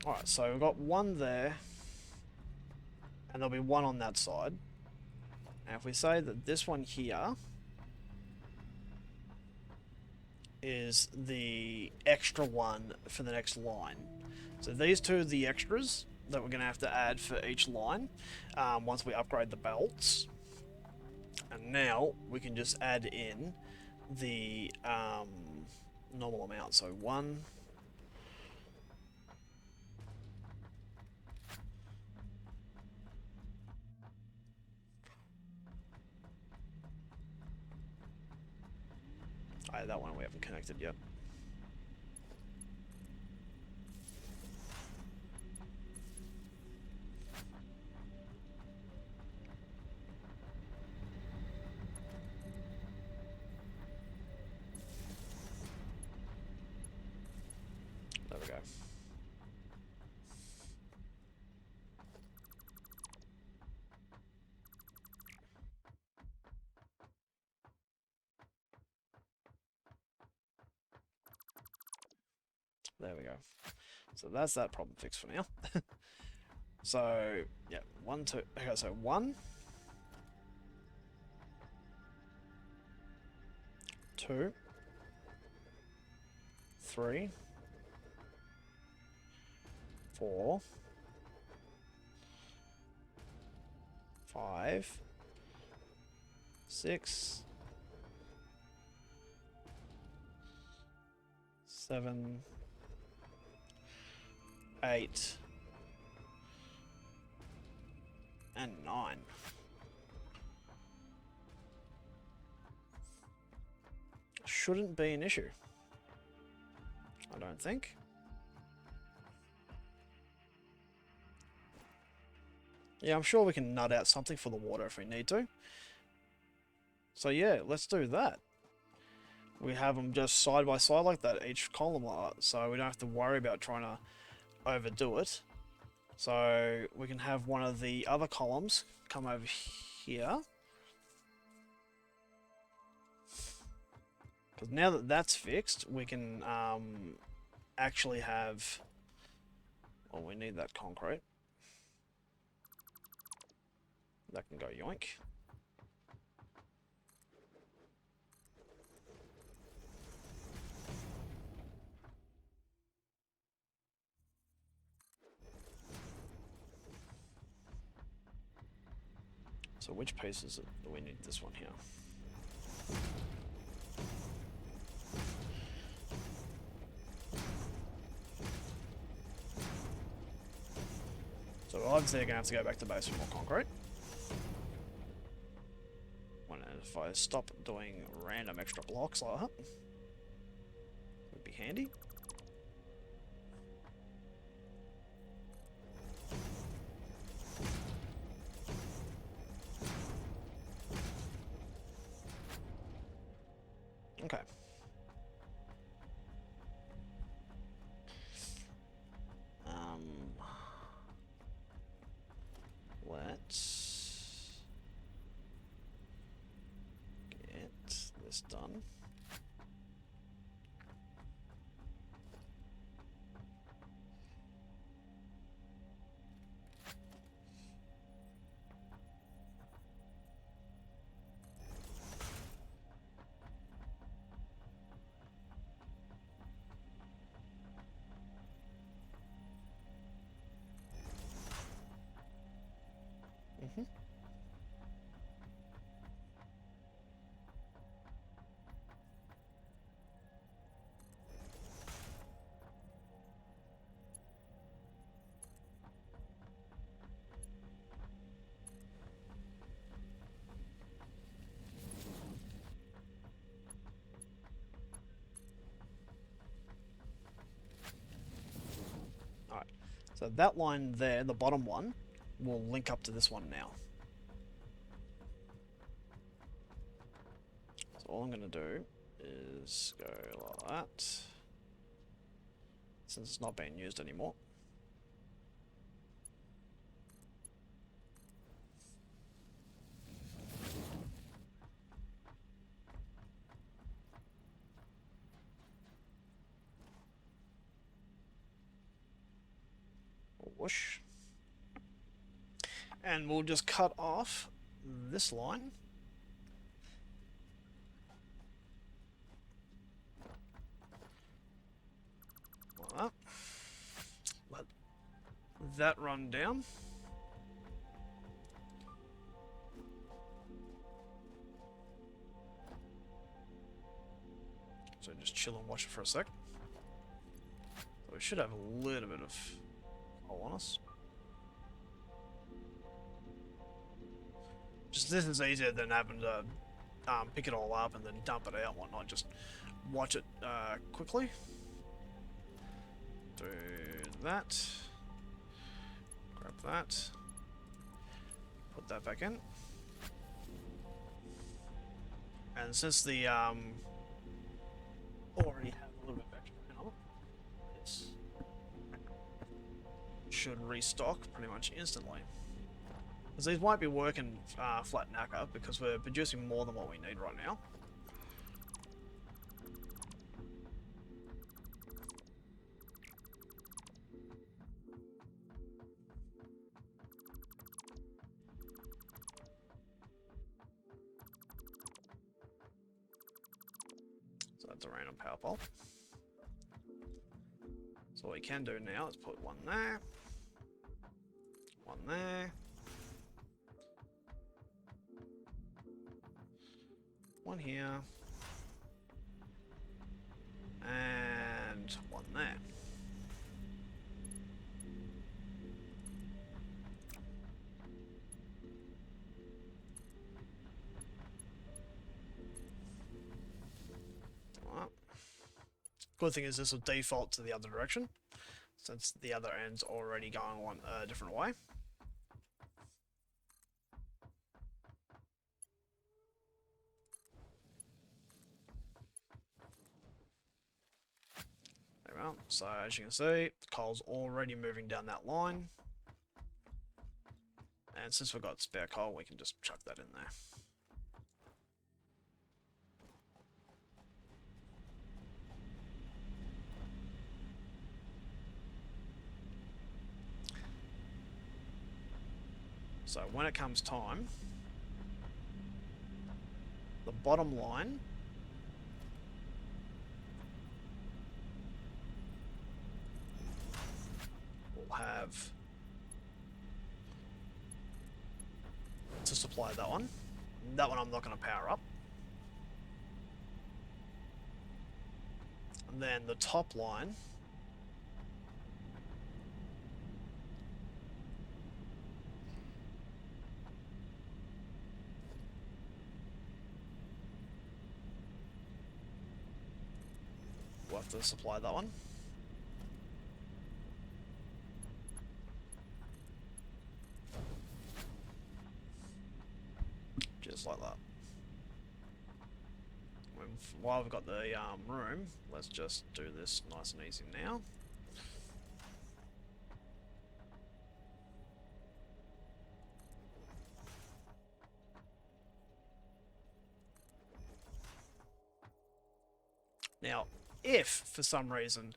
Alright, so we've got 1 there, and there'll be 1 on that side. And if we say that this one here is the extra one for the next line. So these 2 are the extras that we're going to have to add for each line once we upgrade the belts. And now we can just add in the normal amount. So 1... that one we haven't connected yet. There we go. There we go. So that's that problem fixed for now. So, yeah, 1, 2... Okay, so 1... 2... 3... 4... 5... 6... 7... 8... and 9. Shouldn't be an issue, I don't think. Yeah, I'm sure we can nut out something for the water if we need to. So yeah, let's do that. We have them just side by side like that, each column, so we don't have to worry about trying to overdo it. So we can have one of the other columns come over here. Because now that that's fixed, we can actually have... Well, we need that concrete. That can go yoink. So which piece is it? Do we need this one here? So obviously they're going to have to go back to base for more concrete. If I stop doing random extra blocks like that, would be handy. Okay. So that line there, the bottom one, will link up to this one now. So all I'm going to do is go like that, since it's not being used anymore. Whoosh. And we'll just cut off this line. Like that. Let that run down. So just chill and watch it for a sec. So we should have a little bit of coal on us. Just this is easier than having to pick it all up and then dump it out and whatnot. Just watch it quickly. Do that. Grab that. Put that back in. And since the already have a little bit of extra now, this should restock pretty much instantly. Because these won't be working flat knacker because we're producing more than what we need right now. So that's a random power pole. So what we can do now is put one there, one there, one here, and one there. Good thing is this will default to the other direction, since the other end's already going one a different way. There we go. So as you can see, the coal's already moving down that line. And since we've got spare coal, we can just chuck that in there. So when it comes time, the bottom line will have to supply that one. That one I'm not going to power up. And then the top line we'll have to supply that one. Just like that. While we've got the room, let's just do this nice and easy now. Now, if for some reason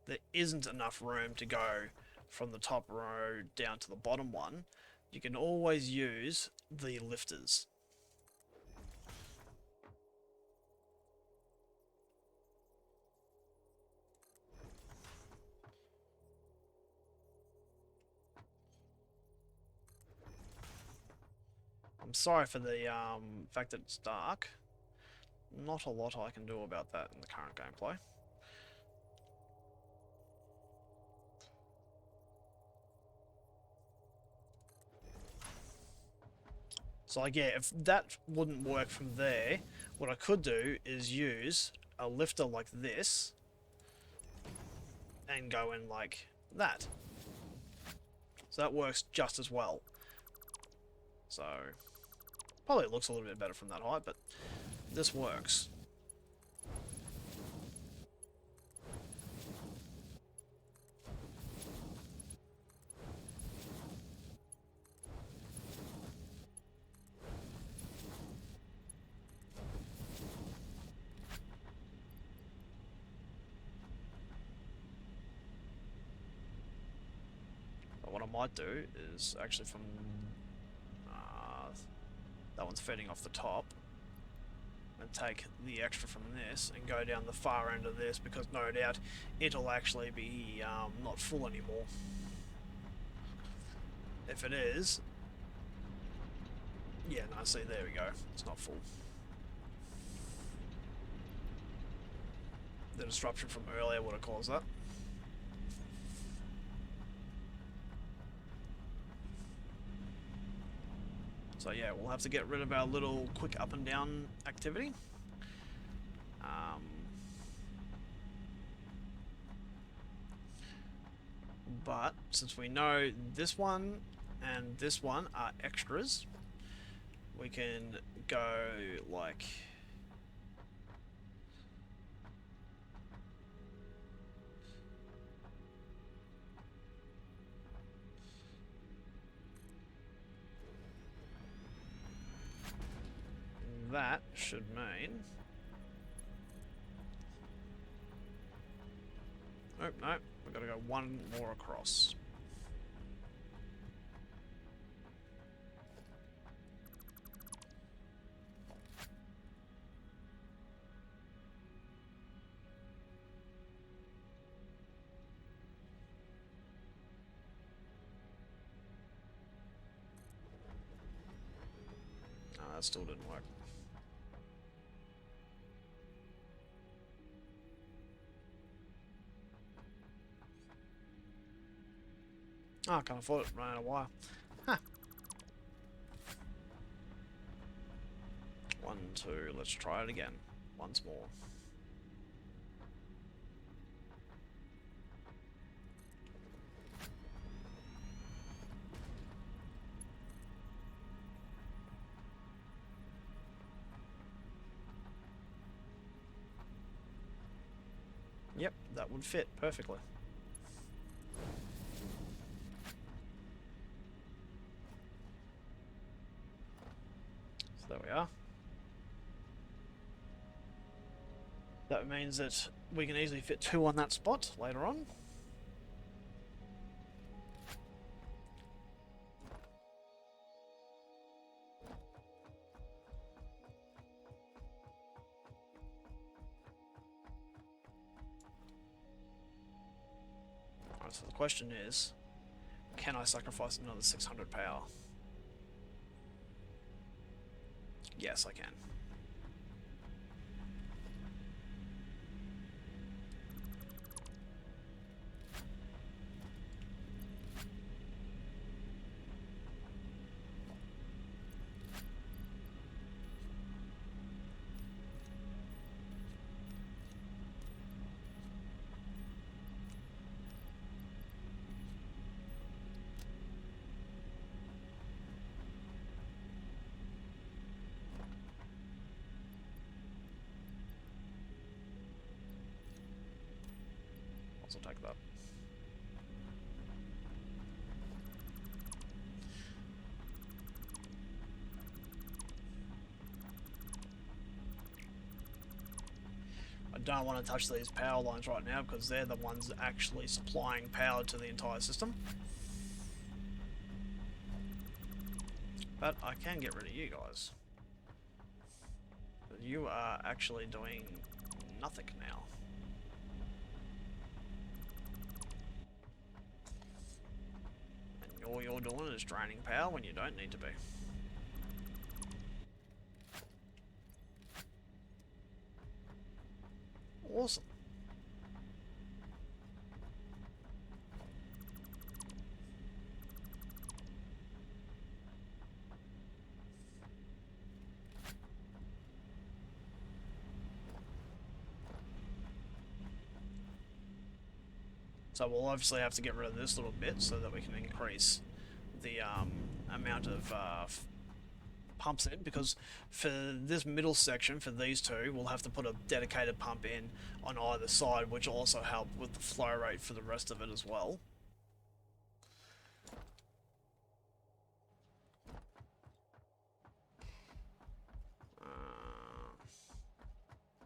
there isn't enough room to go from the top row down to the bottom one, you can always use the lifters. I'm sorry for the fact that it's dark. Not a lot I can do about that in the current gameplay. So like, yeah, if that wouldn't work from there, what I could do is use a lifter like this and go in like that. So that works just as well. So, probably looks a little bit better from that height, but this works. What I might do is actually from that one's feeding off the top, and take the extra from this and go down the far end of this, because no doubt it'll actually be not full anymore. If it is, yeah, no, see, there we go, it's not full. The disruption from earlier would have caused that. So yeah, we'll have to get rid of our little quick up and down activity. But since we know this one and this one are extras, we can go like that should mean... Nope, nope, we've got to go one more across. No, that still didn't work. Oh, I can't afford it, ran out of wire. Huh. 1, 2, let's try it again. Once more. Yep, that would fit perfectly. So there we are. That means that we can easily fit 2 on that spot later on. Alright, so the question is, can I sacrifice another 600 power? Yes, I can. Also take that. I don't want to touch these power lines right now because they're the ones actually supplying power to the entire system. But I can get rid of you guys. You are actually doing nothing now. And all you're doing is draining power when you don't need to be. Awesome. So we'll obviously have to get rid of this little bit so that we can increase the amount of pumps in, because for this middle section, for these two, we'll have to put a dedicated pump in on either side, which will also help with the flow rate for the rest of it as well.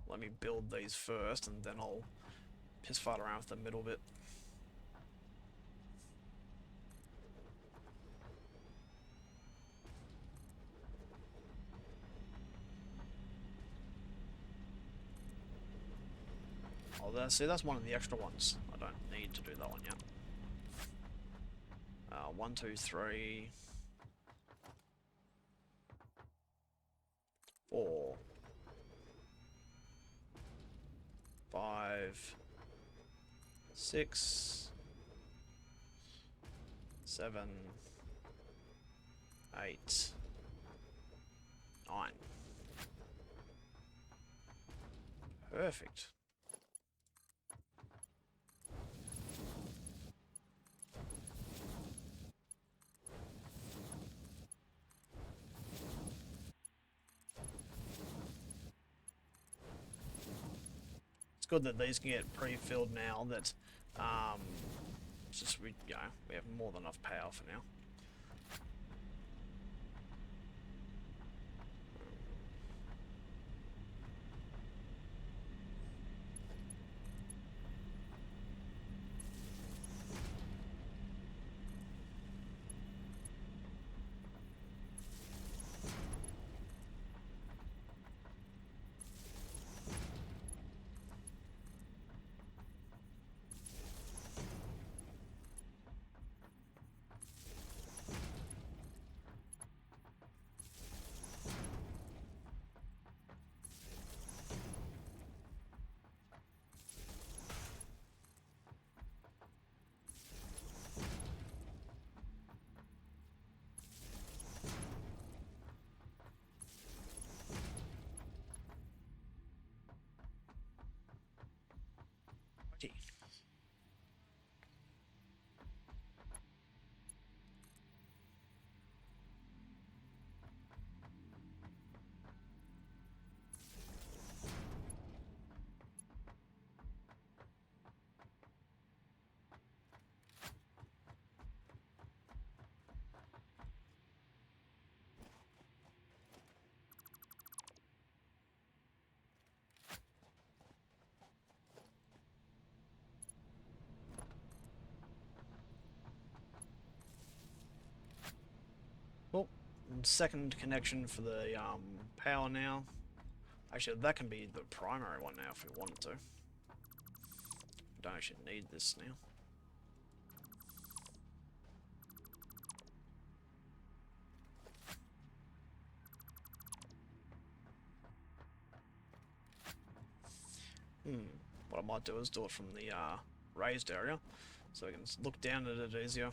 Let me build these first, and then I'll piss fart around with the middle bit. Oh, see, that's one of the extra ones. I don't need to do that one yet. 1, 2, 3, 4, 5, 6, 7, 8, 9. Perfect. It's good that these can get pre-filled now. That it's just we have more than enough power for now. Well, second connection for the power now. Actually, that can be the primary one now if we wanted to. We don't actually need this now. What I might do is do it from the raised area, so we can look down at it easier.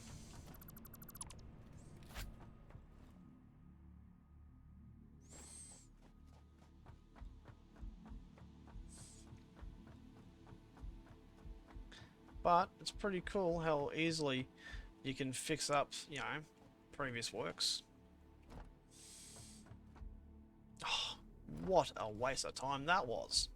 But it's pretty cool how easily you can fix up, previous works. Oh, what a waste of time that was.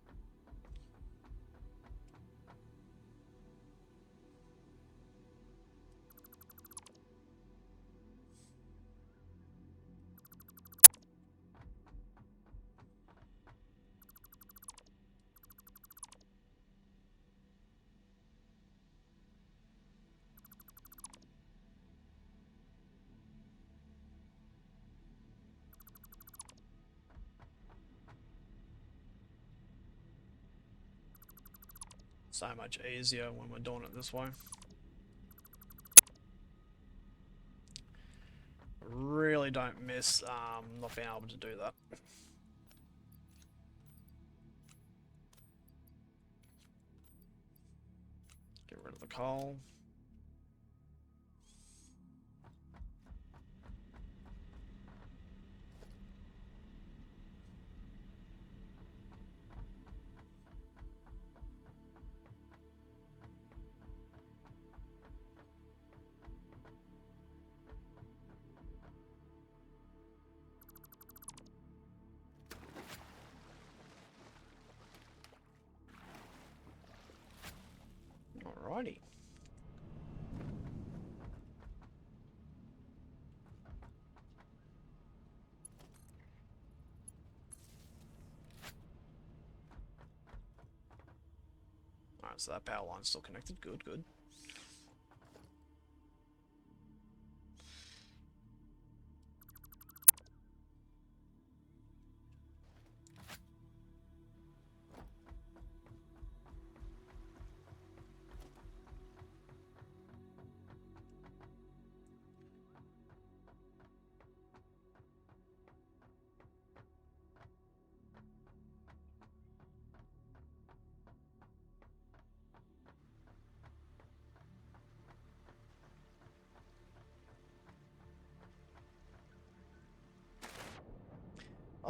So much easier when we're doing it this way. Really don't miss not being able to do that. Get rid of the coal. Alrighty. Alright, so that power line's still connected. Good, good.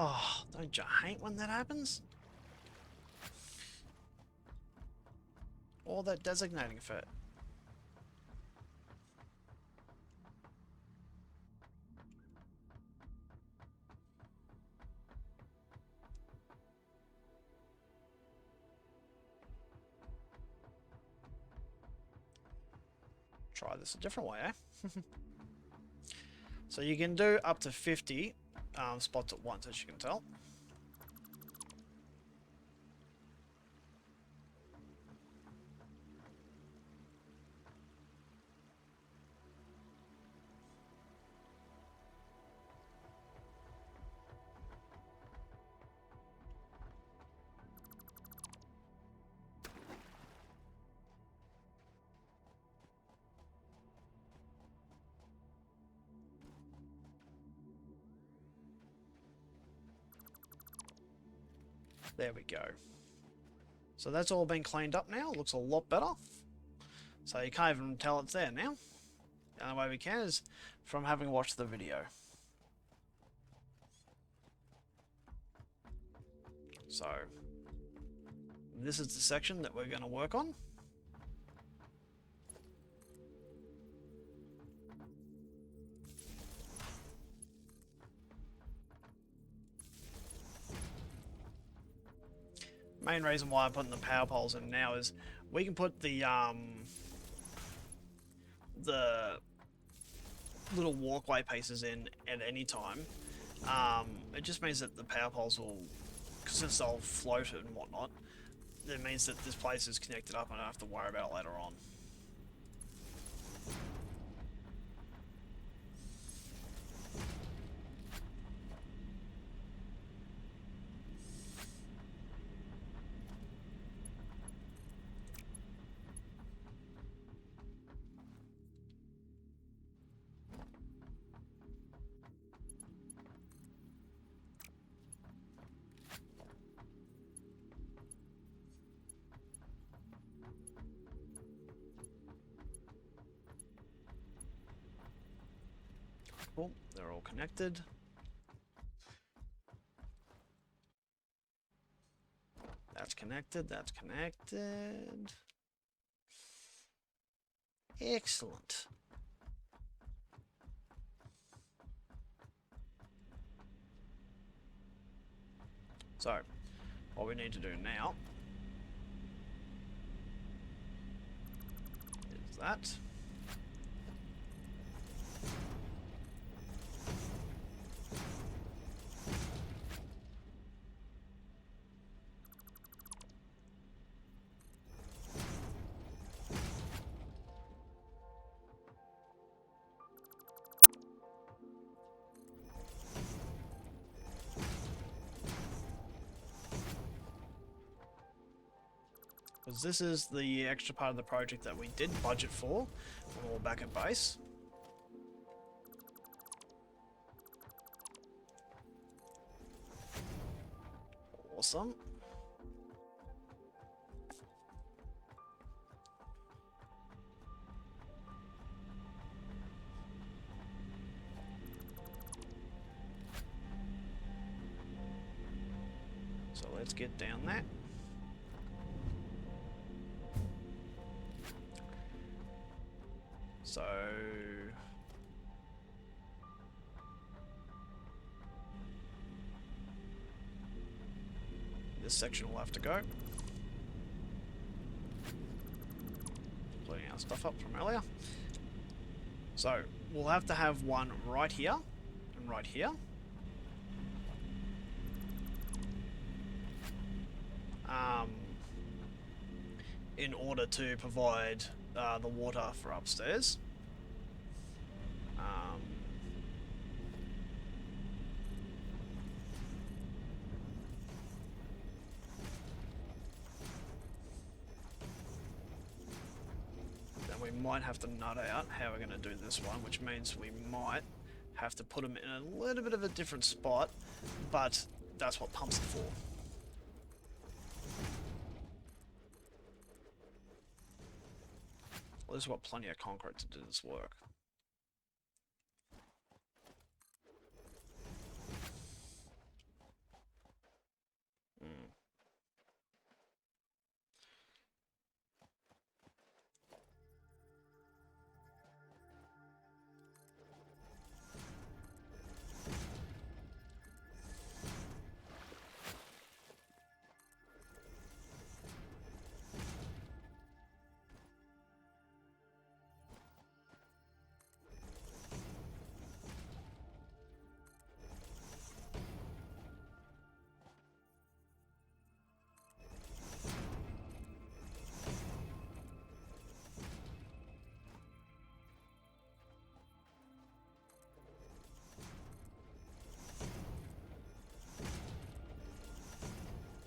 Oh, don't you hate when that happens? All that designating for it. Try this a different way, eh? So you can do up to 50 spots at once, as you can tell. There we go. So that's all been cleaned up now. Looks a lot better. So you can't even tell it's there now. The only way we can is from having watched the video. So this is the section that we're going to work on. Main reason why I'm putting the power poles in now is we can put the little walkway pieces in at any time. It just means that the power poles will, since they'll float and whatnot, it means that this place is connected up and I don't have to worry about it later on. Cool, they're all connected. That's connected, that's connected. Excellent. So, what we need to do now is that. Because this is the extra part of the project that we did budget for when we were back at base. Awesome. So let's get down that. So this section will have to go. stuff up from earlier. So we'll have to have one right here and right here. In order to provide the water for upstairs. Then we might have to nut out how we're going to do this one, which means we might have to put them in a little bit of a different spot, but that's what pumps are for. Well, this has got plenty of concrete to do this work.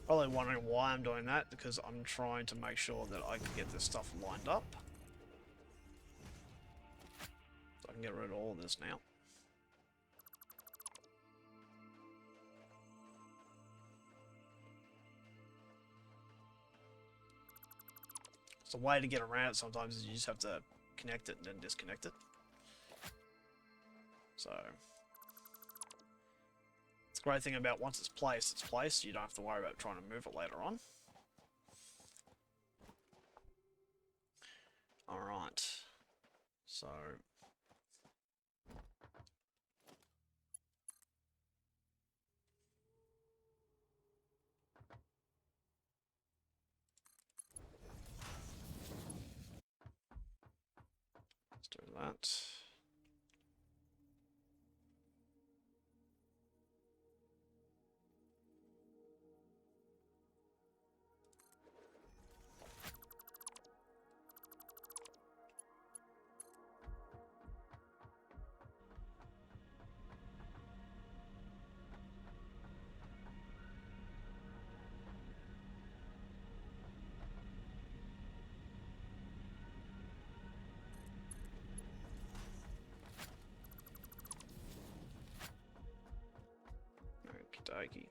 Probably wondering why I'm doing that, because I'm trying to make sure that I can get this stuff lined up. So I can get rid of all of this now. So the way to get around it sometimes is you just have to connect it and then disconnect it. So great thing about once it's placed, you don't have to worry about trying to move it later on. Alright, so let's do that. Okey-dokey.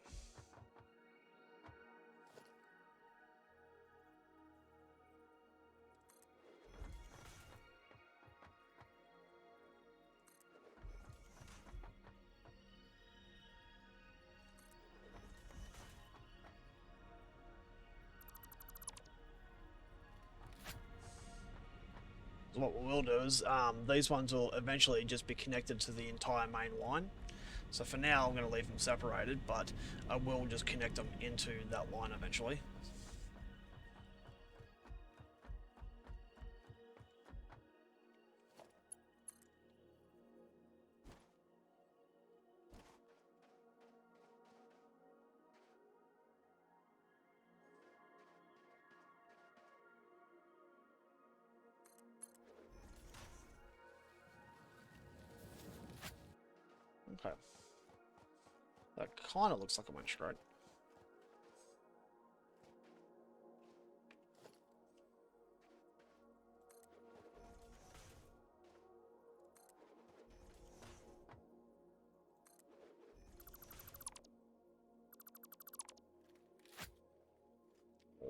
So what we will do is these ones will eventually just be connected to the entire main line. So for now I'm going to leave them separated, but I will just connect them into that line eventually. Okay. That kind of looks like it went straight.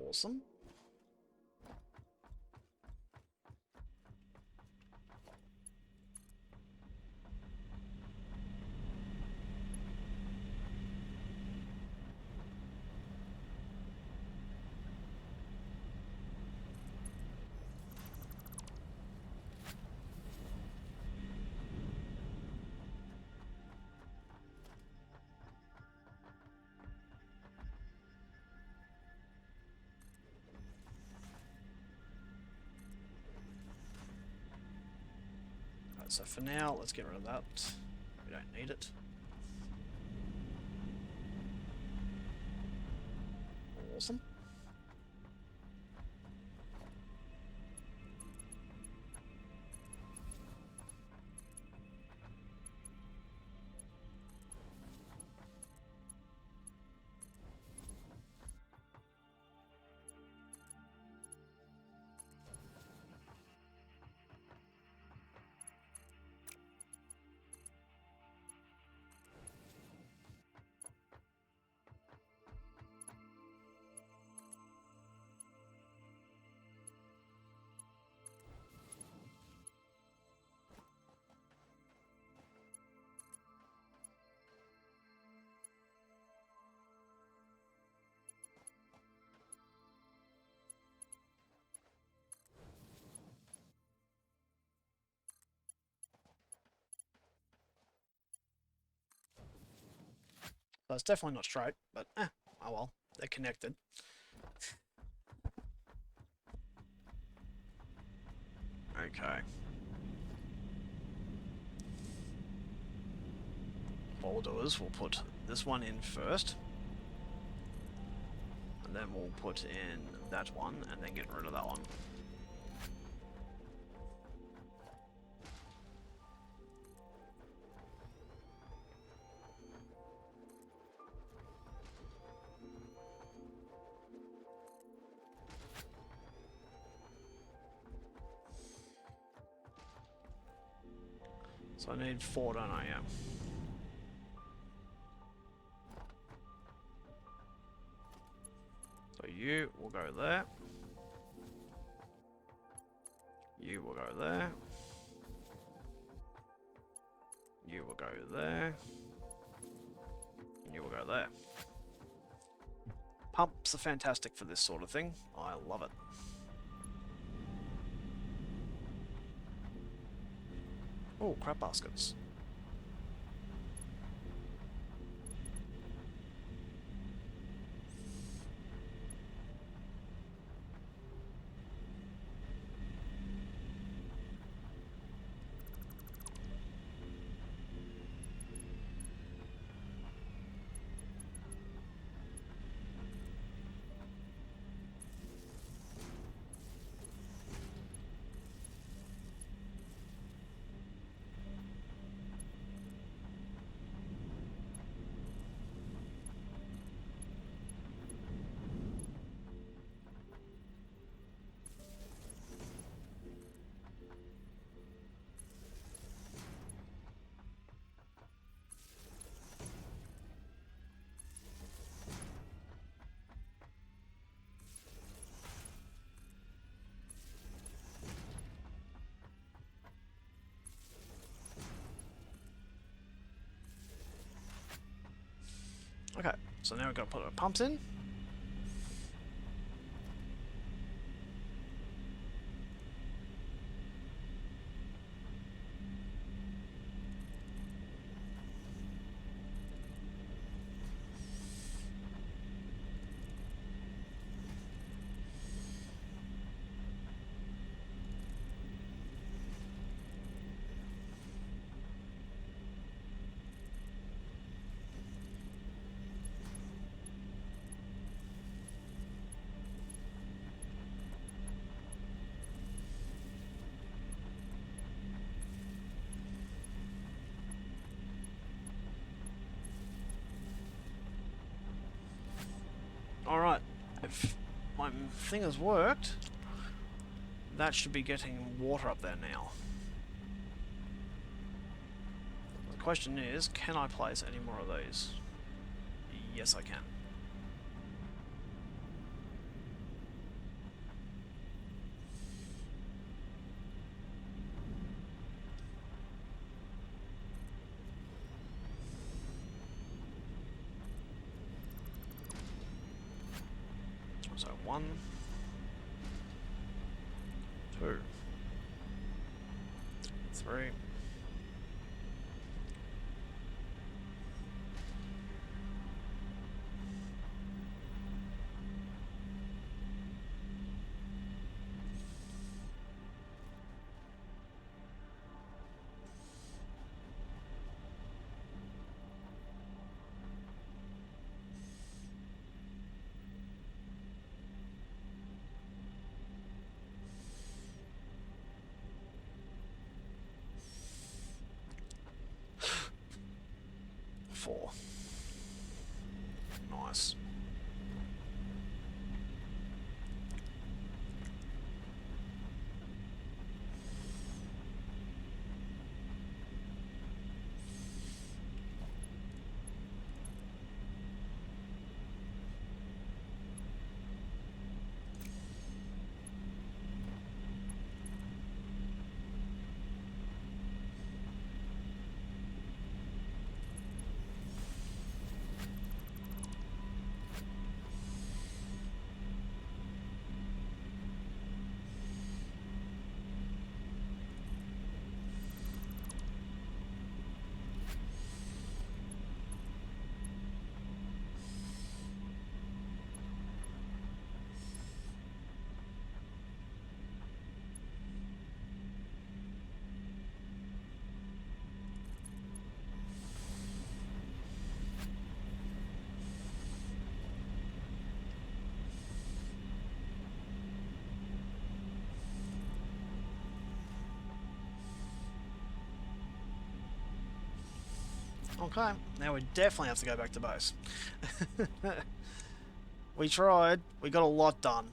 Awesome. So for now, let's get rid of that. We don't need it. Awesome. So it's definitely not straight, but oh well, they're connected. Okay. What we'll do is we'll put this one in first, and then we'll put in that one, and then get rid of that one. So I need 4, don't I? Yeah. So you will go there. You will go there. You will go there. And you will go there. Pumps are fantastic for this sort of thing. I love it. Oh, crap baskets. Okay, so now we've got to put our pumps in. Alright, if my thing has worked, that should be getting water up there now. The question is, can I place any more of these? Yes, I can. So 1, 2, 3. 4. Nice. Okay, now we definitely have to go back to base. We tried, we got a lot done.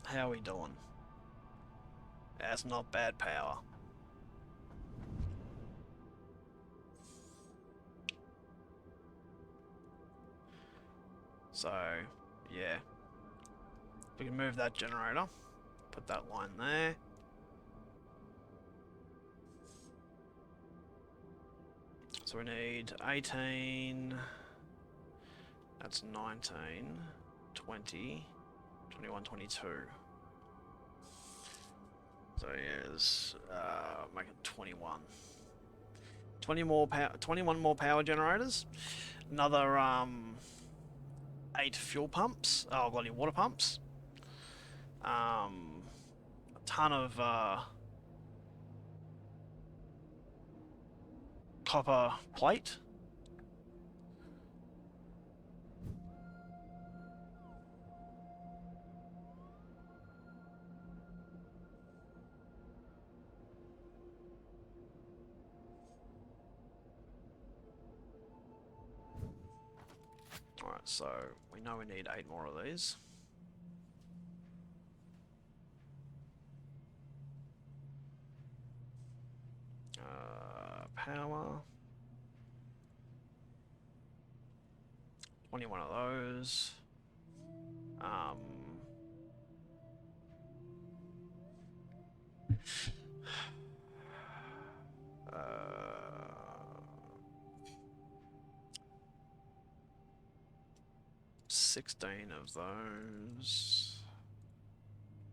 How are we doing? That's not bad power. So, yeah. We can move that generator. Put that line there. So we need 18. That's 19, 20, 21, 22. So here's make it 21. 21 more power generators. Another 8 fuel pumps. Oh, I've got any water pumps. A ton of copper plate. Alright, so we know we need 8 more of these. Power. 21 of those. Uh, 16 of those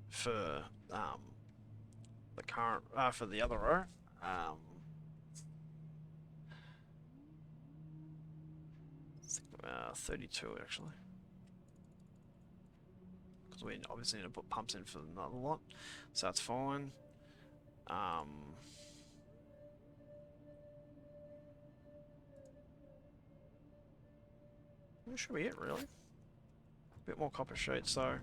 for the current for the other row. 32 actually, because we obviously need to put pumps in for another lot, so that's fine. That should be it really. A bit more copper sheet, so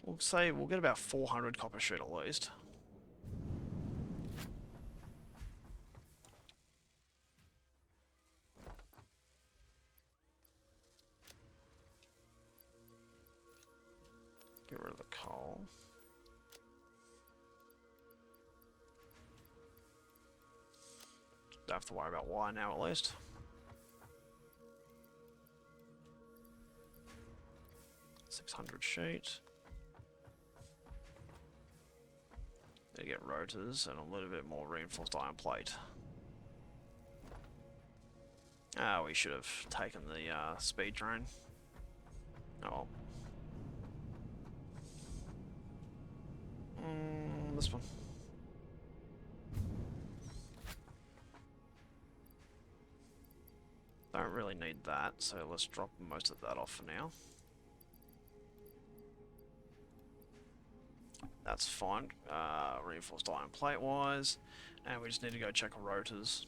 we'll say we'll get about 400 copper sheet at least. Get rid of the coal. Don't have to worry about wire now at least. $600 sheet. They get rotors and a little bit more reinforced iron plate. Ah, we should have taken the speed drain. Oh well. This one. Don't really need that, so let's drop most of that off for now. That's fine, reinforced iron plate wise, and we just need to go check rotors.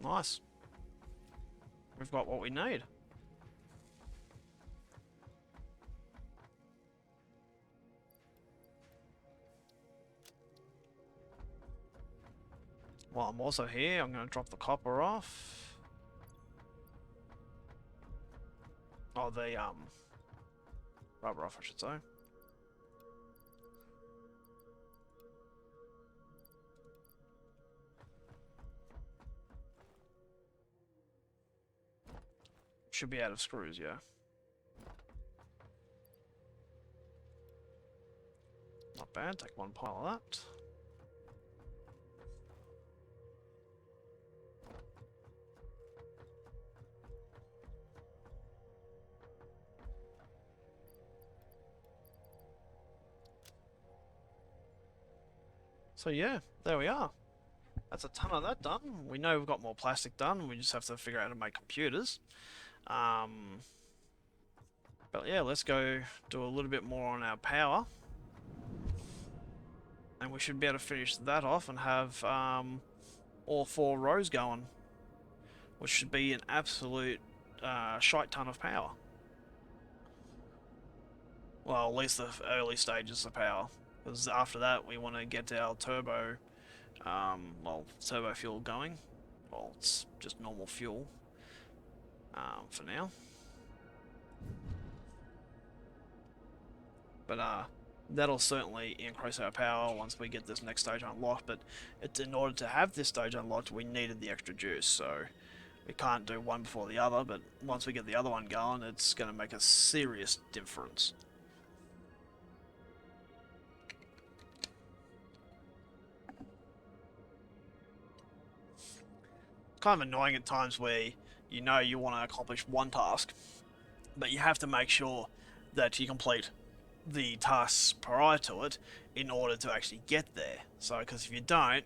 Nice. We've got what we need. While I'm also here, I'm going to drop the copper off. Oh, the rubber off, I should say. Should be out of screws, yeah. Not bad, take one pile of that. So yeah, there we are. That's a ton of that done. We know we've got more plastic done, we just have to figure out how to make computers. But yeah, let's go do a little bit more on our power. And we should be able to finish that off and have all 4 rows going. Which should be an absolute shite ton of power. Well, at least the early stages of power. Because after that, we want to get our turbo, turbo fuel going. Well, it's just normal fuel for now. But that'll certainly increase our power once we get this next stage unlocked. But in order to have this stage unlocked, we needed the extra juice. So we can't do one before the other. But once we get the other one going, it's going to make a serious difference. Kind of annoying at times where you know you want to accomplish one task, but you have to make sure that you complete the tasks prior to it in order to actually get there. So, because if you don't,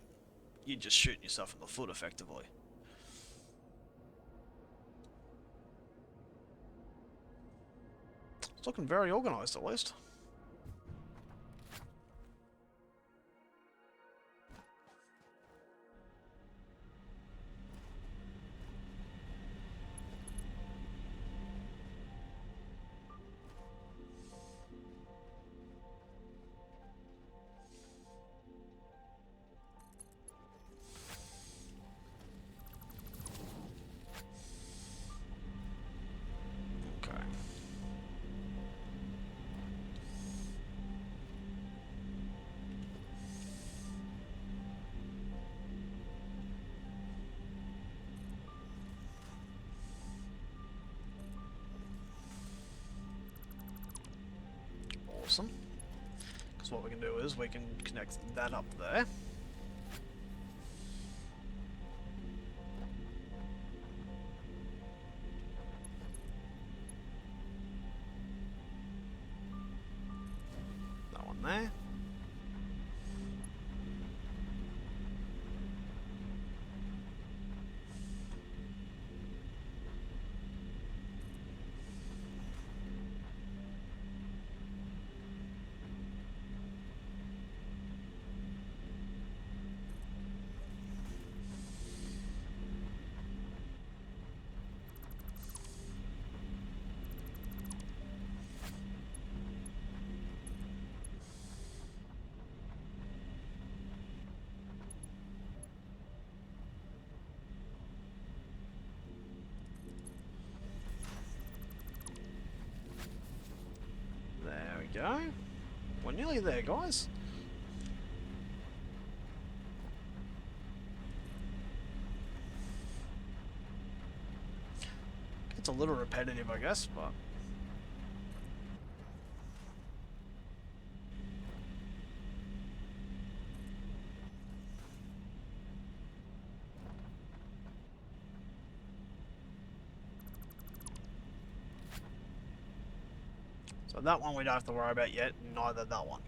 you're just shooting yourself in the foot effectively. It's looking very organised at least. Awesome. Because what we can do is we can connect that up there. That one there. Go. We're nearly there, guys. It's a little repetitive, I guess, but... So that one we don't have to worry about yet, neither that one.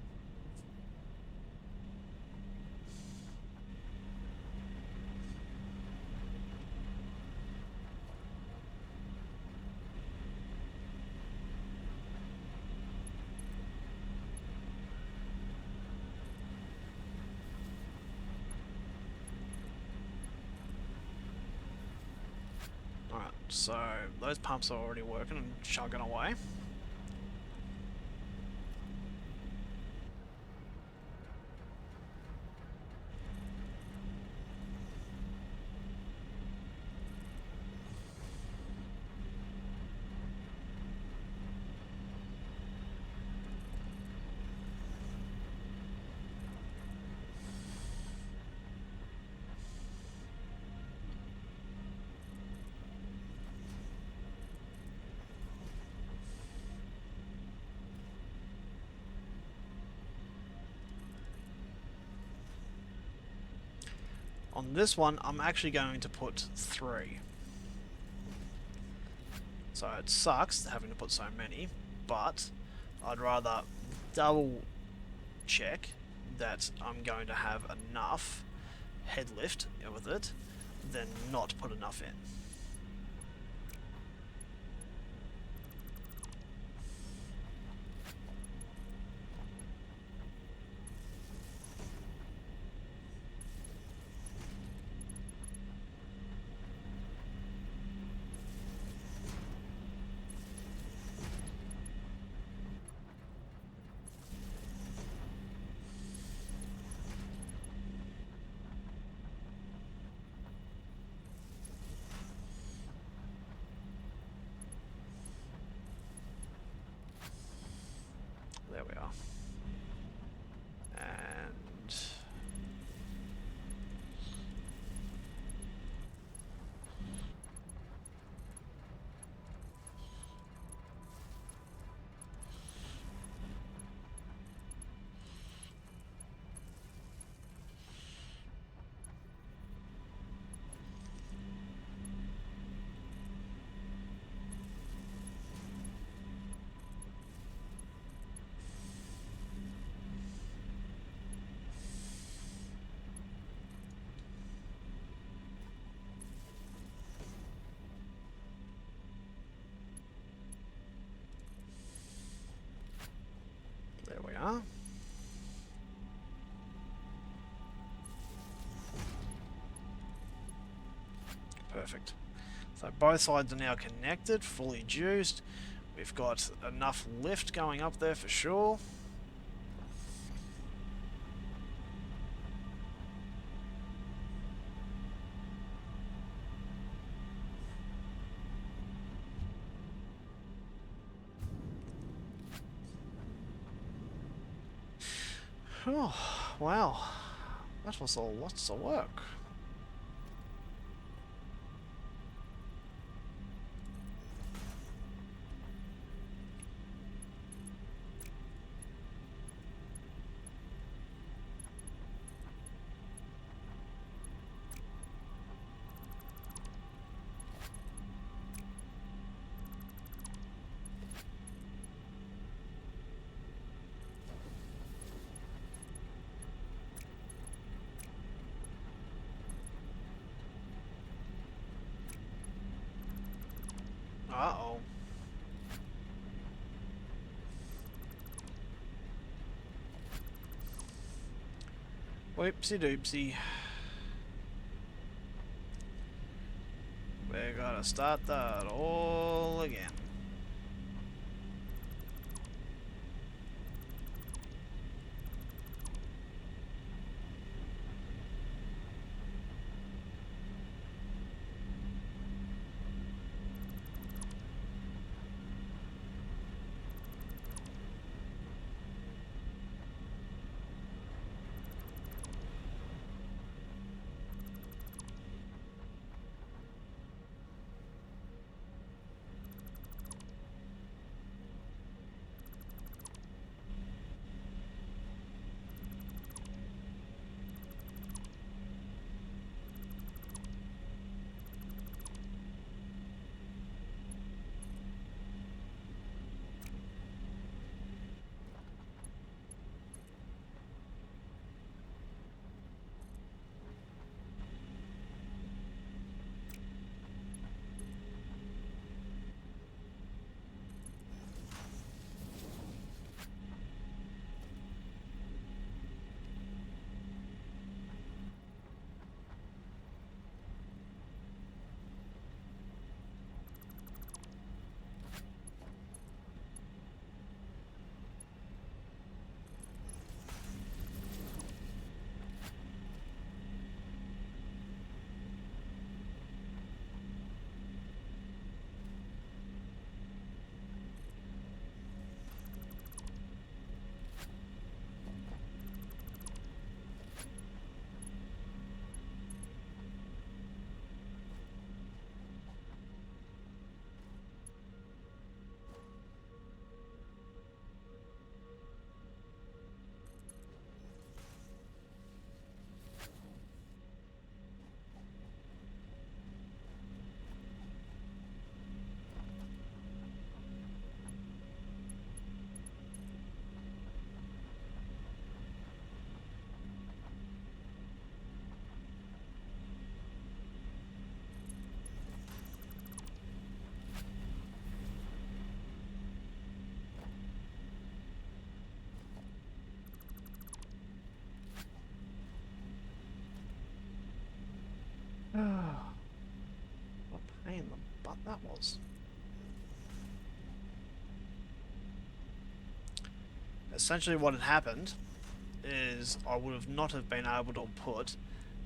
So those pumps are already working and chugging away. On this one, I'm actually going to put 3. So it sucks having to put so many, but I'd rather double check that I'm going to have enough head lift with it than not put enough in. There we are. And there we are. Perfect. So both sides are now connected, fully juiced. We've got enough lift going up there for sure. Oh, wow. That was a lots of work. Uh-oh. Whoopsie doopsie. We gotta start that all again. fuck that was. Essentially what had happened is I would have not have been able to put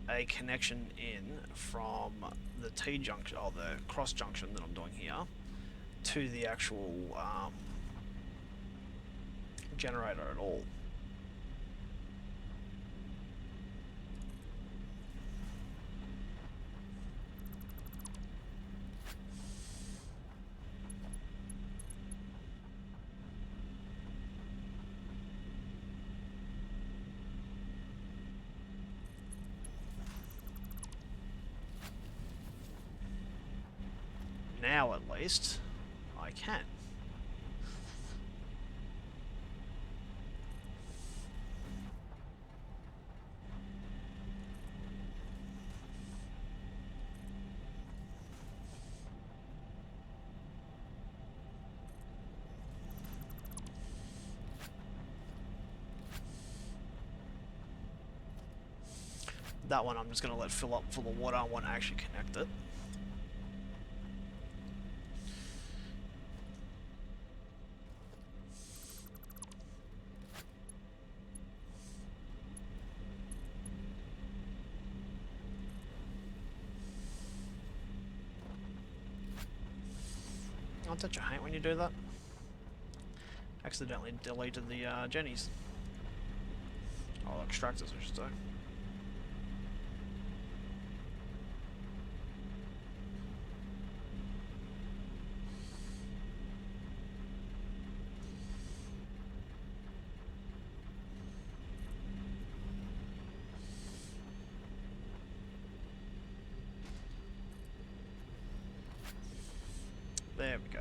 a connection in from the T junction, or the cross junction that I'm doing here, to the actual generator at all. Now at least I can. That one I'm just going to let fill up full of water. I won't actually connect it. Oh, don't you hate when you do that? Accidentally deleted the Jennies. Oh, extractors, I should say. There we go.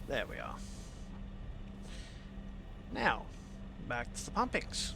There we are. Now, back to the pumpings.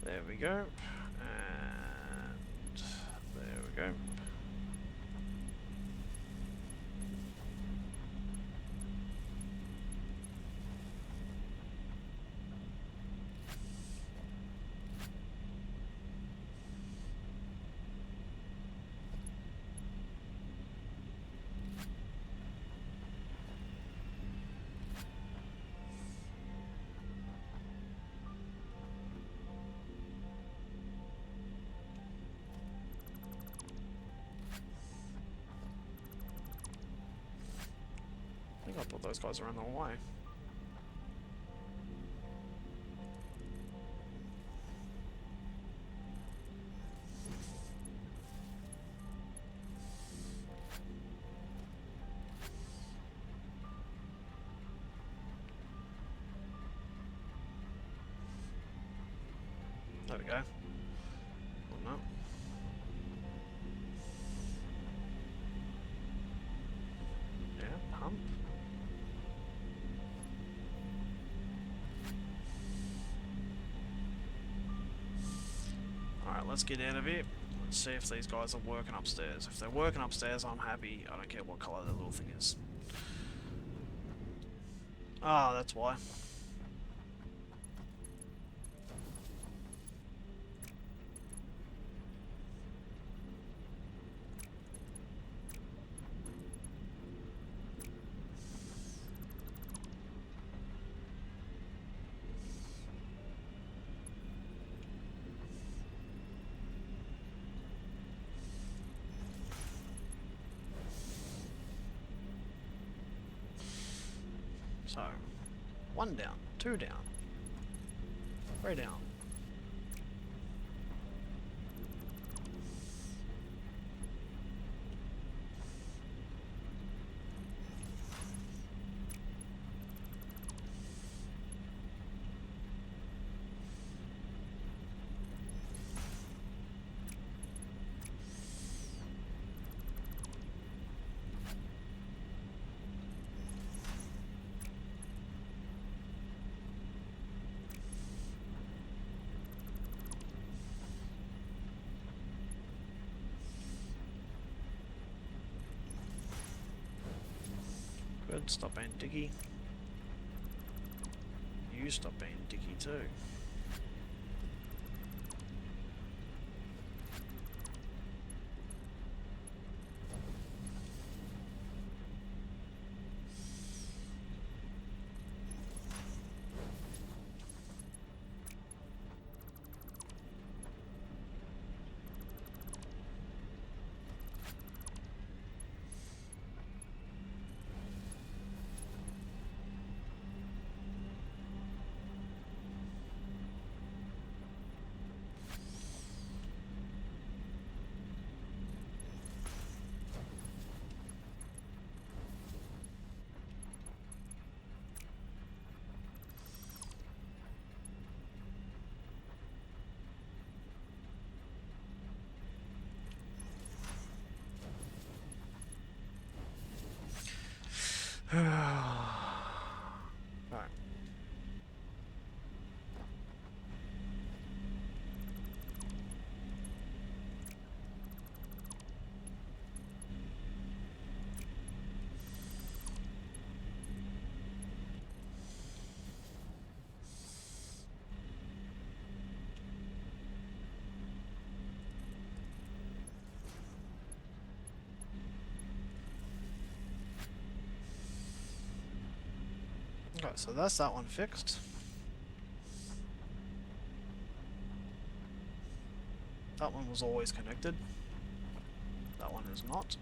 There we go, and there we go. I think I'll put those guys around the way. There we go. Oh no. Yeah, pump. Alright, let's get out of here. Let's see if these guys are working upstairs. If they're working upstairs, I'm happy. I don't care what colour that little thing is. Ah, that's why. So, 1 down, 2 down, 3 down. Good, stop being dicky. You stop being dicky too. Right. Okay, so that's that one fixed. That one was always connected. That one is not.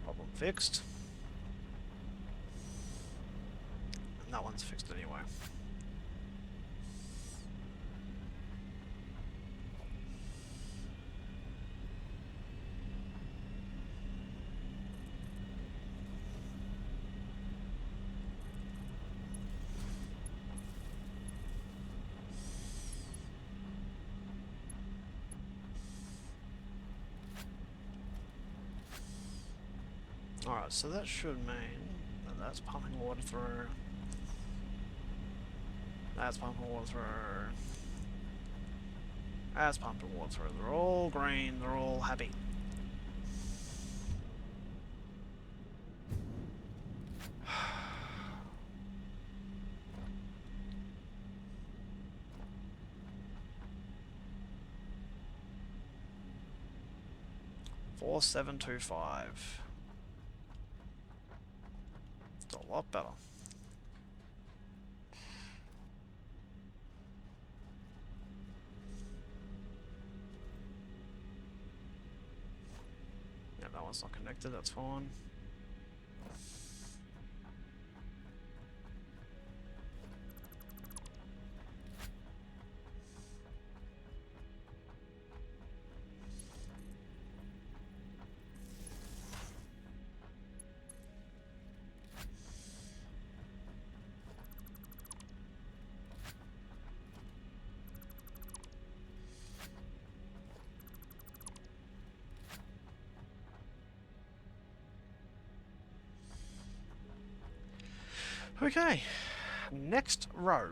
Problem fixed. And that one's fixed anyway. Alright, so that should mean that that's pumping water through. That's pumping water through. That's pumping water through. They're all green, they're all happy. Four 725. It's a lot better. Yeah, that one's not connected, that's fine. Okay, next row.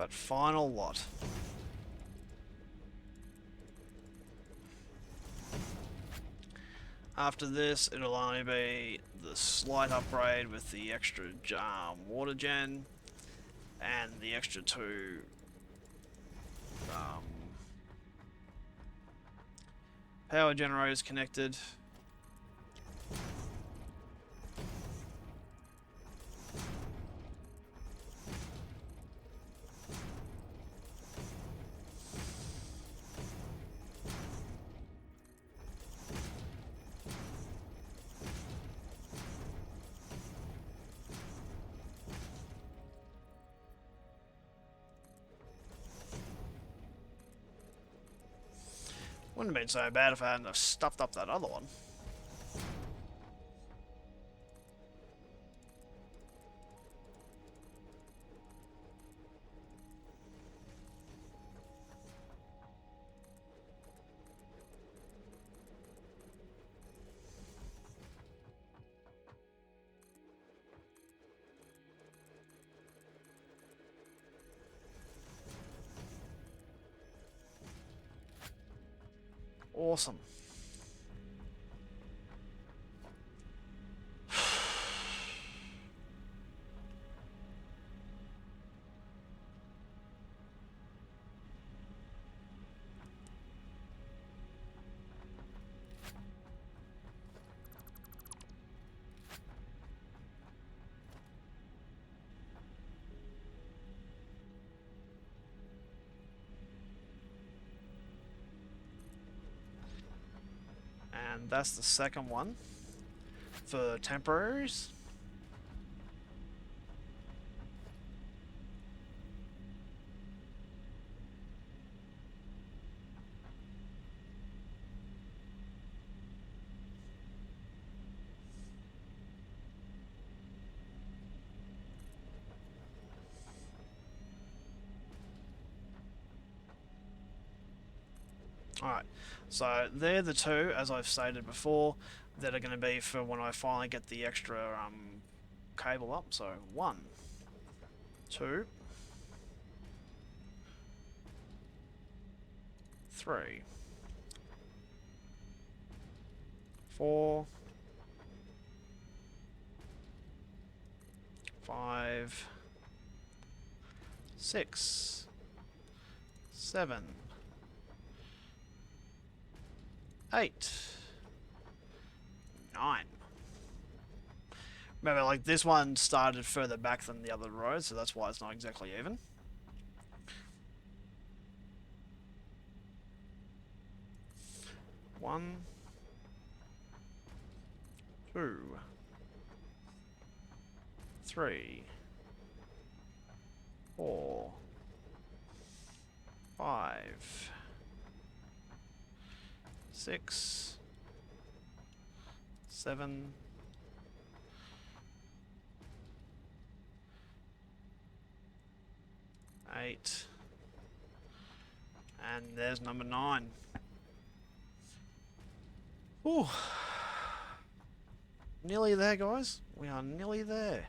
But final lot. After this, it'll only be the slight upgrade with the extra water gen and the extra 2 power generators connected. Wouldn't have been so bad if I hadn't have stuffed up that other one. Awesome. And that's the second one for temporaries. Alright, so they're the two, as I've stated before, that are going to be for when I finally get the extra cable up. So 1, 2, 3, 4, 5, 6, 7, 8, 9. Remember, like, this one started further back than the other row, so that's why it's not exactly even. One, 2, 3, 4, 5, 6, 7, 8, and there's number 9. Ooh. Nearly there, guys. We are nearly there.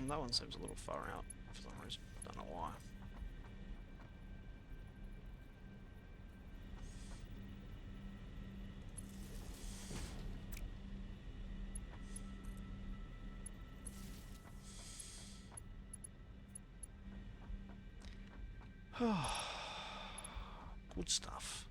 That one seems a little far out for some reason. Don't know why. Good stuff.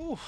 Ooh.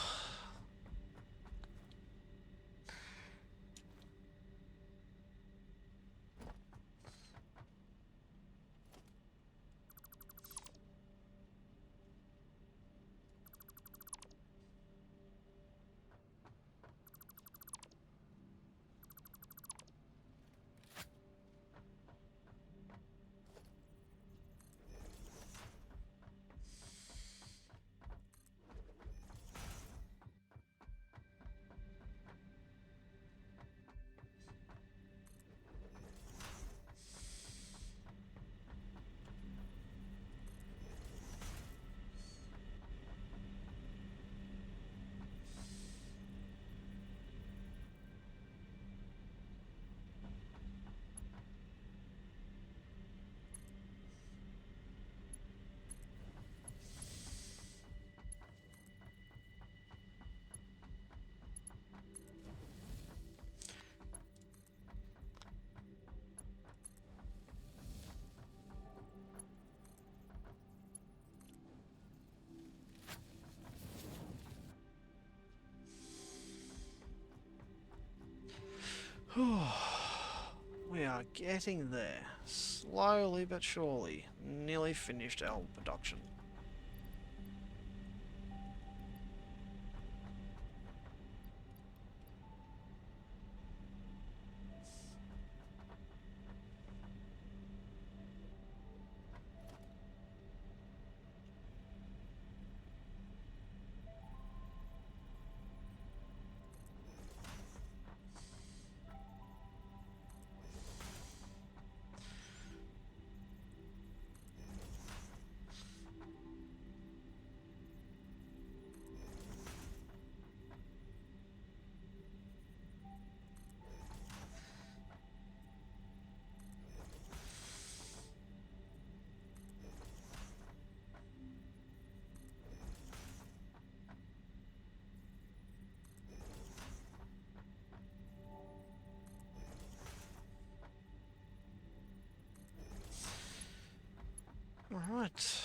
We are getting there. Slowly but surely. Nearly finished our production. Alright.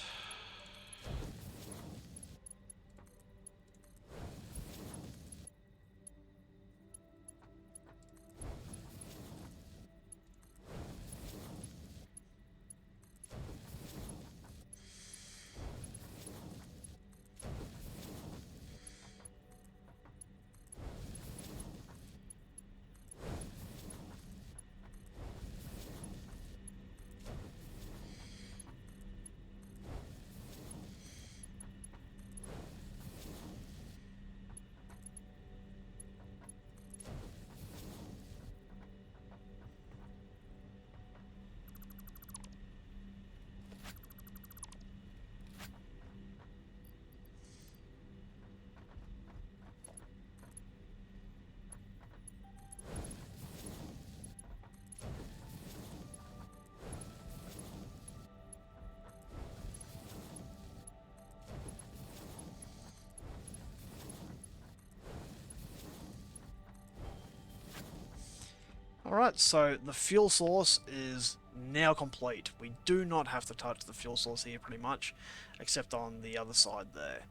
Alright, so the fuel source is now complete. We do not have to touch the fuel source here pretty much, except on the other side there.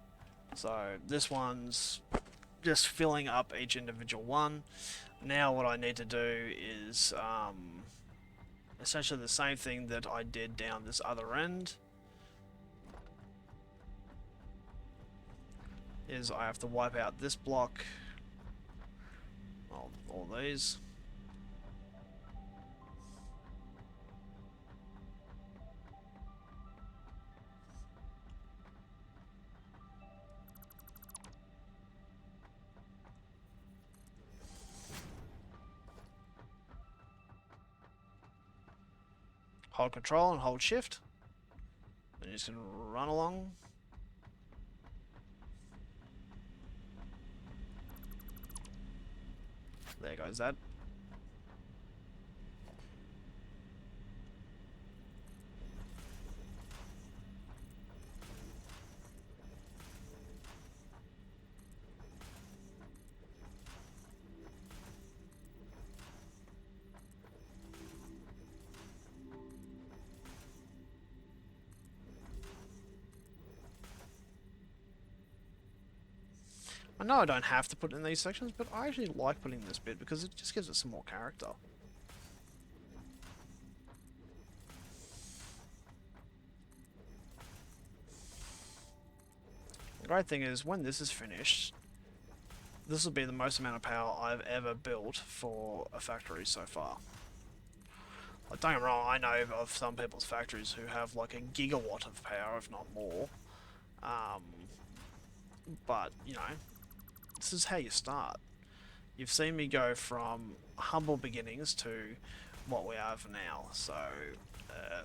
So this one's just filling up each individual one. Now what I need to do is essentially the same thing that I did down this other end. Is I have to wipe out this block, well, all these. Hold control and hold shift. And you're just going to run along. There goes that. I know I don't have to put it in these sections, but I actually like putting this bit because it just gives it some more character. The great thing is, when this is finished, this will be the most amount of power I've ever built for a factory so far. Like, don't get me wrong, I know of some people's factories who have like a gigawatt of power, if not more. But, you know, this is how you start. You've seen me go from humble beginnings to what we have now. So,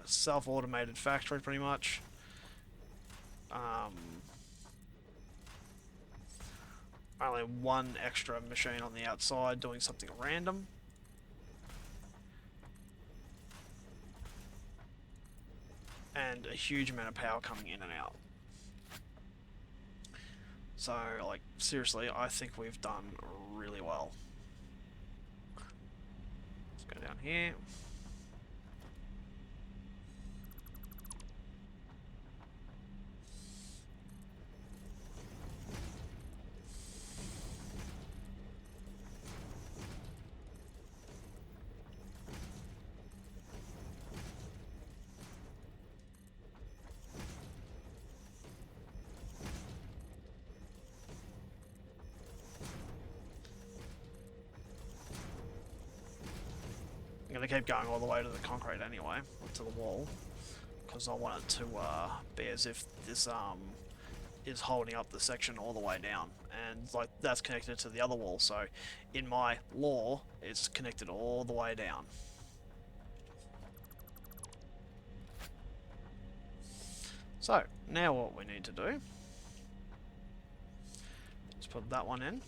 self-automated factory pretty much. Only one extra machine on the outside doing something random. And a huge amount of power coming in and out. So, like, seriously, I think we've done really well. Let's go down here. I'm going to keep going all the way to the concrete anyway, to the wall, because I want it to be as if this is holding up the section all the way down, and like that's connected to the other wall, so in my lore it's connected all the way down. So, now what we need to do is put that one in,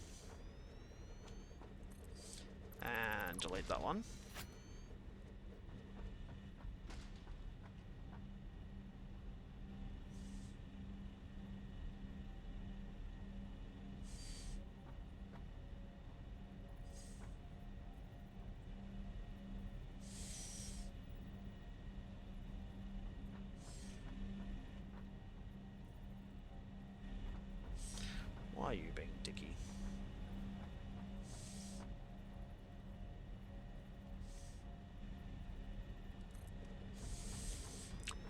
and delete that one. Why are you being dicky?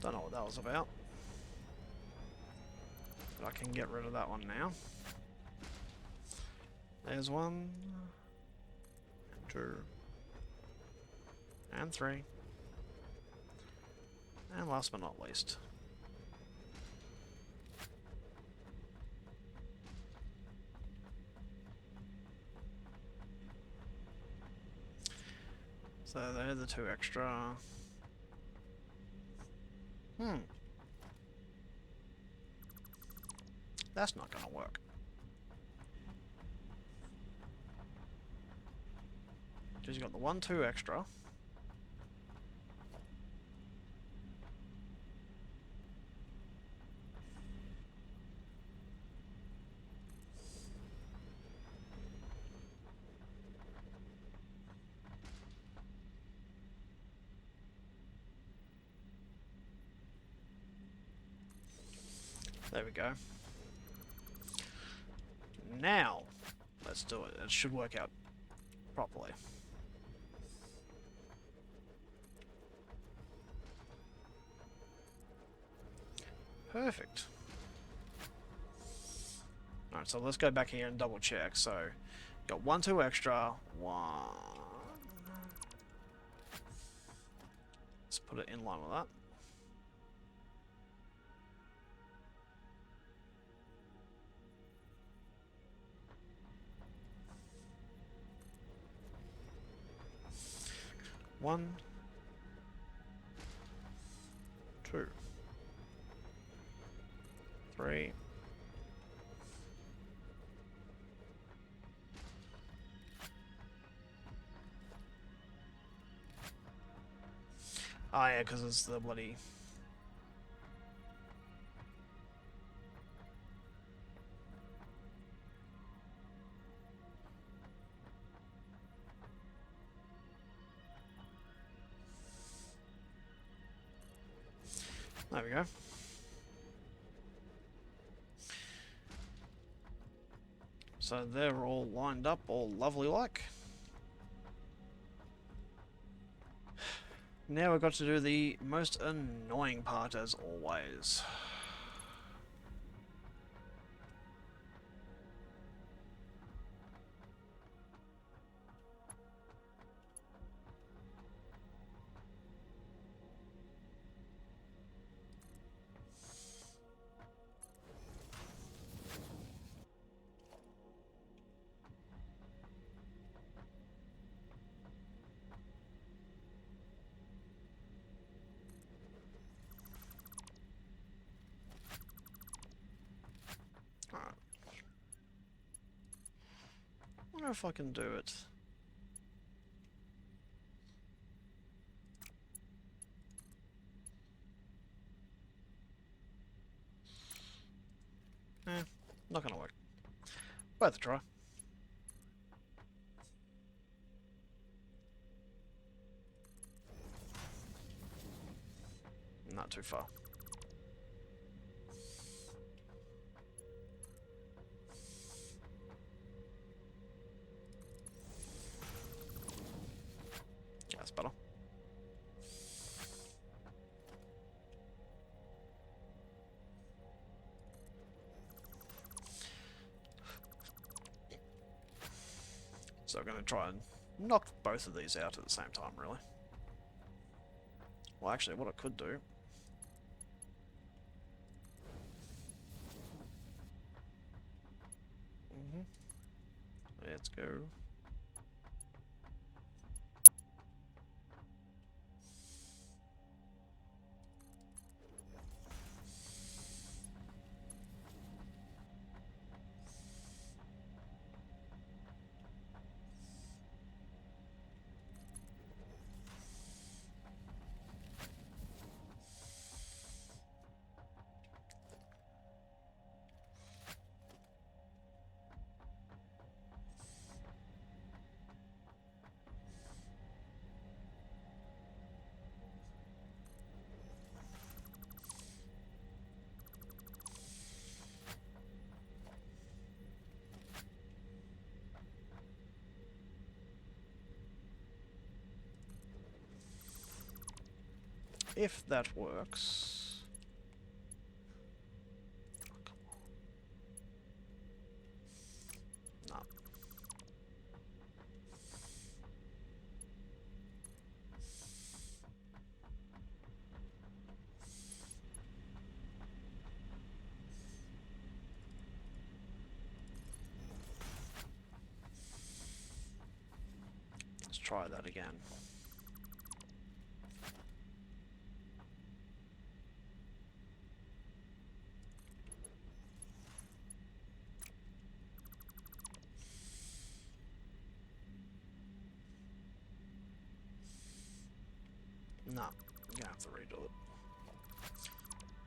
Don't know what that was about. But I can get rid of that one now. There's 1, 2, and 3. And last but not least. So they're the 2 extra. That's not gonna work. Because you got the 1, 2 extra. There we go. Now, let's do it. It should work out properly. Perfect. Alright, so let's go back here and double check. So, got 1, 2 extra. 1. Let's put it in line with that. One, 2, 3. Oh yeah, because it's the bloody... There we go. So they're all lined up, all lovely like. Now we've got to do the most annoying part as always. Alright. I wonder if I can do it. Not gonna work. Worth a try. Not too far. That's better. So I'm going to try and knock both of these out at the same time, really. Well, actually, what I could do... Let's go. If that works... Come on. No. Let's try that again. No, I'm gonna have to redo it.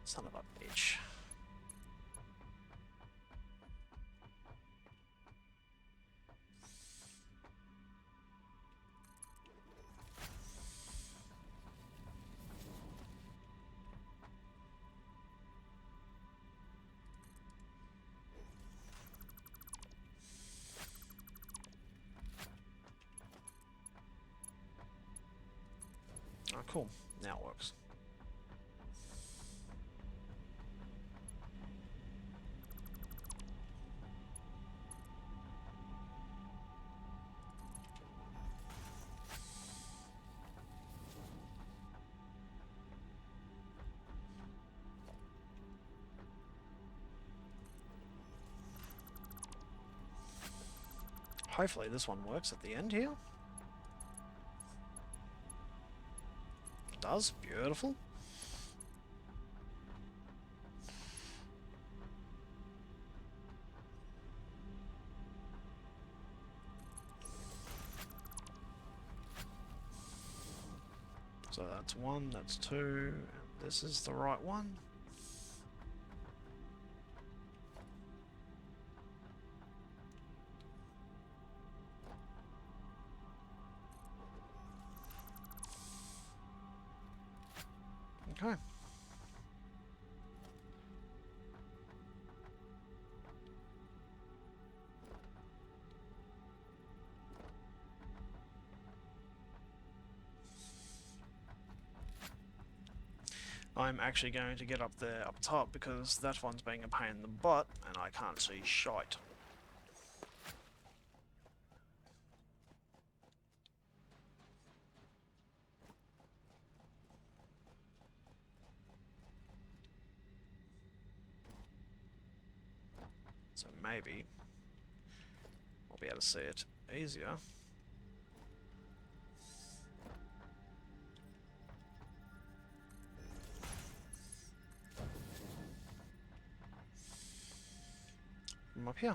Son of a bitch. Oh, cool. Now it works. Hopefully this one works at the end here. It does. Beautiful. So that's one, that's two, and this is the right one. Okay. I'm actually going to get up there up top because that one's being a pain in the butt and I can't see shite. So maybe I'll be able to see it easier. From up here.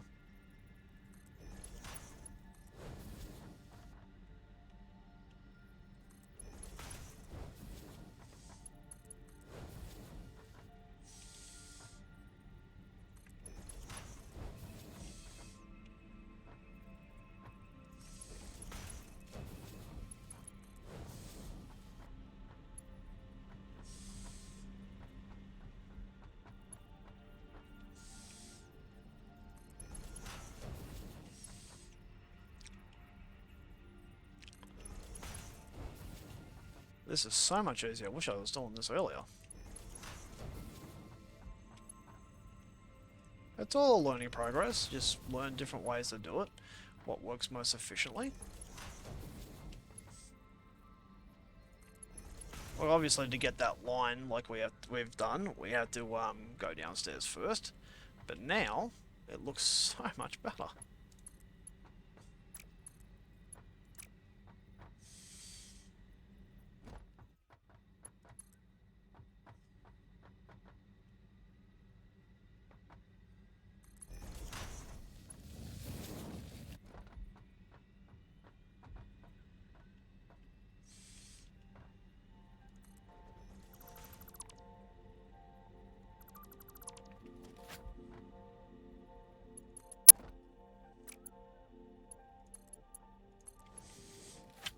This is so much easier. I wish I was doing this earlier. It's all a learning progress. Just learn different ways to do it. What works most efficiently. Well, obviously, to get that line like we've done, we had to go downstairs first. But now it looks so much better.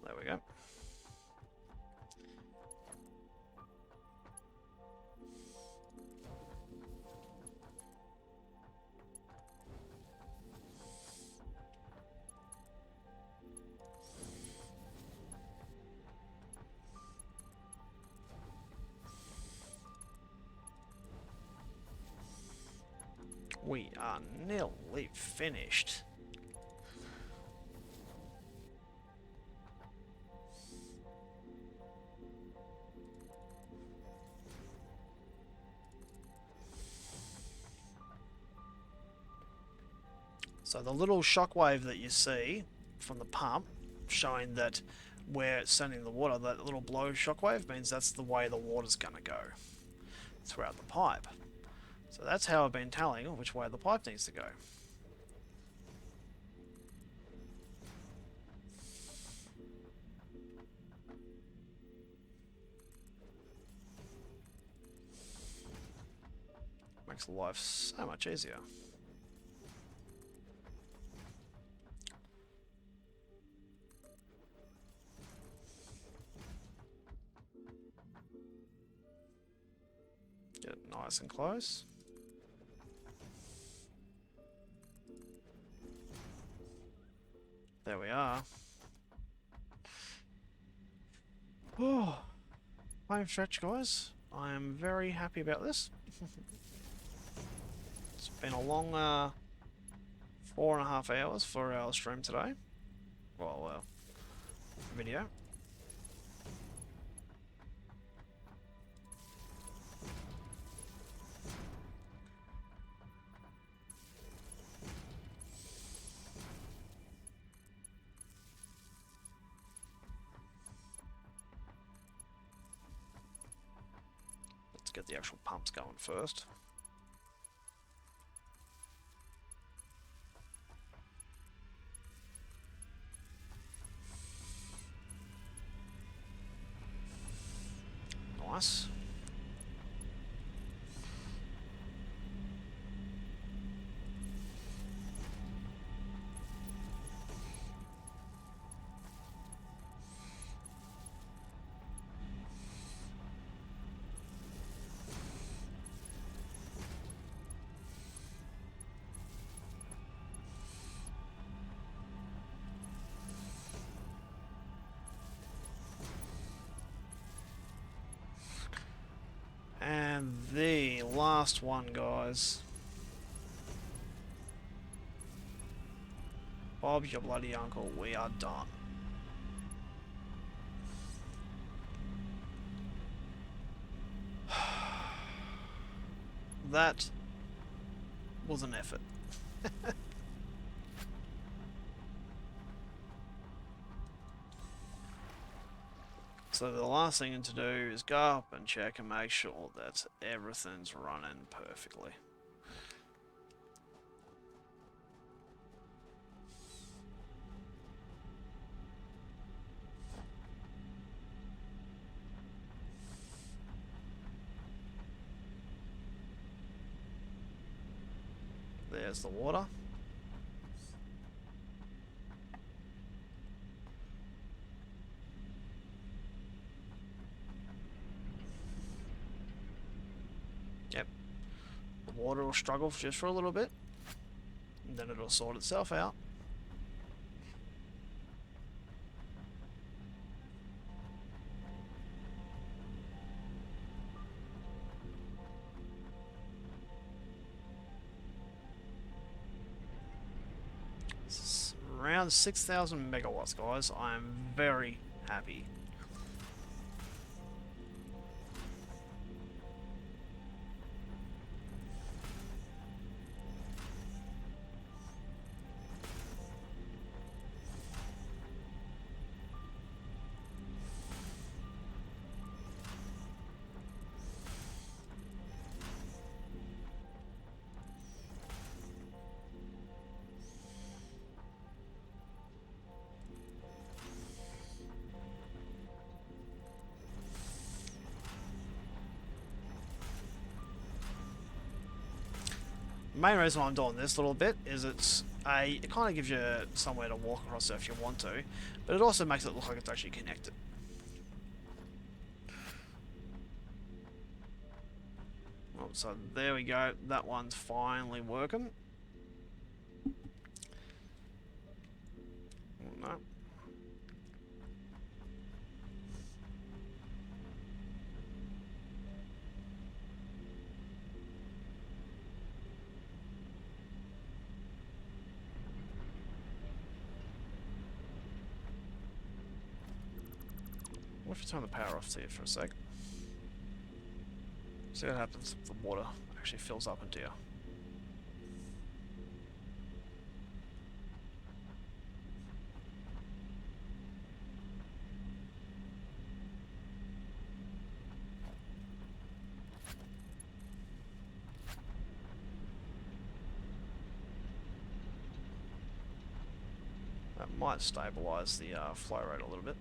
There we go. We are nearly finished. So the little shockwave that you see from the pump showing that where it's sending the water, that little blow shockwave means that's the way the water's going to go throughout the pipe. So that's how I've been telling which way the pipe needs to go. Makes life so much easier. Get it nice and close. There we are. Oh, home stretch, guys. I am very happy about this. It's been a long 4.5 hours for our stream today. Well, video. Let's get the actual pumps going first. Nice. last one, guys. Bob's your bloody uncle. We are done. That was an effort. So the last thing to do is go up and check and make sure that everything's running perfectly. There's the water. Yep. The water will struggle just for a little bit, and then it'll sort itself out. Around 6,000 megawatts, guys. I am very happy. The main reason why I'm doing this little bit is it kind of gives you somewhere to walk across if you want to, but it also makes it look like it's actually connected. Oh, so there we go, that one's finally working. Oh, no. What if you turn the power off to it for a sec? See what happens if the water actually fills up into you. That might stabilize the flow rate a little bit.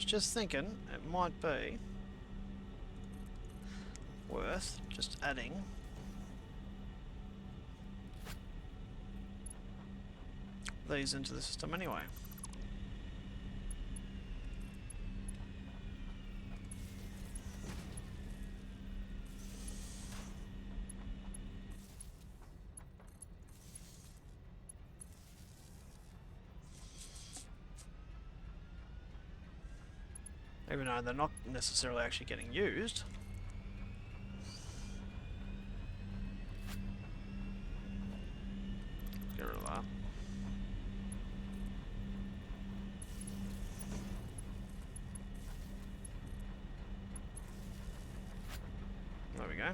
Just thinking it might be worth just adding these into the system anyway. Even though they're not necessarily actually getting used. Get rid of that. There we go.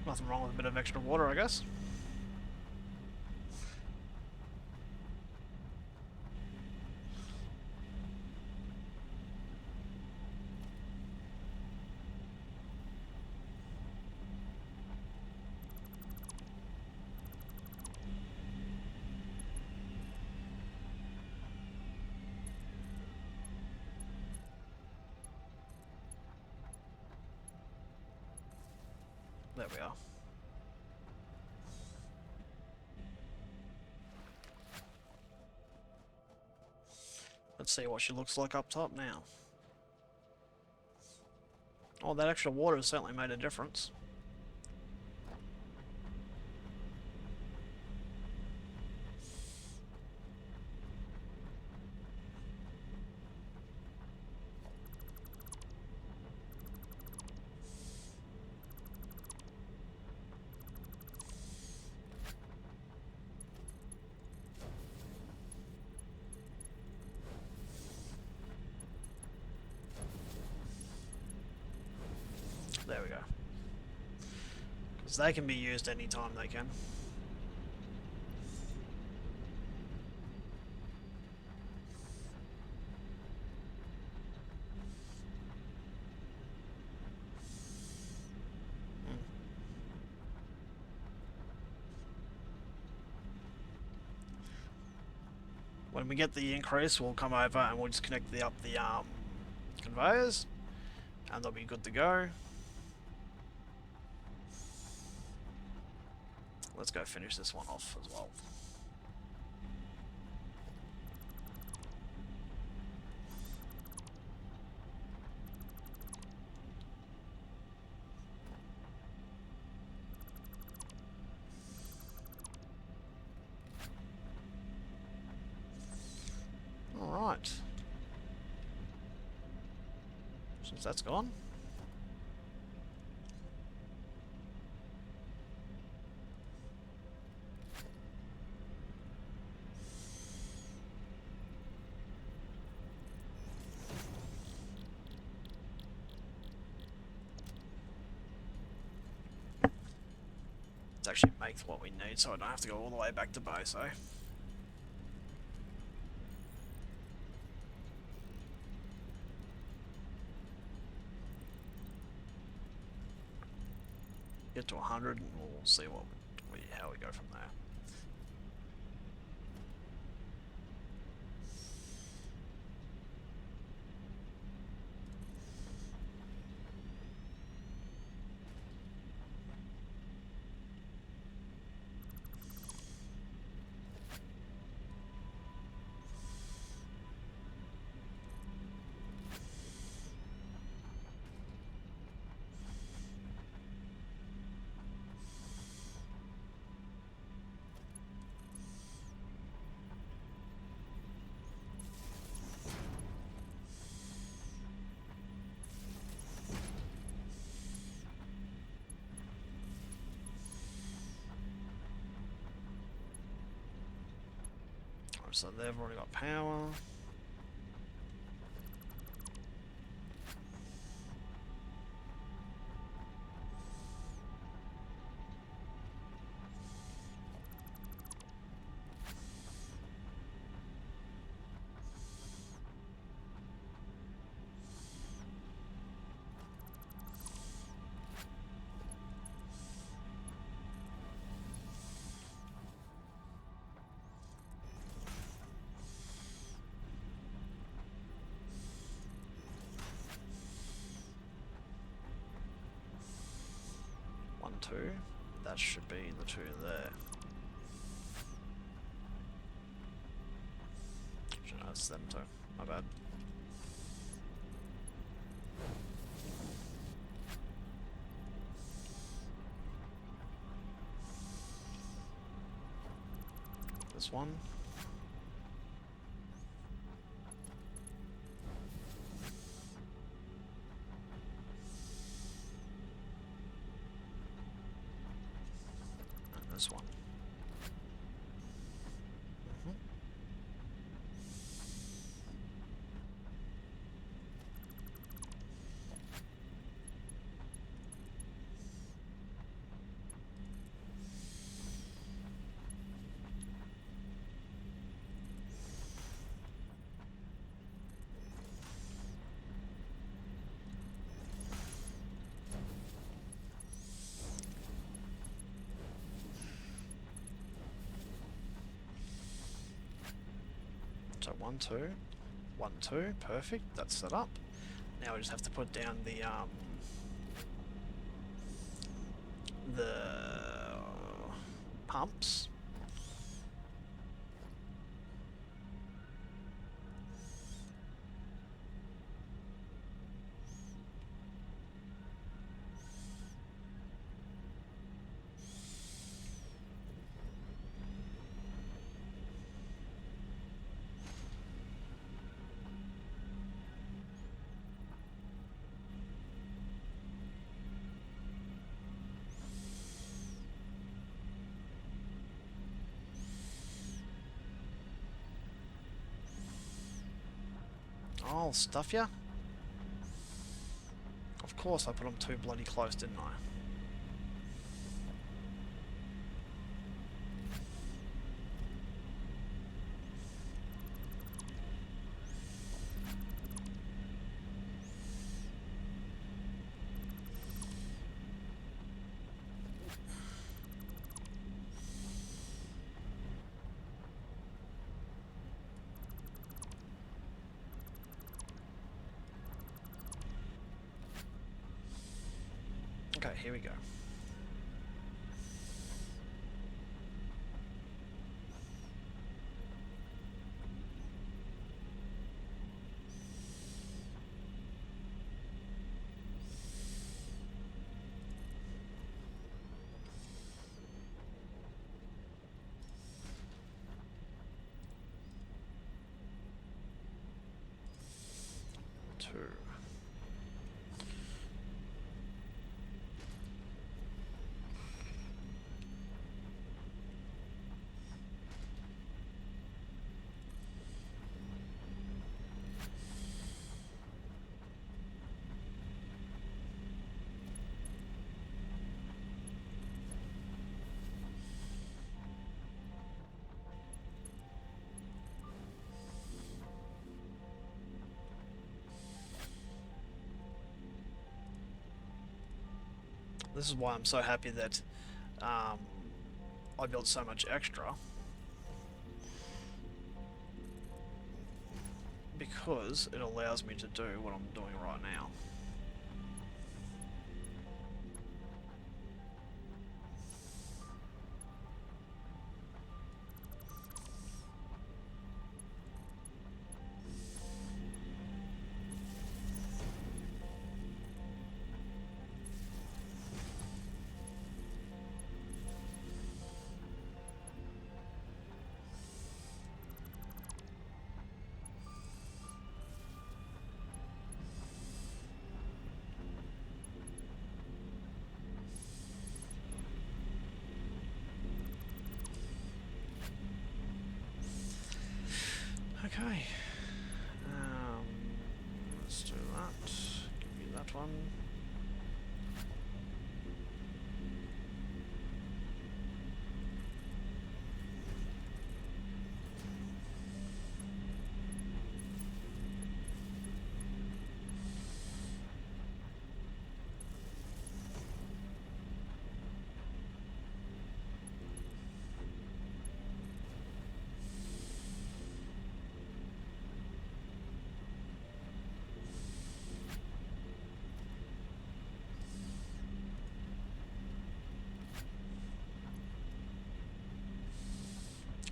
Nothing wrong with a bit of extra water, I guess. There we are. Let's see what she looks like up top now. Oh, that extra water has certainly made a difference. There we go. Because they can be used anytime they can. When we get the increase, we'll come over and we'll just connect the conveyors, and they'll be good to go. Let's go finish this one off as well. Alright. Since that's gone. Actually makes what we need, so I don't have to go all the way back to BOSO. Get to 100 and we'll see how we go from there. So they've already got power. Two. That should be the two there. Actually, no, it's them too. My bad. this one. And this one. So 1, 2, 1, 2, perfect, that's set up. Now we just have to put down the pumps. I'll stuff ya. Of course I put them too bloody close, didn't I? Okay, here we go. Two. This is why I'm so happy that I built so much extra, because it allows me to do what I'm doing right now. Okay, let's do that. Give me that one.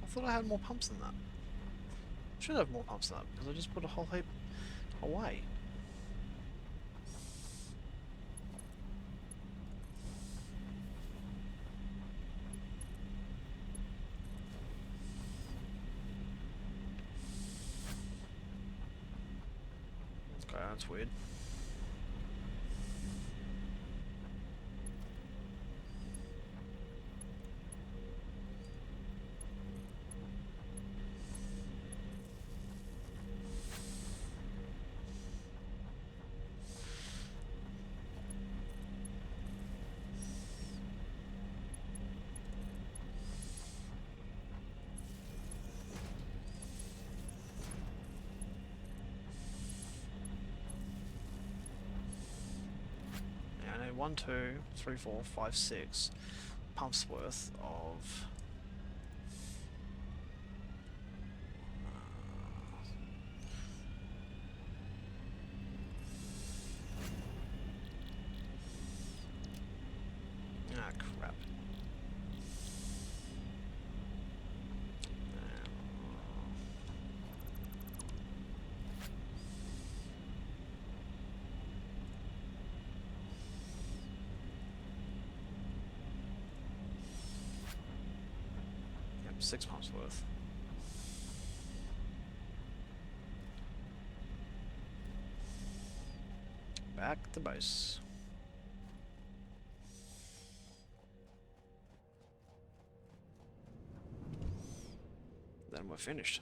I thought I had more pumps than that. Should have more pumps than that, because I just put a whole heap away. that's weird. I need 1, 2, 3, 4, 5, 6 pumps worth of crap. Yep, 6 pumps worth. Back to base. Then we're finished.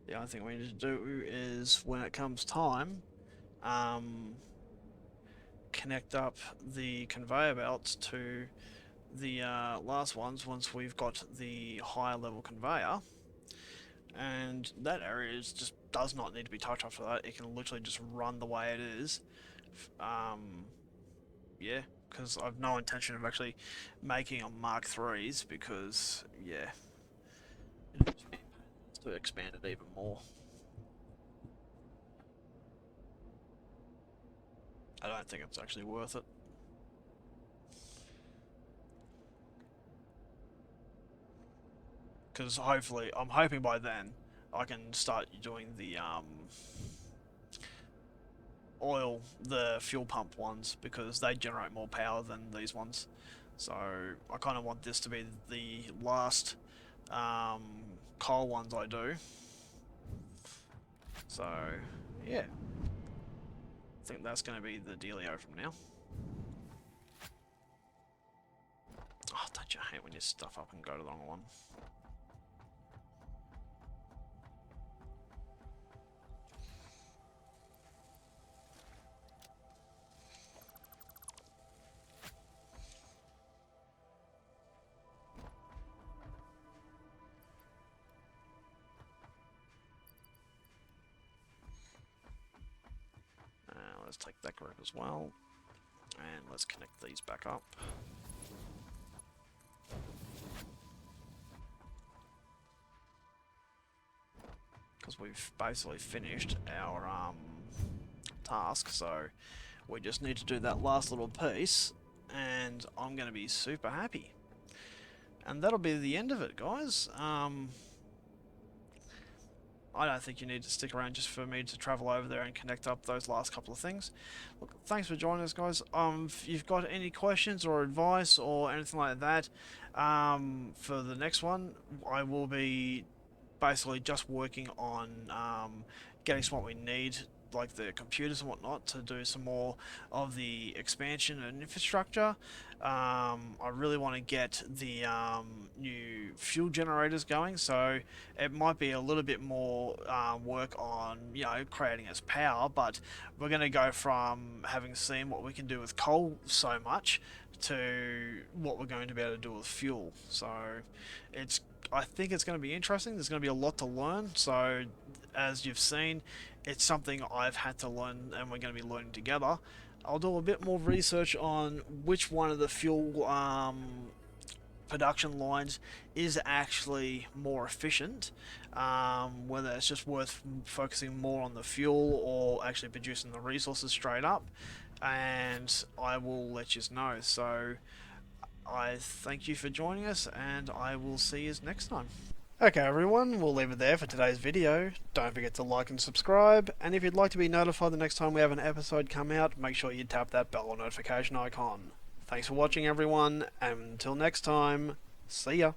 The only thing we need to do is, when it comes time, connect up the conveyor belts to the last ones once we've got the higher level conveyor. And that area just does not need to be touched after that. It can literally just run the way it is. Yeah, because I've no intention of actually making on Mark 3s because, yeah, it'll just be to expand it even more. I don't think it's actually worth it. Because hopefully, I'm hoping by then I can start doing the the fuel pump ones, because they generate more power than these ones. So I kind of want this to be the last coal ones I do. So yeah, I think that's going to be the dealio from now. Oh, don't you hate when you stuff up and go to the wrong one? Let's take that group as well, and let's connect these back up. Because we've basically finished our task, so we just need to do that last little piece, and I'm going to be super happy. And that'll be the end of it, guys. I don't think you need to stick around just for me to travel over there and connect up those last couple of things. Look, thanks for joining us, guys. If you've got any questions or advice or anything like that, for the next one, I will be basically just working on getting some what we need, like the computers and whatnot, to do some more of the expansion and infrastructure. I really want to get the new fuel generators going, so it might be a little bit more work on, you know, creating its power, but we're going to go from having seen what we can do with coal so much to what we're going to be able to do with fuel. So I think it's going to be interesting. There's going to be a lot to learn. So as you've seen, it's something I've had to learn, and we're going to be learning together. I'll do a bit more research on which one of the fuel production lines is actually more efficient, whether it's just worth focusing more on the fuel or actually producing the resources straight up, and I will let you know. So I thank you for joining us, and I will see you next time. Okay everyone, we'll leave it there for today's video. Don't forget to like and subscribe, and if you'd like to be notified the next time we have an episode come out, make sure you tap that bell or notification icon. Thanks for watching everyone, and until next time, see ya!